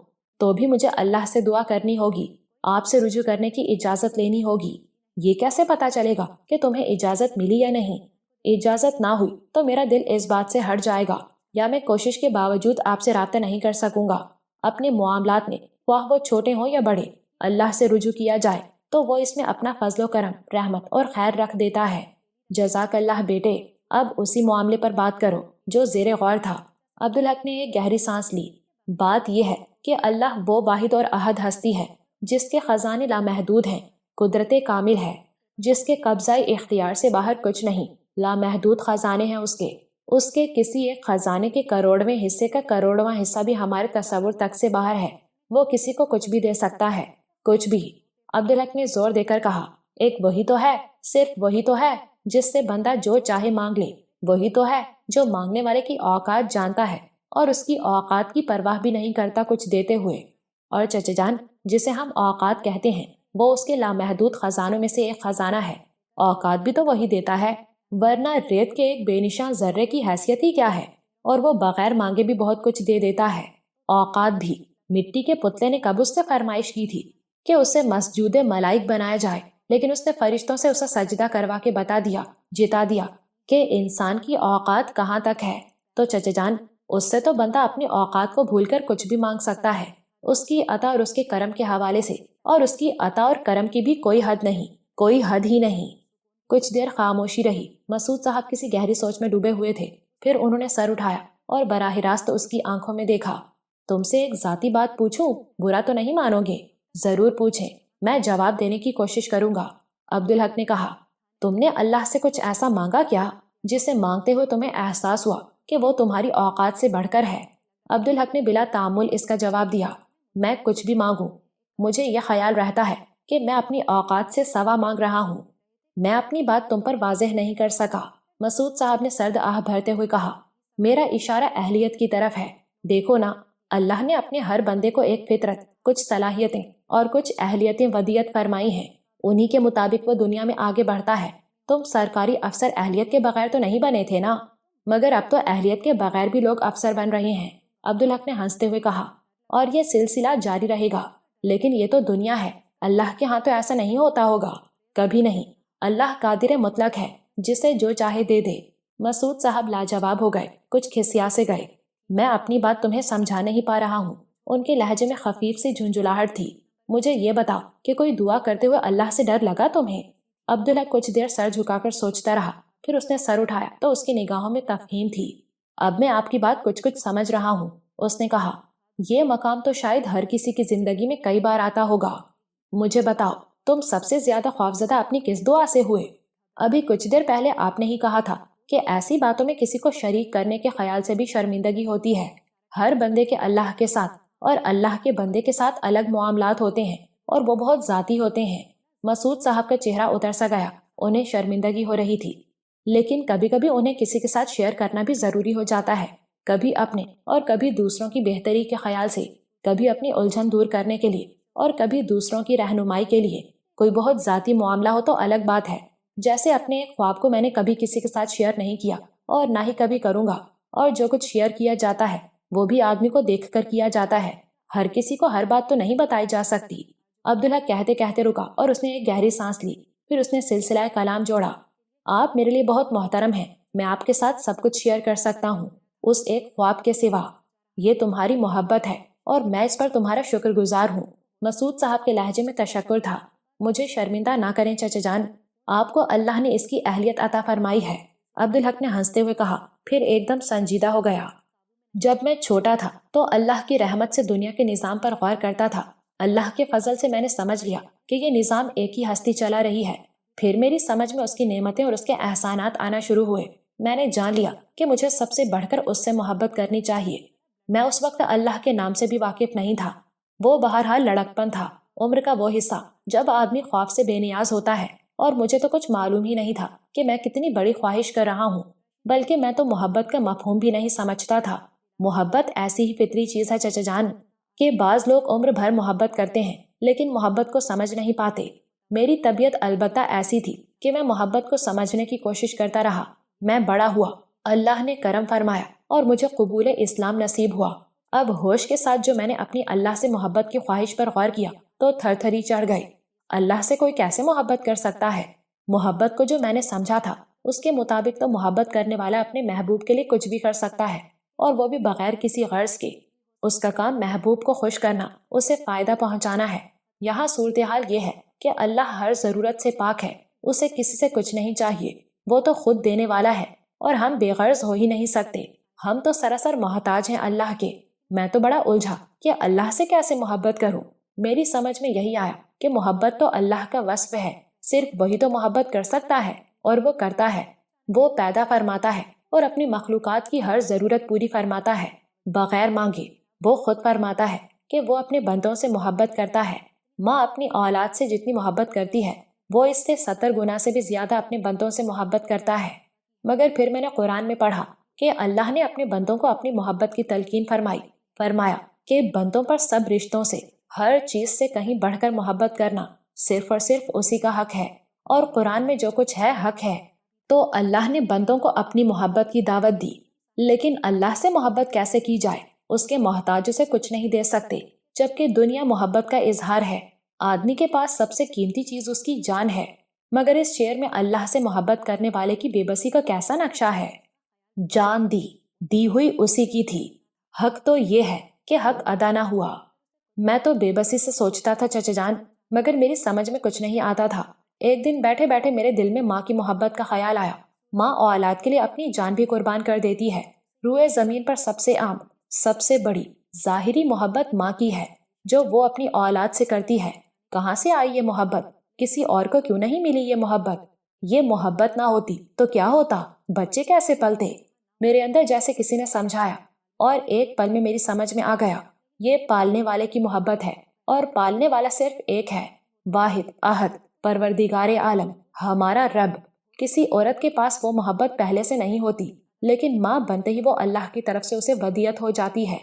تو بھی مجھے اللہ سے دعا کرنی ہوگی، آپ سے رجوع کرنے کی اجازت لینی ہوگی۔ یہ کیسے پتا چلے گا کہ تمہیں اجازت ملی یا نہیں؟ اجازت نہ ہوئی تو میرا دل اس بات سے ہٹ جائے گا، یا میں کوشش کے باوجود آپ سے رابطہ نہیں کر سکوں گا۔ اپنے معاملات میں خواہ وہ چھوٹے ہوں یا بڑے، اللہ سے رجوع کیا جائے تو وہ اس میں اپنا فضل و کرم، رحمت اور خیر رکھ دیتا ہے۔ جزاک اللہ بیٹے، اب اسی معاملے پر بات کرو جو زیر غور تھا۔ عبدالحق نے ایک گہری سانس لی۔ بات یہ ہے کہ اللہ وہ واحد اور احد ہستی ہے جس کے خزانے لامحدود ہیں، قدرت کامل ہے، جس کے قبضہ اختیار سے باہر کچھ نہیں، لامحدود خزانے ہیں اس کے کسی ایک خزانے کے کروڑویں حصے کا کروڑواں حصہ بھی ہمارے تصور تک سے باہر ہے۔ وہ کسی کو کچھ بھی دے سکتا ہے، کچھ بھی۔ عبدالحق نے زور دے کر کہا، ایک وہی تو ہے، صرف وہی تو ہے جس سے بندہ جو چاہے مانگ لے، وہی تو ہے جو مانگنے والے کی اوقات جانتا ہے اور اس کی اوقات کی پرواہ بھی نہیں کرتا کچھ دیتے ہوئے۔ اور چچا جان، جسے ہم اوقات کہتے ہیں وہ اس کے لامحدود خزانوں میں سے ایک خزانہ ہے۔ اوقات بھی تو وہی دیتا ہے، ورنہ ریت کے ایک بے نشان ذرے کی حیثیت ہی کیا ہے؟ اور وہ بغیر مانگے بھی بہت کچھ دے دیتا ہے۔ اوقات بھی مٹی کے پتلے نے کب اس سے فرمائش کی تھی کہ اسے مسجود ملائک بنایا جائے، لیکن اس نے فرشتوں سے اسے سجدہ کروا کے جتا دیا کہ انسان کی اوقات کہاں تک ہے۔ تو چچا جان، اس سے تو بندہ اپنی اوقات کو بھول کر کچھ بھی مانگ سکتا ہے، اس کی عطا اور اس کے کرم کے حوالے سے، اور اس کی عطا اور کرم کی بھی کوئی حد نہیں، کوئی حد ہی نہیں۔ کچھ دیر خاموشی رہی۔ مسعود صاحب کسی گہری سوچ میں ڈوبے ہوئے تھے، پھر انہوں نے سر اٹھایا اور براہ راست اس کی آنکھوں میں دیکھا۔ تم سے ایک ذاتی بات پوچھوں؟ برا تو نہیں مانو گے؟ ضرور پوچھیں، میں جواب دینے کی کوشش کروں گا۔ عبدالحق نے کہا، تم نے اللہ سے کچھ ایسا مانگا کیا جسے مانگتے ہوئے تمہیں احساس ہوا کہ وہ تمہاری اوقات سے بڑھ کر ہے؟ عبدالحق نے بلا تعامل اس کا جواب دیا، میں کچھ بھی مانگوں، مجھے یہ خیال رہتا ہے کہ میں اپنی اوقات سے سوا مانگ رہا ہوں۔ میں اپنی بات تم پر واضح نہیں کر سکا۔ مسعود صاحب نے سرد آہ بھرتے ہوئے کہا، میرا اشارہ اہلیت کی طرف ہے۔ دیکھو نا، اللہ نے اپنے ہر بندے کو ایک فطرت، کچھ صلاحیتیں اور کچھ اہلیتیں ودیت فرمائی ہیں، انہی کے مطابق وہ دنیا میں آگے بڑھتا ہے۔ تم سرکاری افسر اہلیت کے بغیر تو نہیں بنے تھے نا؟ مگر اب تو اہلیت کے بغیر بھی لوگ افسر بن رہے ہیں۔ عبدالحق نے ہنستے ہوئے کہا، اور یہ سلسلہ جاری رہے گا۔ لیکن یہ تو دنیا ہے، اللہ کے ہاں تو ایسا نہیں ہوتا ہوگا، کبھی نہیں۔ اللہ قادر مطلق ہے، جسے جو چاہے دے دے۔ مسعود صاحب لاجواب ہو گئے، کچھ کھسیا سے گئے۔ میں اپنی بات تمہیں سمجھا نہیں پا رہا ہوں۔ ان کے لہجے میں خفیف سی جھنجھلاہٹ تھی۔ مجھے یہ بتاؤ کہ کوئی دعا کرتے ہوئے اللہ سے ڈر لگا تمہیں؟ عبدالحق کچھ دیر سر جھکا کر سوچتا رہا، پھر اس نے سر اٹھایا تو اس کی نگاہوں میں تفہیم تھی۔ اب میں آپ کی بات کچھ سمجھ رہا ہوں، اس نے کہا۔ یہ مقام تو شاید ہر کسی کی زندگی میں کئی بار آتا ہوگا۔ مجھے بتاؤ، تم سب سے زیادہ خوفزدہ اپنی کس دعا سے ہوئے؟ ابھی کچھ دیر پہلے آپ نے ہی کہا تھا کہ ایسی باتوں میں کسی کو شریک کرنے کے خیال سے بھی شرمندگی ہوتی ہے۔ ہر بندے کے اللہ کے ساتھ اور اللہ کے بندے کے ساتھ الگ معاملات ہوتے ہیں، اور وہ بہت ذاتی ہوتے ہیں۔ مسعود صاحب کا چہرہ اتر سا گیا، انہیں شرمندگی ہو رہی تھی، لیکن کبھی کبھی انہیں کسی کے ساتھ شیئر کرنا بھی ضروری ہو جاتا ہے، کبھی اپنے اور کبھی دوسروں کی بہتری کے خیال سے، کبھی اپنی الجھن دور کرنے کے لیے اور کبھی دوسروں کی رہنمائی کے لیے۔ کوئی بہت ذاتی معاملہ ہو تو الگ بات ہے، جیسے اپنے ایک خواب کو میں نے کبھی کسی کے ساتھ شیئر نہیں کیا اور نہ ہی کبھی کروں گا، اور جو کچھ شیئر کیا جاتا ہے وہ بھی آدمی کو دیکھ کر کیا جاتا ہے، ہر کسی کو ہر بات تو نہیں بتائی جا سکتی۔ عبدالحق کہتے کہتے رکا اور اس نے ایک گہری سانس لی، پھر اس نے سلسلہ کلام جوڑا۔ آپ میرے لیے بہت محترم ہیں، میں آپ کے ساتھ سب کچھ شیئر کر سکتا ہوں اس ایک خواب کے سوا۔ یہ تمہاری محبت ہے اور میں اس پر تمہارا شکر گزار ہوں۔ مسعود صاحب کے لہجے میں تشکر تھا۔ مجھے شرمندہ نہ کریں چچا جان، آپ کو اللہ نے اس کی اہلیت عطا فرمائی ہے۔ عبدالحق نے ہنستے ہوئے کہا، پھر ایک دم سنجیدہ ہو گیا۔ جب میں چھوٹا تھا تو اللہ کی رحمت سے دنیا کے نظام پر غور کرتا تھا۔ اللہ کے فضل سے میں نے سمجھ لیا کہ یہ نظام ایک ہی ہستی چلا رہی ہے۔ پھر میری سمجھ میں اس کی نعمتیں اور اس کے احسانات آنا شروع ہوئے۔ میں نے جان لیا کہ مجھے سب سے بڑھ کر اس سے محبت کرنی چاہیے۔ میں اس وقت اللہ کے نام سے بھی واقف نہیں تھا۔ وہ بہرحال لڑکپن تھا، عمر کا وہ حصہ جب آدمی خوف سے بے نیاز ہوتا ہے، اور مجھے تو کچھ معلوم ہی نہیں تھا کہ میں کتنی بڑی خواہش کر رہا ہوں، بلکہ میں تو محبت کا مفہوم بھی نہیں سمجھتا تھا۔ محبت ایسی ہی فطری چیز ہے چچا جان کہ بعض لوگ عمر بھر محبت کرتے ہیں لیکن محبت کو سمجھ نہیں پاتے۔ میری طبیعت البتہ ایسی تھی کہ میں محبت کو سمجھنے کی کوشش کرتا رہا۔ میں بڑا ہوا، اللہ نے کرم فرمایا اور مجھے قبول اسلام نصیب ہوا۔ اب ہوش کے ساتھ جو میں نے اپنی اللہ سے محبت کی خواہش پر غور کیا تو تھر تھری چڑھ گئی۔ اللہ سے کوئی کیسے محبت کر سکتا ہے؟ محبت کو جو میں نے سمجھا تھا اس کے مطابق تو محبت کرنے والا اپنے محبوب کے لیے کچھ بھی کر سکتا ہے، اور وہ بھی بغیر کسی غرض کے۔ اس کا کام محبوب کو خوش کرنا، اسے فائدہ پہنچانا ہے۔ یہاں صورتحال یہ ہے کہ اللہ ہر ضرورت سے پاک ہے، اسے کسی سے کچھ نہیں چاہیے، وہ تو خود دینے والا ہے، اور ہم بے غرض ہو ہی نہیں سکتے۔ ہم تو سراسر محتاج ہیں اللہ کے۔ میں تو بڑا الجھا کہ اللہ سے کیسے محبت کروں۔ میری سمجھ میں یہی آیا کہ محبت تو اللہ کا وصف ہے، صرف وہی تو محبت کر سکتا ہے، اور وہ کرتا ہے۔ وہ پیدا فرماتا ہے اور اپنی مخلوقات کی ہر ضرورت پوری فرماتا ہے بغیر مانگے۔ وہ خود فرماتا ہے کہ وہ اپنے بندوں سے محبت کرتا ہے۔ ماں اپنی اولاد سے جتنی محبت کرتی ہے وہ اس سے 70 گنا سے بھی زیادہ اپنے بندوں سے محبت کرتا ہے۔ مگر پھر میں نے قرآن میں پڑھا کہ اللہ نے اپنے بندوں کو اپنی محبت کی تلقین فرمایا کہ بندوں پر سب رشتوں سے، ہر چیز سے کہیں بڑھ کر محبت کرنا صرف اور صرف اسی کا حق ہے، اور قرآن میں جو کچھ ہے حق ہے۔ تو اللہ نے بندوں کو اپنی محبت کی دعوت دی، لیکن اللہ سے محبت کیسے کی جائے؟ اس کے محتاجوں سے کچھ نہیں دے سکتے، جبکہ دنیا محبت کا اظہار ہے۔ آدمی کے پاس سب سے قیمتی چیز اس کی جان ہے، مگر اس شعر میں اللہ سے محبت کرنے والے کی بے بسی کا کیسا نقشہ ہے۔ جان دی ہوئی اسی کی تھی، حق تو یہ ہے کہ حق ادا نہ ہوا۔ میں تو بے بسی سے سوچتا تھا چچا جان، مگر میری سمجھ میں کچھ نہیں آتا تھا۔ ایک دن بیٹھے بیٹھے میرے دل میں ماں کی محبت کا خیال آیا۔ ماں اولاد کے لیے اپنی جان بھی قربان کر دیتی ہے۔ روئے زمین پر سب سے عام، سب سے بڑی ظاہری محبت ماں کی ہے، جو وہ اپنی اولاد سے کرتی ہے۔ کہاں سے آئی یہ محبت؟ کسی اور کو کیوں نہیں ملی یہ محبت؟ یہ محبت نہ ہوتی تو کیا ہوتا؟ بچے کیسے پلتے؟ میرے اندر جیسے کسی نے سمجھایا، اور ایک پل میں میری سمجھ میں آ گیا، یہ پالنے والے کی محبت ہے، اور پالنے والا صرف ایک ہے، واحد احد، پروردگار عالم، ہمارا رب۔ کسی عورت کے پاس وہ محبت پہلے سے نہیں ہوتی، لیکن ماں بنتے ہی وہ اللہ کی طرف سے اسے ودیعت ہو جاتی ہے۔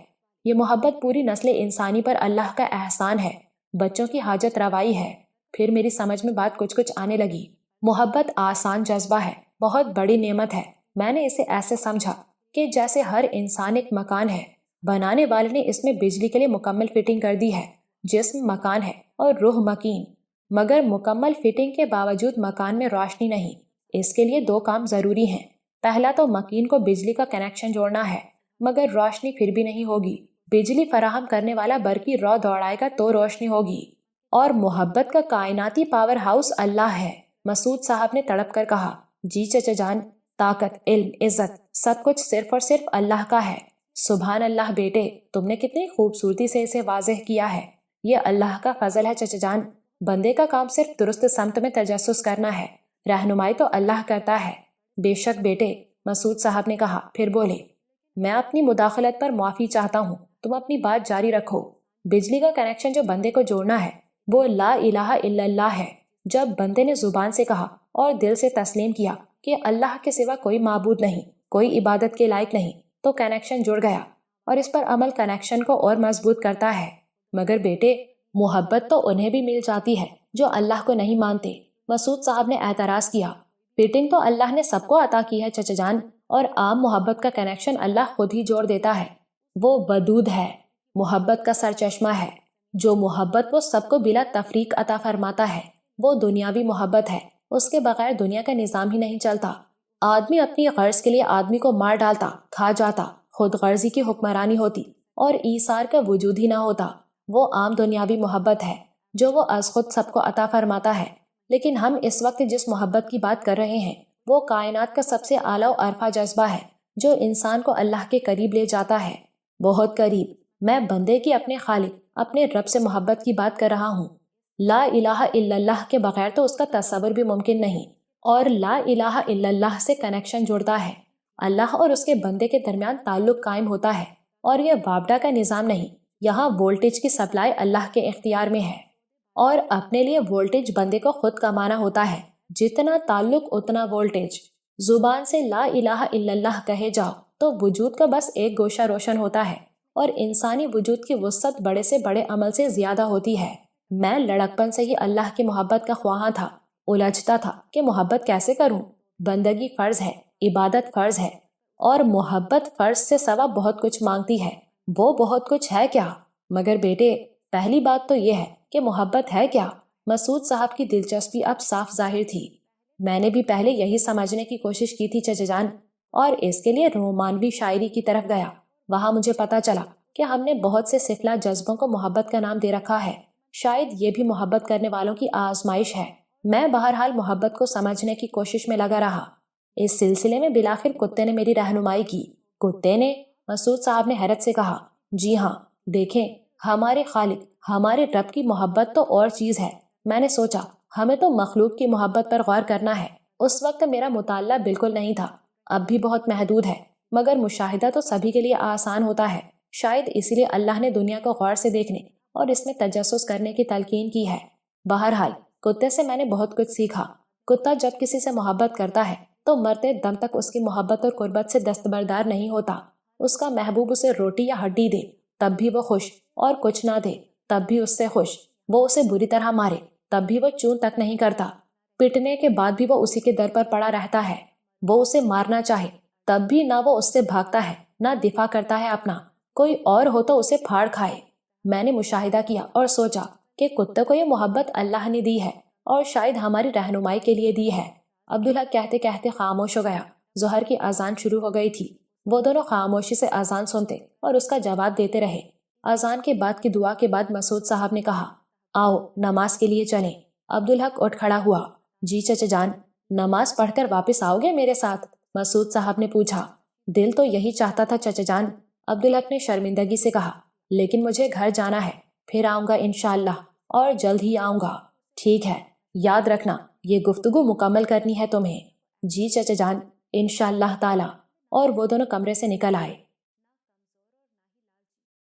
یہ محبت پوری نسل انسانی پر اللہ کا احسان ہے، بچوں کی حاجت روائی ہے۔ پھر میری سمجھ میں بات کچھ آنے لگی۔ محبت آسان جذبہ ہے، بہت بڑی نعمت ہے۔ میں نے اسے ایسے سمجھا کہ جیسے ہر انسان ایک مکان ہے، بنانے والے نے اس میں بجلی کے لیے مکمل فٹنگ کر دی ہے۔ جسم مکان ہے اور روح مکین، مگر مکمل فٹنگ کے باوجود مکان میں روشنی نہیں۔ اس کے لیے 2 کام ضروری ہیں۔ پہلا تو مکین کو بجلی کا کنیکشن جوڑنا ہے، مگر روشنی پھر بھی نہیں ہوگی۔ بجلی فراہم کرنے والا برقی رو دوڑائے گا تو روشنی ہوگی۔ اور محبت کا کائناتی پاور ہاؤس اللہ ہے۔ مسعود صاحب نے تڑپ کر کہا، جی چچا جان، طاقت، علم، عزت، سب کچھ صرف اور صرف اللہ کا ہے۔ سبحان اللہ بیٹے، تم نے کتنی خوبصورتی سے اسے واضح کیا ہے۔ یہ اللہ کا فضل ہے چچا جان۔ بندے کا کام صرف درست سمت میں تجسس کرنا ہے، رہنمائی تو اللہ کرتا ہے۔ بے شک بیٹے، مسعود صاحب نے کہا، پھر بولے، میں اپنی مداخلت پر معافی چاہتا ہوں، تم اپنی بات جاری رکھو۔ بجلی کا کنیکشن جو بندے کو جوڑنا ہے وہ لا الہ الا اللہ ہے۔ جب بندے نے زبان سے کہا اور دل سے تسلیم کیا کہ اللہ کے سوا کوئی معبود نہیں، کوئی عبادت کے لائق نہیں، تو کنیکشن جڑ گیا، اور اس پر عمل کنیکشن کو اور مضبوط کرتا ہے۔ مگر بیٹے، محبت تو انہیں بھی مل جاتی ہے جو اللہ کو نہیں مانتے۔ مسعود صاحب نے اعتراض کیا، فٹنگ تو اللہ نے سب کو عطا کی ہے چچا جان، اور عام محبت کا کنیکشن اللہ خود ہی جوڑ دیتا ہے۔ وہ ودود ہے، محبت کا سرچشمہ ہے۔ جو محبت وہ سب کو بلا تفریق عطا فرماتا ہے وہ دنیاوی محبت ہے۔ اس کے بغیر دنیا کا نظام ہی نہیں چلتا۔ آدمی اپنی غرض کے لیے آدمی کو مار ڈالتا، کھا جاتا، خود غرضی کی حکمرانی ہوتی اور ایثار کا وجود ہی نہ ہوتا۔ وہ عام دنیاوی محبت ہے جو وہ از خود سب کو عطا فرماتا ہے۔ لیکن ہم اس وقت جس محبت کی بات کر رہے ہیں وہ کائنات کا سب سے اعلیٰ و ارفع جذبہ ہے جو انسان کو اللہ کے قریب لے جاتا ہے، بہت قریب۔ میں بندے کی اپنے خالق، اپنے رب سے محبت کی بات کر رہا ہوں۔ لا الہ الا اللہ کے بغیر تو اس کا تصور بھی ممکن نہیں، اور لا الہ الا اللہ سے کنیکشن جڑتا ہے۔ اللہ اور اس کے بندے کے درمیان تعلق قائم ہوتا ہے۔ اور یہ وابڈا کا نظام نہیں، یہاں وولٹیج کی سپلائی اللہ کے اختیار میں ہے، اور اپنے لیے وولٹیج بندے کو خود کمانا ہوتا ہے، جتنا تعلق اتنا وولٹیج۔ زبان سے لا الہ الا اللہ کہے جاؤ تو وجود کا بس ایک گوشہ روشن ہوتا ہے، اور انسانی وجود کی وسعت بڑے سے بڑے عمل سے زیادہ ہوتی ہے۔ میں لڑکپن سے ہی اللہ کی محبت کا خواہاں تھا، الجھتا تھا کہ محبت کیسے کروں۔ بندگی فرض ہے، عبادت فرض ہے، اور محبت فرض سے سوا بہت کچھ مانگتی ہے۔ وہ بہت کچھ ہے کیا؟ مگر بیٹے، پہلی بات تو یہ ہے کہ محبت ہے کیا؟ مسعود صاحب کی دلچسپی اب صاف ظاہر تھی۔ میں نے بھی پہلے یہی سمجھنے کی کوشش کی تھی چچا جان، اور اس کے لیے رومانوی شاعری کی طرف گیا۔ وہاں مجھے پتا چلا کہ ہم نے بہت سے سفلا جذبوں کو محبت کا نام دے رکھا ہے، شاید یہ بھی محبت کرنے والوں کی آزمائش ہے۔ میں بہرحال محبت کو سمجھنے کی کوشش میں لگا رہا۔ اس سلسلے میں بالآخر کتے نے میری رہنمائی کی۔ کتے نے؟ مسعود صاحب نے حیرت سے کہا۔ جی ہاں، دیکھیں، ہمارے خالق، ہمارے رب کی محبت تو اور چیز ہے۔ میں نے سوچا ہمیں تو مخلوق کی محبت پر غور کرنا ہے۔ اس وقت میرا مطالعہ بالکل نہیں تھا، اب بھی بہت محدود ہے، مگر مشاہدہ تو سبھی کے لیے آسان ہوتا ہے۔ شاید اسی لیے اللہ نے دنیا کو غور سے دیکھنے اور اس میں تجسس کرنے کی تلقین کی ہے۔ بہرحال کتے سے میں نے بہت کچھ سیکھا۔ کتا جب کسی سے محبت کرتا ہے تو مرتے دم تک اس کی محبت اور قربت سے دستبردار نہیں ہوتا۔ اس کا محبوب اسے روٹی یا ہڈی دے تب بھی وہ خوش، اور کچھ نہ دے تب بھی اس سے خوش۔ وہ اسے بری طرح مارے تب بھی وہ چون تک نہیں کرتا، پٹنے کے بعد بھی وہ اسی کے در پر پڑا رہتا ہے۔ وہ اسے مارنا چاہے تب بھی نہ وہ اس سے بھاگتا ہے نہ دفاع کرتا ہے اپنا، کوئی اور ہو تو اسے پھاڑ کھائے۔ میں نے مشاہدہ کیا اور سوچا کہ کتے کو یہ محبت اللہ نے دی ہے، اور شاید ہماری رہنمائی کے لیے دی ہے۔ عبدالحق کہتے کہتے خاموش ہو گیا۔ ظہر کی اذان شروع ہو گئی تھی۔ وہ دونوں خاموشی سے اذان سنتے اور اس کا جواب دیتے رہے۔ اذان کے بعد کی دعا کے بعد مسعود صاحب نے کہا، آؤ نماز کے لیے چلیں۔ عبدالحق اٹھ کھڑا ہوا۔ جی چچا جان، نماز پڑھ کر واپس آؤ گے میرے ساتھ؟ مسعود صاحب نے پوچھا۔ دل تو یہی چاہتا تھا چچا جان، عبدالحق نے شرمندگی سے کہا، لیکن مجھے گھر جانا ہے، پھر آؤں گا انشاءاللہ، اور جلد ہی آؤں گا۔ ٹھیک ہے، یاد رکھنا یہ گفتگو مکمل کرنی ہے تمہیں۔ جی چچا جان، انشاءاللہ تعالی۔ اور وہ دونوں کمرے سے نکل آئے۔